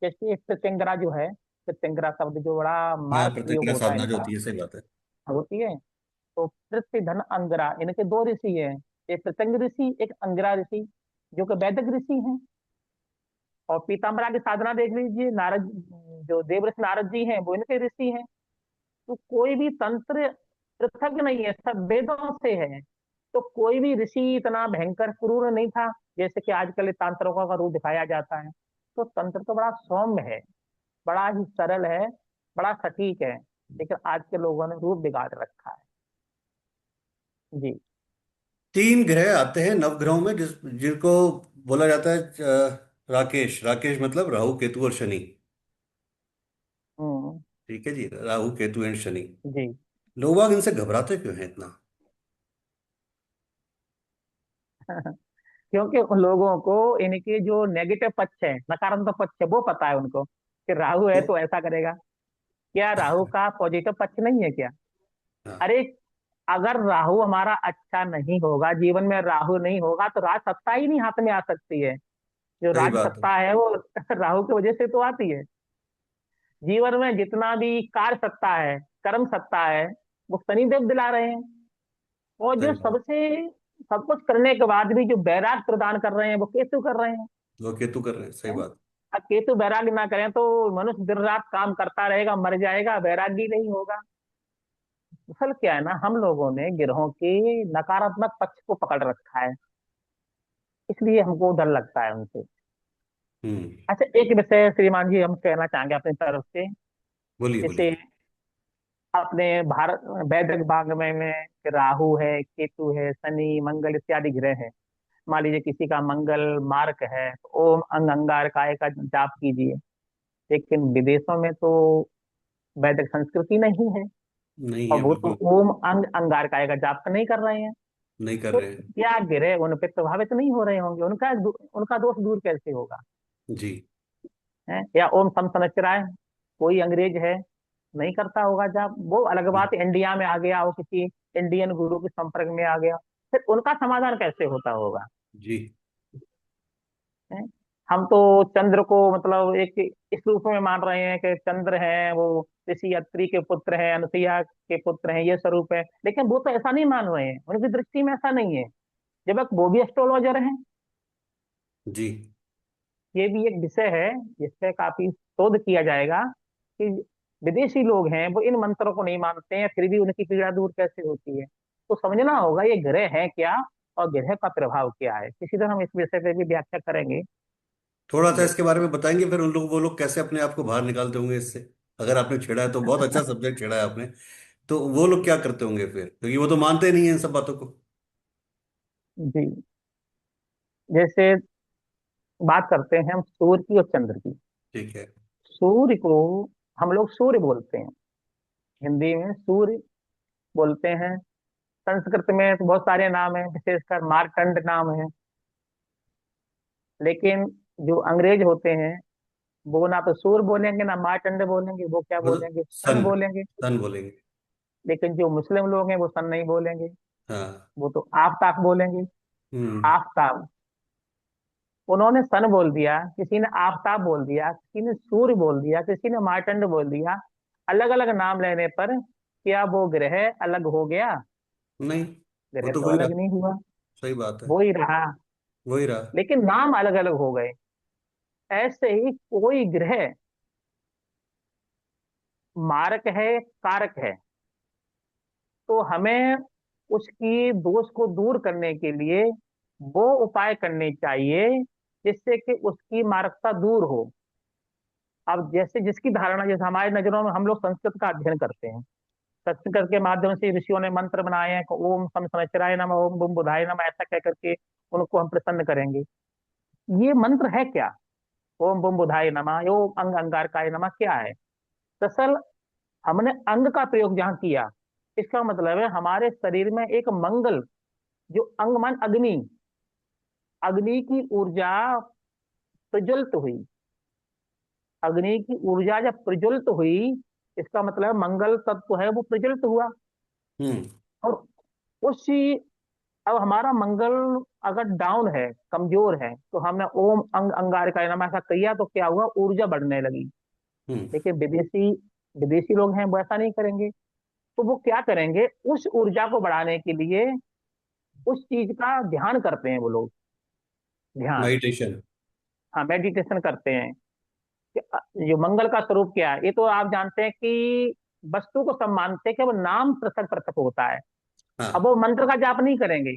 जैसे एक प्रत्यंगरा जो है, प्रत्यंगरा शब्द जो बड़ा हाँ, मार प्रयोग प्रतिक्रिया होता है साधना जो इनका, होती है, सही बात है। होती है। तो पृथ्वी धन अंगरा, इनके दो ऋषि हैं, एक प्रत्यंग ऋषि, एक अंगिरा ऋषि, जो कि वैदिक ऋषि हैं। और पीताम्बरा की साधना देख लीजिए, नारद, जो देवऋषि नारद जी हैं वो इनके ऋषि हैं। तो कोई भी तंत्र पृथक नहीं है, सब वेदों से है। तो कोई भी ऋषि इतना भयंकर क्रूर नहीं था जैसे कि आजकल तांत्रिकों का रूप दिखाया जाता है। तो तंत्र तो बड़ा सौम्य है, बड़ा ही सरल है, बड़ा सटीक है। लेकिन आज के लोगों ने रूप बिगाड़ रखा है। जी। 3 ग्रह आते हैं नवग्रहों में, जिनको बोला जाता है राकेश। राकेश मतलब राहु केतु और शनि। हम्म। ठीक है जी, राहु केतु एंड शनि। जी। लोग बाग इनसे घबराते क्यों हैं इतना? क्योंकि उन लोगों को इनके जो नेगेटिव पक्ष है, नकारात्मक पक्ष है, वो पता है उनको कि राहु है तो तो ऐसा करेगा। क्या राहु का पॉजिटिव पक्ष नहीं है क्या? हाँ, अरे, अगर राहु हमारा अच्छा नहीं होगा, जीवन में राहु नहीं होगा, तो राज सत्ता ही नहीं हाथ में आ सकती है। जो सही राज बात है। सत्ता है वो राहु की वजह से तो आती है। जीवन में जितना भी कार्य सत्ता है, कर्म सत्ता है, वो शनिदेव दिला रहे हैं। और जो सही बात। सबसे, सब कुछ करने के बाद भी जो बैराग प्रदान कर रहे हैं वो केतु कर रहे हैं। वो केतु कर रहे हैं, सही हैं? बात। अब केतु बैराग ना करें तो मनुष्य दिन रात काम करता रहेगा, मर जाएगा, बैरागी नहीं होगा। असल क्या है ना, हम लोगों ने ग्रहों के नकारात्मक पक्ष को पकड़ रखा है, इसलिए हमको डर लगता है उनसे। हम्म। अच्छा, एक विषय श्रीमान जी हम कहना चाहेंगे अपनी तरफ से। बोलिए जैसे बोलिए। अपने भारत वैदिक भाग में राहु है, केतु है, शनि, मंगल इत्यादि ग्रह हैं। मान लीजिए किसी का मंगल मार्क है तो ओम अंग अंगारकाय का जाप कीजिए। लेकिन विदेशों में तो वैदिक संस्कृति नहीं है, नहीं और है वो तो बिल्कुल। ओम अंग अंगारकाय का जाप तो नहीं कर रहे हैं। नहीं कर तो रहे हैं। क्या ग्रह उन पे प्रभावित नहीं हो रहे होंगे? उनका दोष दूर कैसे होगा? जी। है? या ओम सम समचराय, कोई अंग्रेज है, नहीं करता होगा जाप, वो अलग बात। इंडिया में आ गया, वो किसी इंडियन गुरु के संपर्क में आ गया, फिर उनका समाधान कैसे होता होगा? जी। हैं? हम तो चंद्र को मतलब एक इस रूप में मान रहे हैं कि चंद्र है वो ऋषि अत्रि के पुत्र हैं, अनुसुईया के पुत्र हैं, ये स्वरूप है। लेकिन वो तो ऐसा नहीं मान रहे हैं, उनकी दृष्टि में ऐसा नहीं है, जबकि वो भी एस्ट्रोलॉजर हैं। जी। ये भी एक विषय है जिस पे काफी शोध किया जाएगा कि विदेशी लोग हैं वो इन मंत्रों को नहीं मानते हैं, फिर भी उनकी पीड़ा दूर कैसे होती है। तो समझना होगा ये ग्रह है क्या, और ग्रह का प्रभाव क्या है। किसी दिन हम इस विषय पे भी व्याख्या करेंगे। थोड़ा सा जी। इसके बारे में बताएंगे, फिर उन लोग वो लोग कैसे अपने आप को बाहर निकालते होंगे इससे? अगर आपने छेड़ा है तो बहुत अच्छा सब्जेक्ट छेड़ा है आपने। तो वो लोग क्या करते होंगे फिर, क्योंकि वो तो मानते नहीं है इन सब बातों को। जी, जैसे बात करते हैं हम सूर्य की और चंद्र की। ठीक है। सूर्य को हम लोग सूर्य बोलते हैं, हिंदी में सूर्य बोलते हैं। संस्कृत में तो बहुत सारे नाम हैं, विशेषकर मार्कंड नाम है। लेकिन जो अंग्रेज होते हैं वो ना तो सूर्य बोलेंगे ना मार्कंड बोलेंगे, वो क्या मतलब बोलेंगे, सन सन, बोलेंगे। सन बोलेंगे। लेकिन जो मुस्लिम लोग हैं वो सन नहीं बोलेंगे, हाँ। वो तो आफताब बोलेंगे। हम्म। आफताब, उन्होंने सन बोल दिया, किसी ने आफताब बोल दिया, किसी ने सूर्य बोल दिया, किसी ने मार्तंड बोल दिया। अलग अलग नाम लेने पर क्या वो ग्रह अलग हो गया? नहीं, वो ग्रह तो तो वही अलग रहा। नहीं हुआ, सही बात है। वो ही रहा। वही रहा। लेकिन नाम अलग अलग हो गए। ऐसे ही कोई ग्रह मारक है, कारक है, तो हमें उसकी दोष को दूर करने के लिए वो उपाय करने चाहिए जिससे कि उसकी मारकता दूर हो। अब जैसे जिसकी धारणा, जैसे हमारी नजरों में हम लोग संस्कृत का अध्ययन करते हैं, संस्कृत के माध्यम से ऋषियों ने मंत्र बनाए हैं कि ओम सम संवत्सराय नमः, ओम बुम बुधाय नमः, ऐसा कह करके उनको हम प्रसन्न करेंगे। ये मंत्र है क्या? ओम बुम बुधाय नमः, ओम अंग अंगारकाय नमः क्या है? दरअसल हमने अंग का प्रयोग जहाँ किया, इसका मतलब है हमारे शरीर में एक मंगल, जो अंग मन अग्नि, अग्नि की ऊर्जा प्रज्वलित हुई। अग्नि की ऊर्जा जब प्रज्वलित हुई, इसका मतलब मंगल तत्व है वो प्रज्वलित हुआ। हम्म। और उसी, अब हमारा मंगल अगर डाउन है, कमजोर है, तो हमने ओम अंग अंगारकाय नमः ऐसा किया तो क्या हुआ, ऊर्जा बढ़ने लगी। हम्म। लेकिन विदेशी विदेशी लोग हैं वो ऐसा नहीं करेंगे। तो वो क्या करेंगे, उस ऊर्जा को बढ़ाने के लिए उस चीज का ध्यान करते हैं वो लोग। ध्यान, मेडिटेशन। हाँ मेडिटेशन करते हैं। कि जो मंगल का स्वरूप क्या है, ये तो आप जानते हैं कि वस्तु को सब मानते हैं कि वो नाम पृथक पृथक होता है। अब हाँ। वो मंत्र का जाप नहीं करेंगे,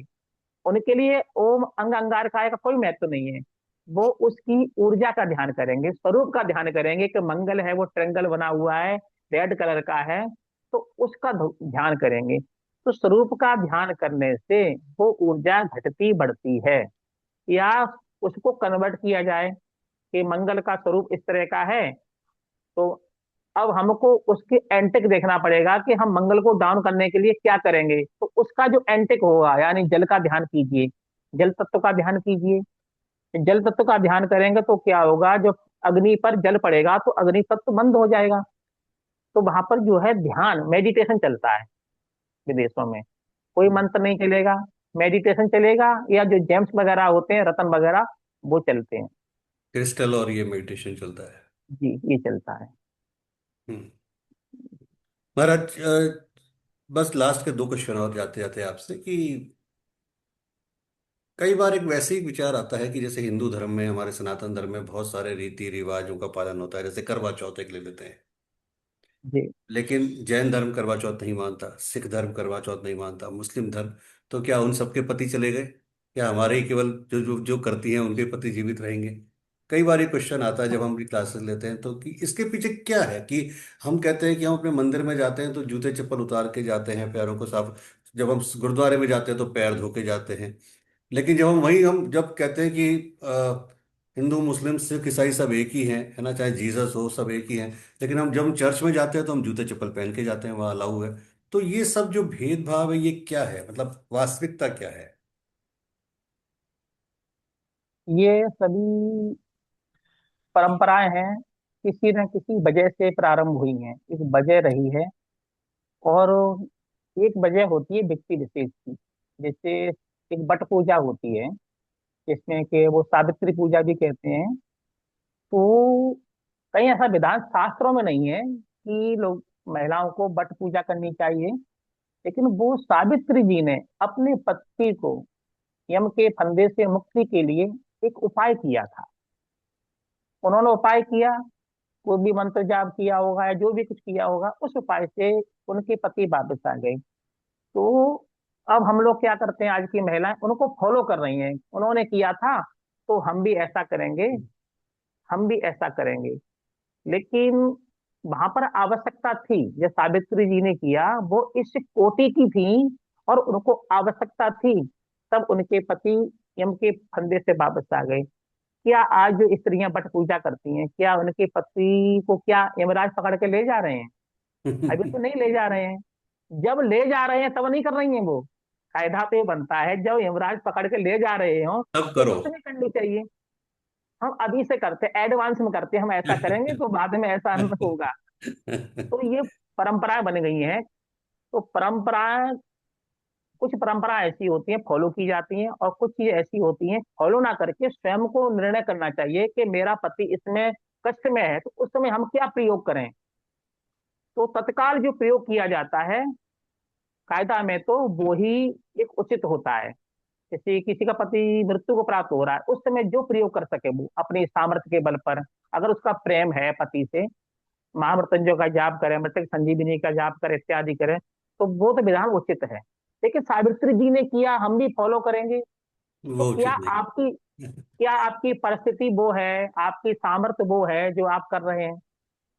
उनके लिए ओम अंग अंगारकाय का कोई महत्व नहीं है। वो उसकी ऊर्जा का ध्यान करेंगे, स्वरूप का ध्यान करेंगे कि मंगल है वो ट्रेंगल बना हुआ है, रेड कलर का है, तो उसका ध्यान करेंगे। तो स्वरूप का ध्यान करने से वो ऊर्जा घटती बढ़ती है। या उसको कन्वर्ट किया जाए कि मंगल का स्वरूप इस तरह का है, तो अब हमको उसके एंटिक देखना पड़ेगा कि हम मंगल को डाउन करने के लिए क्या करेंगे। तो उसका जो एंटिक होगा, यानी जल का ध्यान कीजिए, जल तत्व का ध्यान कीजिए। जल तत्व का ध्यान करेंगे तो क्या होगा, जो अग्नि पर जल पड़ेगा तो अग्नि तत्व बंद हो जाएगा। तो वहां पर जो है ध्यान मेडिटेशन चलता है विदेशों में। कोई मंत्र नहीं चलेगा, मेडिटेशन चलेगा, या जो जेम्स वगैरह होते हैं, रतन वगैरह, वो चलते हैं। क्रिस्टल और ये मेडिटेशन चलता है। जी, ये चलता है। हम्म। महाराज, बस लास्ट के दो क्वेश्चन और जाते जाते आपसे कि कई बार एक वैसे ही विचार आता है कि जैसे हिंदू धर्म में, हमारे सनातन धर्म में बहुत सारे रीति रिवाजों का पालन होता है, जैसे करवा चौथ एक ले लेते हैं। जी, लेकिन जैन धर्म करवा चौथ नहीं मानता, सिख धर्म करवा चौथ नहीं मानता, मुस्लिम धर्म। तो क्या उन सबके पति चले गए? क्या हमारे ही केवल जो जो जो करती हैं उनके पति जीवित रहेंगे? कई बार ये क्वेश्चन आता है जब हम भी क्लासेस लेते हैं, तो कि इसके पीछे क्या है कि हम कहते हैं कि हम अपने मंदिर में जाते हैं तो जूते चप्पल उतार के जाते हैं, पैरों को साफ। जब हम गुरुद्वारे में जाते हैं तो पैर धो के जाते हैं। लेकिन जब हम जब कहते हैं कि हिंदू मुस्लिम सिख ईसाई सब एक ही हैं, है ना, चाहे जीसस हो, सब एक ही हैं। लेकिन हम जब हम चर्च में जाते हैं तो हम जूते चप्पल पहन के जाते हैं, वहाँ अलाउ है। तो ये सब जो भेदभाव है ये क्या है, मतलब वास्तविकता क्या है? ये सभी परंपराएं हैं, किसी न किसी वजह से प्रारंभ हुई हैं, एक वजह रही है। और एक वजह होती है व्यक्ति विशेष की। जैसे एक बट पूजा होती है, जिसमें कि वो सावित्री पूजा भी कहते हैं। तो कहीं ऐसा विधान शास्त्रों में नहीं है कि लोग, महिलाओं को बट पूजा करनी चाहिए। लेकिन वो सावित्री जी ने अपने पति को यम के फंदे से मुक्ति के लिए एक उपाय किया था। उन्होंने उपाय किया, कोई भी मंत्र जाप किया होगा या जो भी कुछ किया होगा, उस उपाय से उनके पति वापस आ गए। तो अब हम लोग क्या करते हैं, आज की महिलाएं उनको फॉलो कर रही हैं, उन्होंने किया था तो हम भी ऐसा करेंगे, हम भी ऐसा करेंगे। लेकिन वहां पर आवश्यकता थी, जो सावित्री जी ने किया वो इस कोटि की थी, और उनको आवश्यकता थी, तब उनके पति यम के फंदे से वापस आ गए। क्या आज जो स्त्रियां वट पूजा करती हैं, क्या उनके पति को क्या यमराज पकड़ के ले जा रहे हैं? अभी तो नहीं ले जा रहे हैं। जब ले जा रहे हैं तब नहीं कर रही हैं वो। कायदा तो ये बनता है, जब यमराज पकड़ के ले जा रहे हो तब तो करो। उस समय करनी चाहिए। हम अभी से करते, एडवांस में करते, हम ऐसा करेंगे तो बाद में ऐसा नहीं होगा। तो ये परंपराएं बन गई हैं। तो परंपराएं, कुछ परंपराएं ऐसी होती हैं फॉलो की जाती हैं, और कुछ चीजें ऐसी होती हैं फॉलो ना करके स्वयं को निर्णय करना चाहिए कि मेरा पति इसमें कष्ट में है, तो उस समय हम क्या प्रयोग करें। तो तत्काल जो प्रयोग किया जाता है कायदा में, तो वो ही एक उचित होता है। जैसे किसी का पति मृत्यु को प्राप्त हो रहा है, उस समय जो प्रयोग कर सके वो अपने सामर्थ्य के बल पर, अगर उसका प्रेम है पति से, महामृत्युंजय का जाप करें, मृतक संजीवनी का जाप करें, इत्यादि करें, तो वो तो विधान उचित है। लेकिन सावित्री जी ने किया, हम भी फॉलो करेंगे। तो वो क्या उचित नहीं। आपकी, क्या आपकी परिस्थिति वो है, आपकी सामर्थ्य वो है जो आप कर रहे हैं?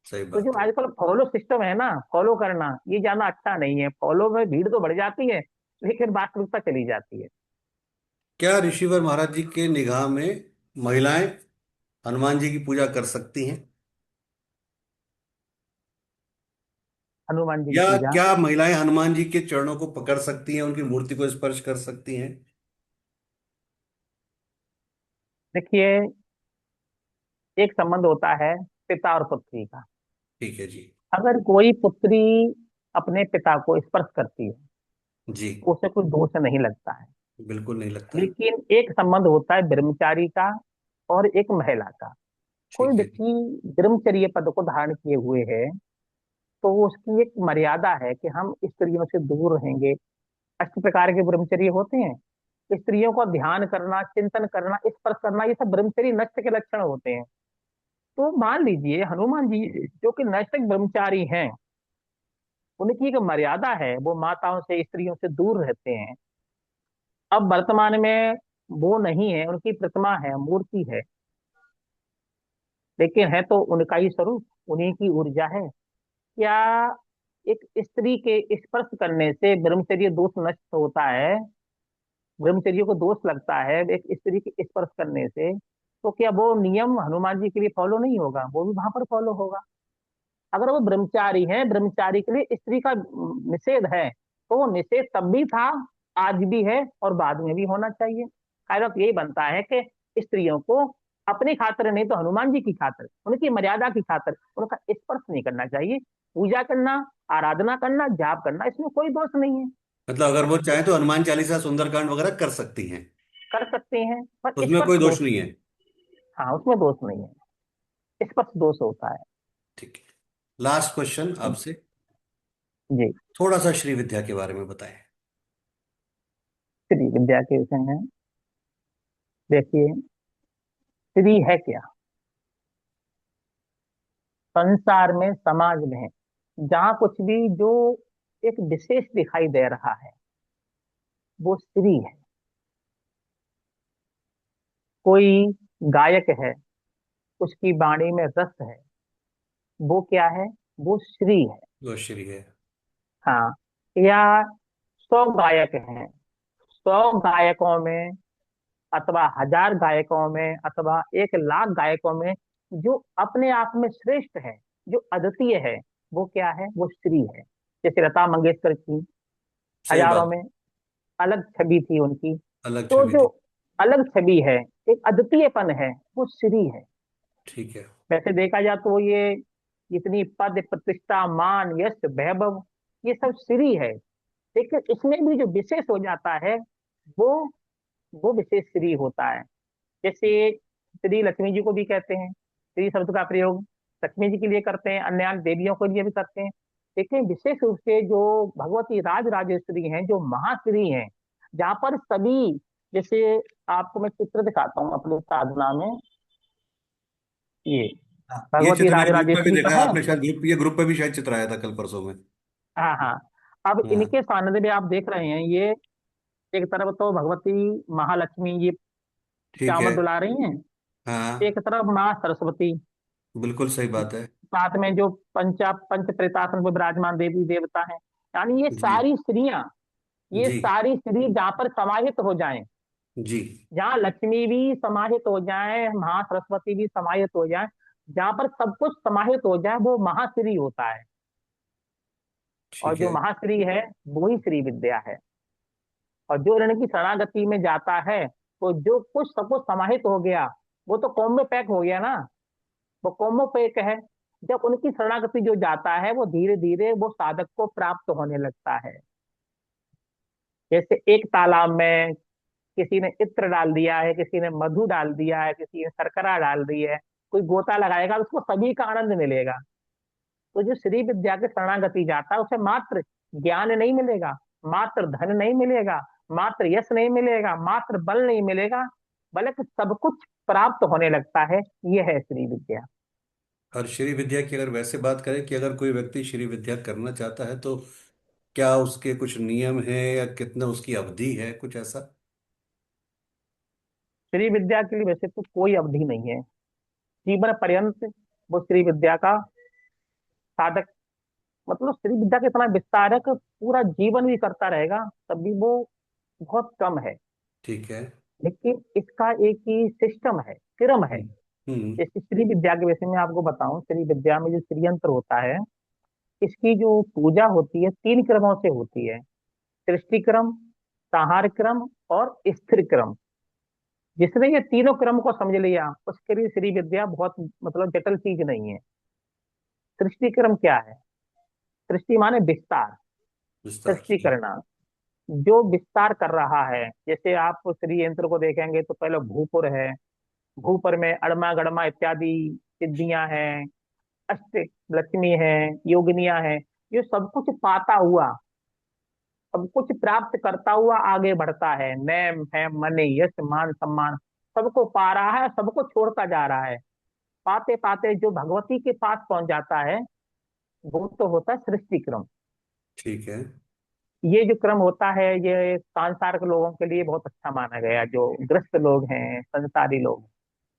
सही तो जो बात है। आजकल फॉलो सिस्टम है ना, फॉलो करना ये ज्यादा अच्छा नहीं है। फॉलो में भीड़ तो बढ़ जाती है, लेकिन वास्तविकता चली जाती है। क्या ऋषिवर महाराज जी के निगाह में महिलाएं हनुमान जी की पूजा कर सकती हैं? हनुमान जी की या पूजा, क्या महिलाएं हनुमान जी के चरणों को पकड़ सकती हैं, उनकी मूर्ति को स्पर्श कर सकती हैं? देखिए, एक संबंध होता है पिता और पुत्री का। ठीक है जी। अगर कोई पुत्री अपने पिता को स्पर्श करती है जी। तो उसे कोई दोष नहीं लगता है। बिल्कुल नहीं लगता। लेकिन एक संबंध होता है ब्रह्मचारी का और एक महिला का। कोई ठीक है जी। व्यक्ति ब्रह्मचर्य पद को धारण किए हुए है, तो वो उसकी एक मर्यादा है कि हम स्त्रियों से दूर रहेंगे। अष्ट प्रकार के ब्रह्मचर्य होते हैं। स्त्रियों को ध्यान करना, चिंतन करना, स्पर्श करना, ये सब ब्रह्मचर्य नष्ट के लक्षण होते हैं। तो मान लीजिए हनुमान जी जो कि नैष्ठिक ब्रह्मचारी हैं, उनकी एक मर्यादा है, वो माताओं से, स्त्रियों से दूर रहते हैं। अब वर्तमान में वो नहीं है, उनकी प्रतिमा है, मूर्ति है, लेकिन है तो उनका ही स्वरूप, उन्हीं की ऊर्जा है। क्या एक स्त्री के स्पर्श करने से ब्रह्मचर्य दोष नष्ट होता है? ब्रह्मचर्य को दोष लगता है एक स्त्री के स्पर्श करने से, तो क्या वो नियम हनुमान जी के लिए फॉलो नहीं होगा? वो भी वहां पर फॉलो होगा। अगर वो ब्रह्मचारी है, ब्रह्मचारी के लिए स्त्री का निषेध है, तो वो निषेध तब भी था, आज भी है, और बाद में भी होना चाहिए। कायदा तो यही बनता है कि स्त्रियों को अपनी खातिर नहीं तो हनुमान जी की खातिर, उनकी मर्यादा की खातिर उनका स्पर्श नहीं करना चाहिए। पूजा करना, आराधना करना, जाप करना, इसमें कोई दोष नहीं है। मतलब अगर वो चाहे तो हनुमान चालीसा, सुंदरकांड वगैरह कर सकती हैं। कर सकते हैं, पर उसमें स्पर्श कोई दोष, दोष नहीं है। हाँ उसमें दोष नहीं है, स्पर्श दोष होता है। ठीक है। लास्ट क्वेश्चन आपसे। जी। थोड़ा सा श्री विद्या के बारे में बताएं। स्त्री विद्या के विषय में देखिए, स्त्री है क्या? संसार में, समाज में, जहाँ कुछ भी जो एक विशेष दिखाई दे रहा है वो स्त्री है। कोई गायक है, उसकी वाणी में रस है, वो क्या है? वो श्री है। वो श्री है। हाँ। या 100 गायक हैं, 100 गायकों में, अथवा 1000 गायकों में, अथवा 1 लाख गायकों में, जो अपने आप में श्रेष्ठ है, जो अद्वितीय है, वो क्या है? वो श्री है। जैसे लता मंगेशकर की सही हजारों बात। में अलग छवि थी उनकी। अलग तो छवि जो थी। अलग छवि है, एक अद्वितीयपन है, वो श्री है। ठीक है। वैसे देखा जाए तो ये जितनी पद प्रतिष्ठा मान यश वैभव, ये सब श्री है। लेकिन इसमें भी जो विशेष हो जाता है, वो वो विशेष श्री होता है। जैसे श्री लक्ष्मी जी को भी कहते हैं, श्री शब्द का प्रयोग लक्ष्मी जी के लिए करते हैं, अन्य अन्य देवियों के लिए भी करते हैं। लेकिन विशेष रूप से जो भगवती राज राजेश्वरी हैं, जो महाश्री हैं, जहाँ पर सभी, जैसे आपको मैं चित्र दिखाता हूँ अपनी साधना में, ये हाँ, ये भगवती चित्र राज मैंने ग्रुप पे भी राजेश्वरी देखा तो है, है। आपने शायद ग्रुप, ये ग्रुप पे भी शायद चित्र आया था कल परसों में। हाँ हाँ। अब हाँ। इनके सानिध्य में आप देख रहे हैं, ये एक तरफ तो भगवती महालक्ष्मी जी ठीक है। चावल डुला रही हैं, हाँ। एक तरफ माँ सरस्वती। बिल्कुल सही बात है। साथ में जो पंच प्रेतासन पर विराजमान देवी देवता हैं, यानी ये जी सारी स्त्रियां, ये जी सारी स्त्री जहाँ पर समाहित हो जाएं, जी। जहाँ लक्ष्मी भी समाहित हो जाए, महासरस्वती भी समाहित हो जाए, जहाँ पर सब कुछ समाहित हो जाए, वो महाश्री होता है। और ठीक जो है। महाश्री है वो ही श्री विद्या है। और जो ऋण की शरणागति में जाता है, तो जो कुछ सब कुछ समाहित हो गया, वो तो कॉम्बो पैक हो गया ना, वो कॉम्बो पैक है। जब उनकी शरणागति जो जाता है, वो धीरे धीरे वो साधक को प्राप्त होने लगता है। जैसे एक तालाब में किसी ने इत्र डाल दिया है, किसी ने मधु डाल दिया है, किसी ने शर्करा डाल दी है, कोई गोता लगाएगा तो उसको सभी का आनंद मिलेगा। तो जो श्री विद्या के शरणागति जाता है, उसे मात्र ज्ञान नहीं मिलेगा, मात्र धन नहीं मिलेगा, मात्र यश नहीं मिलेगा, मात्र बल नहीं मिलेगा, बल्कि सब कुछ प्राप्त होने लगता है। यह है श्री विद्या। और श्री विद्या की अगर वैसे बात करें कि अगर कोई व्यक्ति श्री विद्या करना चाहता है तो क्या उसके कुछ नियम हैं या कितना उसकी अवधि है, कुछ ऐसा? श्री विद्या के लिए वैसे तो कोई अवधि नहीं है, जीवन पर्यंत वो श्री विद्या का साधक, मतलब श्री विद्या का इतना विस्तार है कि पूरा जीवन भी करता रहेगा तब भी वो बहुत कम है। ठीक है। लेकिन इसका एक ही सिस्टम है, क्रम है। हम्म हम्म। जैसे श्री विद्या के विषय में आपको बताऊं, श्री विद्या में जो श्री यंत्र होता है, इसकी जो पूजा होती है 3 क्रमों से होती है। सृष्टि क्रम, संहार क्रम और स्थिर क्रम। जिसने ये तीनों क्रम को समझ लिया, उसके लिए श्री विद्या बहुत मतलब जटिल चीज नहीं है। सृष्टि क्रम क्या है? सृष्टि माने विस्तार, विस्तार सृष्टि जी। करना, जो विस्तार कर रहा है। जैसे आप श्री यंत्र को देखेंगे तो पहले भूपुर है, भूपुर में अड़मा गड़मा इत्यादि सिद्धियां हैं, अष्ट लक्ष्मी है, योगिनियां हैं। ये सब कुछ पाता हुआ, सब कुछ प्राप्त करता हुआ आगे बढ़ता है। नैम है, मन, यश, मान, सम्मान, सबको पा रहा है, सबको छोड़ता जा रहा है। पाते पाते जो भगवती के पास पहुंच जाता है, वो तो होता है सृष्टि क्रम। ठीक है। ये जो क्रम होता है, ये सांसारिक लोगों के लिए बहुत अच्छा माना गया, जो ग्रस्त लोग हैं, संसारी लोग।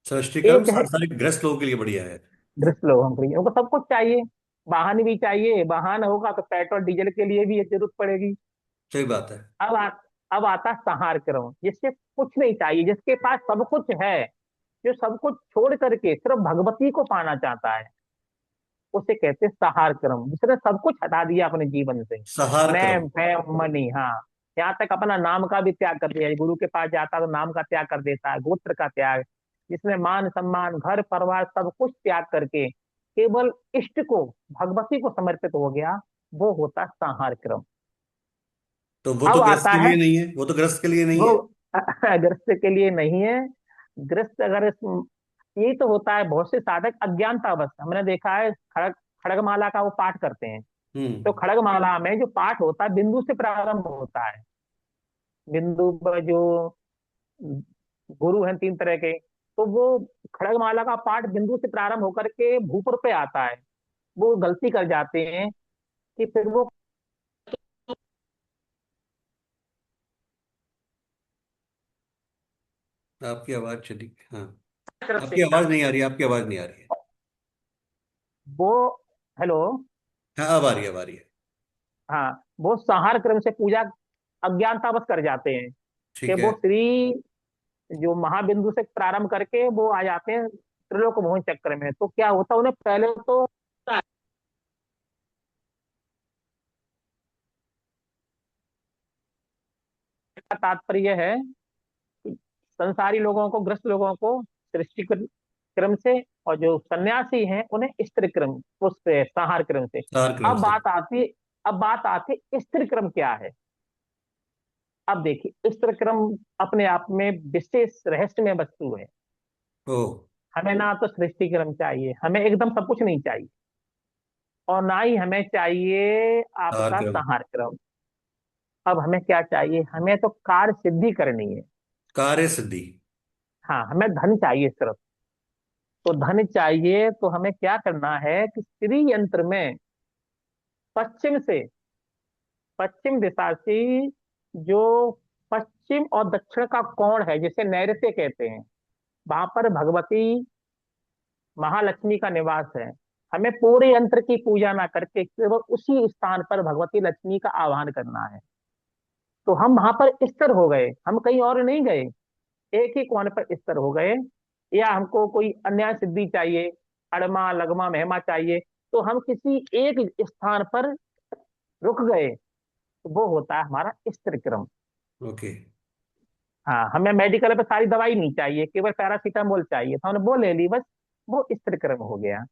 सृष्टि कर्म एक है सांसारिक ग्रस्त लोगों के लिए बढ़िया है। ग्रस्त लोगों के लिए, उनको सब कुछ चाहिए, वाहन भी चाहिए, वाहन होगा तो पेट्रोल डीजल के लिए भी जरूरत पड़ेगी। सही बात है। अब आ, अब आता संहार क्रम, जिससे कुछ नहीं चाहिए, जिसके पास सब कुछ है, जो सब कुछ छोड़ करके सिर्फ भगवती को पाना चाहता है, उसे कहते हैं सहार क्रम। जिसने सब कुछ हटा दिया अपने जीवन से, सहार मैं क्रम। मैं मनी, हाँ, यहाँ तक अपना नाम का भी त्याग कर दिया है। गुरु के पास जाता है तो नाम का त्याग कर देता है, गोत्र का त्याग। जिसने मान सम्मान घर परिवार सब कुछ त्याग करके केवल इष्ट को, भगवती को समर्पित हो गया, वो होता है संहार क्रम। तो वो तो अब ग्रस्त आता के है लिए नहीं है, वो तो ग्रस्त के लिए नहीं वो है। ग्रस्त के लिए नहीं है। ग्रस्त अगर यही तो होता है, बहुत से साधक अज्ञानतावश, हमने देखा है, खड़गमाला का वो पाठ करते हैं। तो हम्म। खड़गमाला में जो पाठ होता है, बिंदु से प्रारंभ होता है। बिंदु पर जो गुरु हैं 3 तरह के, तो वो खड़गमाला का पाठ बिंदु से प्रारंभ होकर के भूपुर पे आता है। वो गलती कर जाते हैं कि फिर वो आपकी आवाज चली, हाँ। तरफ से आपकी आवाज नहीं आ रही, आपकी आवाज नहीं आ रही है। वो, हेलो, हाँ, अब आ रही है, अब आ रही है। हाँ, वो संहार क्रम से पूजा अज्ञानतावश कर जाते हैं कि ठीक है। वो श्री जो महाबिंदु से प्रारंभ करके वो आ जाते हैं त्रिलोक मोहन चक्र में। तो क्या होता है, उन्हें पहले तो का तात्पर्य है कि संसारी लोगों को, ग्रस्त लोगों को सृष्टि क्रम से, और जो सन्यासी हैं उन्हें स्त्री क्रम, उससे संहार क्रम से। सहार क्रम अब से। बात आती अब बात आती स्त्री क्रम क्या है। अब देखिए, स्त्री क्रम अपने आप में विशेष रहस्यमय वस्तु है। ओ। हमें ना तो सृष्टि क्रम चाहिए, हमें एकदम सब कुछ नहीं चाहिए, और ना ही हमें चाहिए सहार आपका क्रम। संहार क्रम। अब हमें क्या चाहिए? हमें तो कार्य सिद्धि करनी है। कार्य सिद्धि। हाँ, हमें धन चाहिए सिर्फ। तो धन चाहिए तो हमें क्या करना है कि श्री यंत्र में पश्चिम से, पश्चिम दिशा से, जो पश्चिम और दक्षिण का कोण है, जिसे नैऋत्य कहते हैं, वहां पर भगवती महालक्ष्मी का निवास है। हमें पूरे यंत्र की पूजा ना करके केवल उसी स्थान पर भगवती लक्ष्मी का आह्वान करना है। तो हम वहां पर स्थिर हो गए, हम कहीं और नहीं गए, एक ही कोण पर स्थिर हो गए। या हमको कोई अन्य सिद्धि चाहिए, अड़मा लगमा महिमा चाहिए, तो हम किसी एक स्थान पर रुक गए, तो वो होता है हमारा स्थिर क्रम। ओके। हाँ, हमें मेडिकल पे सारी दवाई नहीं चाहिए, केवल पैरासीटामोल चाहिए, तो हमने वो ले ली बस, वो स्थिर क्रम हो गया।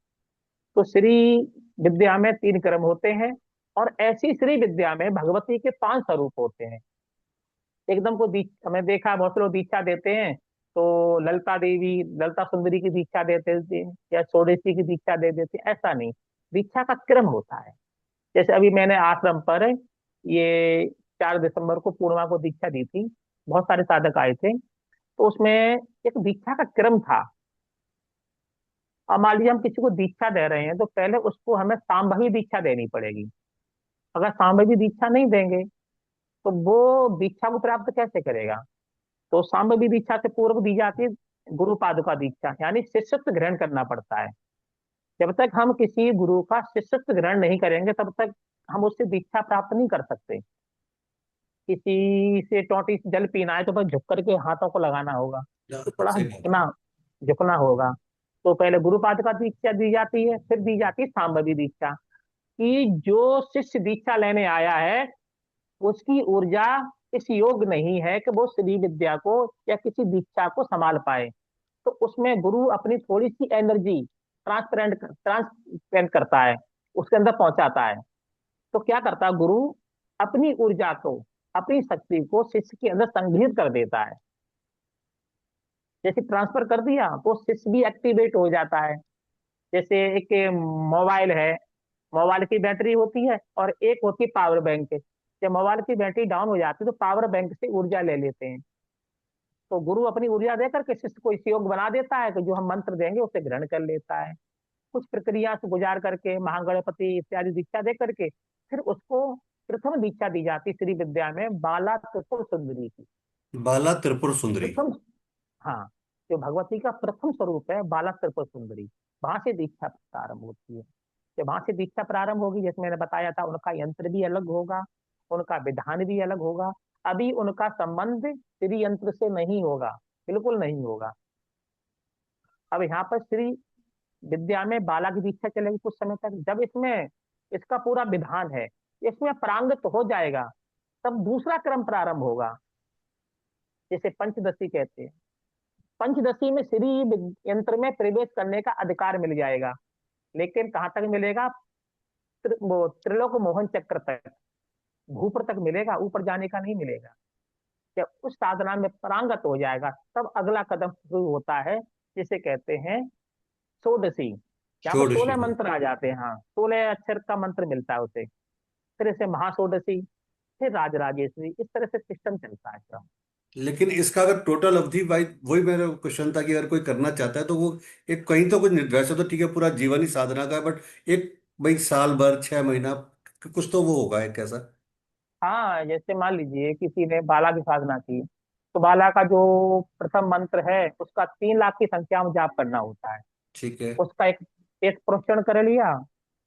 तो श्री विद्या में 3 क्रम होते हैं। और ऐसी श्री विद्या में भगवती के 5 स्वरूप होते हैं। एकदम को हमें देखा बहुत से लोग दीक्षा देते हैं, तो ललिता देवी, ललिता सुंदरी की दीक्षा दे देते हैं या षोडशी की दीक्षा दे देते हैं, ऐसा नहीं। दीक्षा का क्रम होता है। जैसे अभी मैंने आश्रम पर ये 4 दिसंबर को पूर्णिमा को दीक्षा दी थी, बहुत सारे साधक आए थे, तो उसमें एक दीक्षा का क्रम था। अब मान लीजिए हम किसी को दीक्षा दे रहे हैं, तो पहले उसको हमें सांभवी दीक्षा देनी पड़ेगी। अगर सांभवी दीक्षा नहीं देंगे तो वो दीक्षा को प्राप्त कैसे करेगा? तो सांभवी दीक्षा से पूर्व दी जाती है गुरु पादुका दीक्षा, यानी शिष्यत्व ग्रहण करना पड़ता है। जब तक हम किसी गुरु का शिष्यत्व ग्रहण नहीं करेंगे, तब तक हम उससे दीक्षा प्राप्त नहीं कर सकते। किसी से टोटी से जल पीना है तो बस झुक करके हाथों को लगाना होगा, तो थोड़ा सही बात झुकना झुकना होगा। तो पहले गुरुपाद का दीक्षा दी जाती है, फिर दी जाती है सांभवी दीक्षा। कि जो शिष्य दीक्षा लेने आया है, उसकी ऊर्जा इस योग नहीं है कि वो श्री विद्या को या किसी दीक्षा को संभाल पाए। तो उसमें गुरु अपनी थोड़ी सी एनर्जी ट्रांसपेरेंट करता है, उसके अंदर पहुंचाता है। तो क्या करता है गुरु? अपनी ऊर्जा को, अपनी शक्ति को शिष्य के अंदर संग्रहित कर देता है। जैसे ट्रांसफर कर दिया तो शिष्य भी एक्टिवेट हो जाता है। जैसे एक मोबाइल है, मोबाइल की बैटरी होती है और एक होती है पावर बैंक। जब मोबाइल की बैटरी डाउन हो जाती है तो पावर बैंक से ऊर्जा ले लेते हैं। तो गुरु अपनी ऊर्जा देकर के शिष्य को इस योग बना देता है कि जो हम मंत्र देंगे उसे ग्रहण कर लेता है। कुछ प्रक्रिया से गुजार करके महागणपति इत्यादि दीक्षा दे करके फिर उसको प्रथम दीक्षा दी जाती है श्री विद्या में बाला त्रिपुर सुंदरी की। है। बाला त्रिपुर सुंदरी। प्रथम, हाँ, जो भगवती का प्रथम स्वरूप है बाला त्रिपुर सुंदरी, वहां से दीक्षा प्रारंभ होती है। जब वहां से दीक्षा प्रारंभ होगी, जैसे मैंने बताया था, उनका यंत्र भी अलग होगा, उनका विधान भी अलग होगा। अभी उनका संबंध श्री यंत्र से नहीं होगा, बिल्कुल नहीं होगा। अब यहाँ पर श्री विद्या में बाला की दीक्षा चलेगी कुछ समय तक। जब इसमें इसका पूरा विधान है, इसमें प्रांगत हो जाएगा, तब दूसरा क्रम प्रारंभ होगा, जिसे पंचदशी कहते हैं। पंचदशी में श्री यंत्र में प्रवेश करने का अधिकार मिल जाएगा, लेकिन कहाँ तक मिलेगा? वो त्रिलोक मोहन चक्र तक, भूपर तक मिलेगा, ऊपर जाने का नहीं मिलेगा। जब उस साधना में पारंगत हो जाएगा, तब अगला कदम शुरू होता है, जिसे कहते हैं षोडशी। यहाँ पर षोडशी, 16 हाँ। मंत्र आ जाते हैं, हाँ, 16 अक्षर का मंत्र मिलता है उसे। फिर इसे महाषोडशी, फिर राजराजेश्वरी, इस तरह से सिस्टम चलता है क्रम। लेकिन इसका अगर टोटल अवधि भाई, वही मेरा क्वेश्चन था कि अगर कोई करना चाहता है तो वो एक कहीं तो कुछ वैसे तो ठीक है पूरा जीवन ही साधना का है, बट एक भाई साल भर 6 महीना कुछ तो वो होगा एक ऐसा। हाँ, जैसे मान लीजिए किसी ने बाला की साधना की, तो बाला का जो प्रथम मंत्र है उसका 3 लाख की संख्या में जाप करना होता है। ठीक है। उसका एक एक प्रोक्षण कर लिया।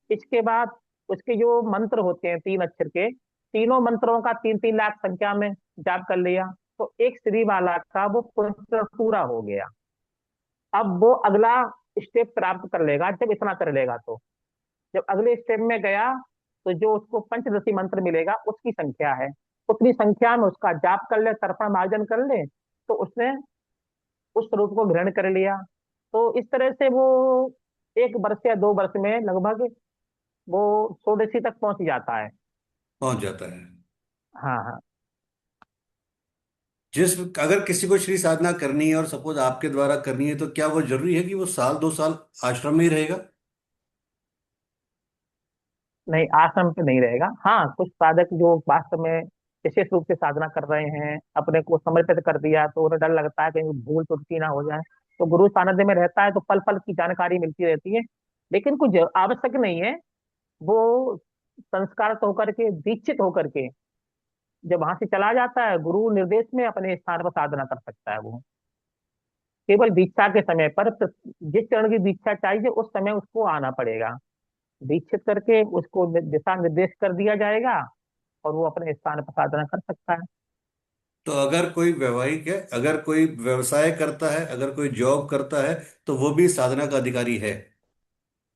इसके बाद उसके जो मंत्र होते हैं 3 अक्षर के, तीनों मंत्रों का 3 3 लाख संख्या में जाप कर लिया, तो एक श्री बाला का वो प्रोक्षण पूरा हो गया। अब वो अगला स्टेप प्राप्त कर लेगा जब इतना कर लेगा। तो जब अगले स्टेप में गया, तो जो उसको पंचदशी मंत्र मिलेगा उसकी संख्या है, उतनी संख्या में उसका जाप कर ले, तर्पण मार्जन कर ले, तो उसने उस स्वरूप को ग्रहण कर लिया। तो इस तरह से वो 1 वर्ष या 2 वर्ष में लगभग वो षोडशी तक पहुंच जाता है। पहुंच जाता है। हाँ हाँ। जिस अगर किसी को श्री साधना करनी है और सपोज आपके द्वारा करनी है, तो क्या वो जरूरी है कि वो साल 2 साल आश्रम में ही रहेगा? नहीं, आश्रम पे नहीं रहेगा। हाँ, कुछ साधक जो वास्तव में विशेष रूप से साधना कर रहे हैं, अपने को समर्पित कर दिया, तो उन्हें डर लगता है कहीं भूल त्रुटि ना हो जाए, तो गुरु सानिध्य में रहता है तो पल पल की जानकारी मिलती रहती है। लेकिन कुछ आवश्यक नहीं है। वो संस्कार होकर के, दीक्षित होकर के जब वहां से चला जाता है, गुरु निर्देश में अपने स्थान पर साधना कर सकता है वो। केवल दीक्षा के समय पर जिस चरण की दीक्षा चाहिए उस समय उसको आना पड़ेगा। दीक्षित करके उसको दिशा निर्देश कर दिया जाएगा और वो अपने स्थान पर साधना कर सकता है। तो अगर कोई वैवाहिक है, अगर कोई व्यवसाय करता है, अगर कोई जॉब करता है, तो वो भी साधना का अधिकारी है।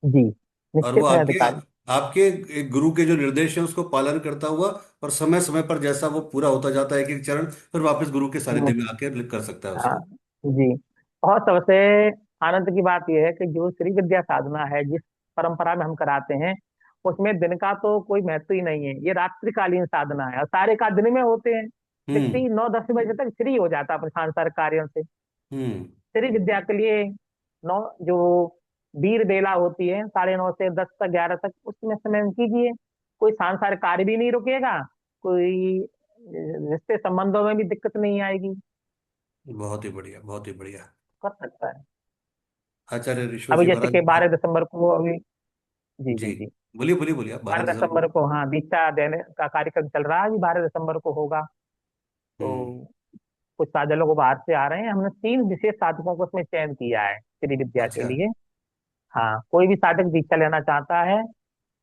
जी, और वो निश्चित है आपके अधिकारी। आपके एक गुरु के जो निर्देश हैं उसको पालन करता हुआ, और समय समय पर जैसा वो पूरा होता जाता है एक एक चरण, फिर वापस गुरु के सानिध्य में आके कर सकता है हाँ उसको। जी। और सबसे आनंद की बात यह है कि जो श्री विद्या साधना है जिस परंपरा में हम कराते हैं, उसमें दिन का तो कोई महत्व ही नहीं है। ये रात्रिकालीन साधना है और सारे का दिन में होते हैं। हम्म। व्यक्ति 9-10 बजे तक फ्री हो जाता है अपने सांसारिक कार्यों से। हम्म। श्री विद्या के लिए नौ जो वीर बेला होती है 9:30 से 10 तक 11 तक, उसमें समय में कीजिए। कोई सांसारिक कार्य भी नहीं रुकेगा, कोई रिश्ते संबंधों में भी दिक्कत नहीं आएगी। बहुत ही बढ़िया, बहुत ही बढ़िया। कर सकता है। आचार्य ऋषि अभी जी जैसे महाराज कि बारह बहुत। दिसंबर को अभी, जी जी, जी जी, बोलिए बोलिए बोलिए, आप 12 दिसंबर 12 दिसंबर को। को हाँ दीक्षा देने का कार्यक्रम चल रहा है, अभी 12 दिसंबर को होगा। हम्म। तो कुछ साधक लोग बाहर से आ रहे हैं, हमने 3 विशेष साधकों को उसमें चयन किया है श्री विद्या के अच्छा। लिए। हाँ, कोई भी साधक दीक्षा लेना चाहता है।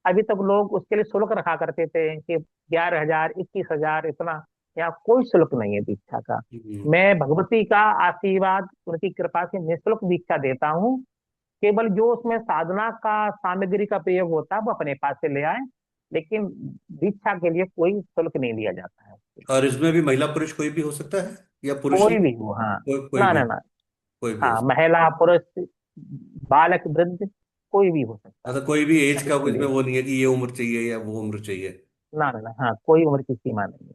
अभी तक लोग उसके लिए शुल्क रखा करते थे कि 11,000, 21,000 इतना। यहाँ कोई शुल्क नहीं है दीक्षा का। हम्म। मैं भगवती का आशीर्वाद, उनकी कृपा से निःशुल्क दीक्षा देता हूँ। केवल जो उसमें साधना का सामग्री का प्रयोग होता है वो अपने पास से ले आए, लेकिन दीक्षा के लिए कोई शुल्क नहीं लिया जाता है। और इसमें भी महिला पुरुष कोई भी हो सकता है, या पुरुष ही? कोई भी हो, हाँ। कोई ना भी, ना ना। कोई भी हो हाँ, सकता महिला पुरुष बालक वृद्ध कोई भी हो सकता है। है। मतलब कोई भी एज का सभी के कुछ में लिए। वो नहीं है कि ये उम्र चाहिए या वो उम्र चाहिए। ना ना ना, हाँ, कोई उम्र की सीमा नहीं है।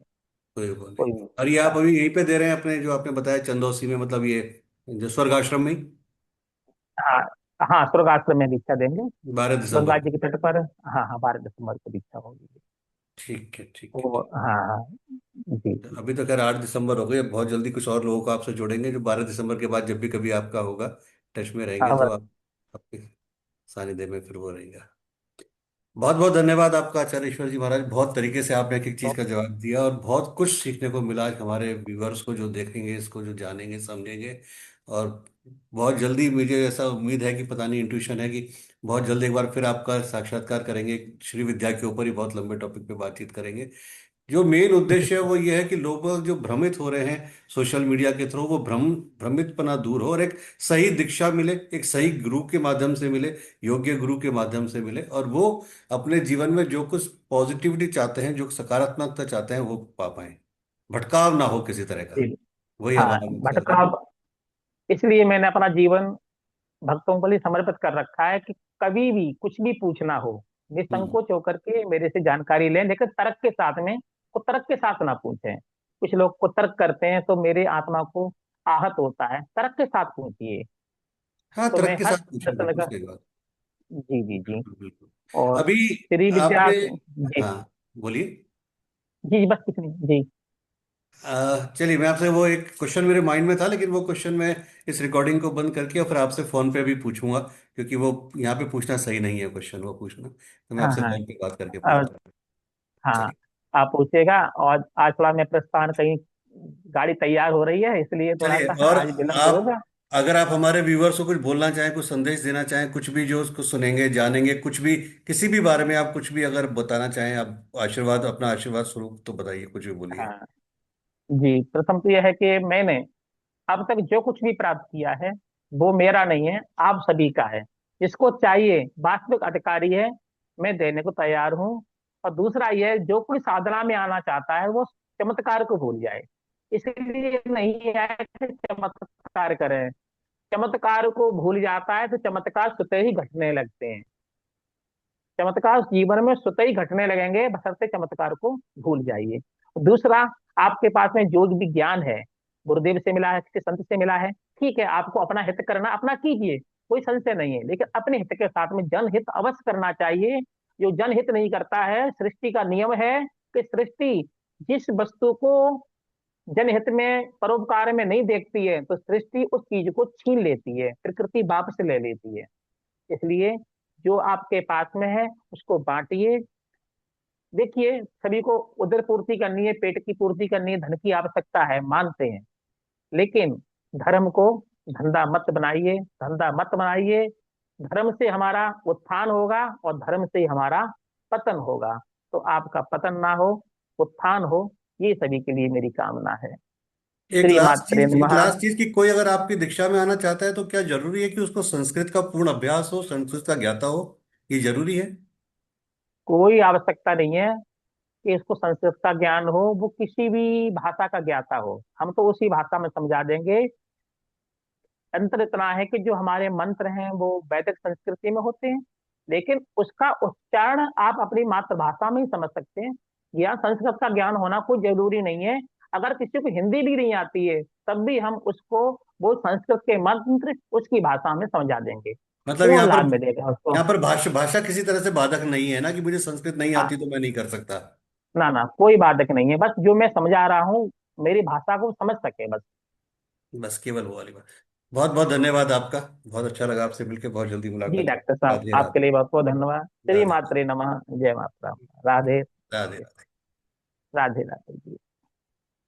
कोई वो नहीं। कोई भी हो और ये सकता आप है। अभी यहीं पे दे रहे हैं अपने, जो आपने बताया चंदौसी में, मतलब ये जो स्वर्ग आश्रम में ही? हाँ हाँ, स्वर्ग आश्रम में दीक्षा देंगे। 12 दिसंबर गंगा को? जी के तट पर। हाँ हाँ, 12 दिसंबर को दीक्षा होगी। ठीक है, ठीक है, वो ठीक। हाँ हाँ, जी तो जी। अभी तो खैर 8 दिसंबर हो गई, अब बहुत जल्दी कुछ और लोगों को आपसे जोड़ेंगे जो 12 दिसंबर के बाद जब भी कभी आपका होगा, टच में रहेंगे, तो हाँ, आप आपके सानिध्य में फिर वो रहेगा। बहुत बहुत धन्यवाद आपका आचार्य ईश्वर जी महाराज, बहुत तरीके से आपने एक एक चीज तो का जवाब दिया, और बहुत कुछ सीखने को मिला आज हमारे व्यूअर्स को, जो देखेंगे इसको, जो जानेंगे समझेंगे। और बहुत जल्दी मुझे ऐसा उम्मीद है कि, पता नहीं इंट्यूशन है कि बहुत जल्द एक बार फिर आपका साक्षात्कार करेंगे, श्री विद्या के ऊपर ही बहुत लंबे टॉपिक पे बातचीत करेंगे। जो मेन उद्देश्य है वो ये है कि लोग जो भ्रमित हो रहे हैं सोशल मीडिया के थ्रू, वो भ्रमितपना दूर हो, और एक सही दीक्षा मिले, एक सही गुरु के माध्यम से मिले, योग्य गुरु के माध्यम से मिले, और वो अपने जीवन में जो कुछ पॉजिटिविटी चाहते हैं, जो सकारात्मकता चाहते हैं, वो पा पाए, भटकाव ना हो किसी तरह का। जी। वही हाँ, हमारा मकसद है। भटकाव। इसलिए मैंने अपना जीवन भक्तों के लिए समर्पित कर रखा है कि कभी भी कुछ भी पूछना हो, हम्म। निसंकोच होकर के मेरे से जानकारी लें, लेकिन तर्क के साथ में। को तर्क के साथ ना पूछें। कुछ लोग को तर्क करते हैं तो मेरे आत्मा को आहत होता है। तर्क के साथ पूछिए। हाँ, तो मैं तरक्की के हर साथ पूछें, प्रश्न बिल्कुल का, सही बात। जी जी जी। बिल्कुल बिल्कुल। और अभी श्री विद्या, आपने, जी हाँ, बोलिए। जी जी, बस कुछ नहीं जी। चलिए, मैं आपसे वो एक क्वेश्चन मेरे माइंड में था, लेकिन वो क्वेश्चन मैं इस रिकॉर्डिंग को बंद करके और फिर आपसे फोन पे भी पूछूंगा, क्योंकि वो यहाँ पे पूछना सही नहीं है क्वेश्चन वो पूछना, तो मैं हाँ आपसे हाँ। फोन पे बात करके और पूछता हूँ। हाँ, चलिए। आप पूछेगा। और आज थोड़ा मैं प्रस्थान, कहीं गाड़ी तैयार हो रही है इसलिए थोड़ा चलिए, सा और आज विलम्ब आप, होगा। अगर आप हमारे व्यूवर्स को कुछ बोलना चाहें, कुछ संदेश देना चाहें, कुछ भी जो उसको सुनेंगे जानेंगे, कुछ भी किसी भी बारे में आप कुछ भी अगर बताना चाहें, आप आशीर्वाद, अपना आशीर्वाद स्वरूप, तो बताइए, कुछ भी बोलिए। हाँ जी, प्रथम तो यह है कि मैंने अब तक जो कुछ भी प्राप्त किया है वो मेरा नहीं है, आप सभी का है। जिसको चाहिए, वास्तविक अधिकारी है, मैं देने को तैयार हूँ। और दूसरा यह, जो कोई साधना में आना चाहता है वो चमत्कार को भूल जाए। इसलिए नहीं है कि चमत्कार करें। चमत्कार को भूल जाता है तो चमत्कार स्वतः ही घटने लगते हैं। चमत्कार जीवन में स्वतः ही घटने लगेंगे, बशर्ते चमत्कार को भूल जाइए। दूसरा, आपके पास में जो भी ज्ञान है, गुरुदेव से मिला है, किसी संत से मिला है, ठीक है, आपको अपना हित करना अपना कीजिए, कोई संशय नहीं है, लेकिन अपने हित के साथ में जनहित अवश्य करना चाहिए। जो जनहित नहीं करता है, सृष्टि का नियम है कि सृष्टि जिस वस्तु को जनहित में, परोपकार में नहीं देखती है, तो सृष्टि उस चीज को छीन लेती है, प्रकृति वापस ले लेती है। इसलिए जो आपके पास में है उसको बांटिए। देखिए, सभी को उदर पूर्ति करनी है, पेट की पूर्ति करनी है, धन की आवश्यकता है, मानते हैं। लेकिन धर्म को धंधा मत बनाइए, धंधा मत बनाइए। धर्म से हमारा उत्थान होगा और धर्म से ही हमारा पतन होगा। तो आपका पतन ना हो, उत्थान हो, ये सभी के लिए मेरी कामना है। एक श्री लास्ट मात्रे चीज, एक नमः। लास्ट चीज कि कोई अगर आपकी दीक्षा में आना चाहता है तो क्या जरूरी है कि उसको संस्कृत का पूर्ण अभ्यास हो, संस्कृत का ज्ञाता हो? ये जरूरी है? कोई आवश्यकता नहीं है कि इसको संस्कृत का ज्ञान हो, वो किसी भी भाषा का ज्ञाता हो, हम तो उसी भाषा में समझा देंगे। अंतर इतना है कि जो हमारे मंत्र हैं वो वैदिक संस्कृति में होते हैं, लेकिन उसका उच्चारण आप अपनी मातृभाषा में ही समझ सकते हैं। या संस्कृत का ज्ञान होना कोई जरूरी नहीं है। अगर किसी को हिंदी भी नहीं आती है, तब भी हम उसको वो संस्कृत के मंत्र उसकी भाषा में समझा देंगे, मतलब पूर्ण लाभ मिलेगा उसको। यहाँ पर भाषा भाषा किसी तरह से बाधक नहीं है ना, कि मुझे संस्कृत नहीं आती हाँ, तो मैं नहीं कर सकता? ना ना, कोई बाधक नहीं है, बस जो मैं समझा रहा हूँ मेरी भाषा को समझ सके बस। बस केवल वो वाली बात। बहुत बहुत धन्यवाद आपका। बहुत अच्छा लगा आपसे मिलकर। बहुत जल्दी जी मुलाकात हो। डॉक्टर साहब, राधे आपके राधे। लिए बहुत बहुत धन्यवाद। श्री राधे मात्रे नमः। जय माता राम। राधे राधे। राधे। राधे राधे जी।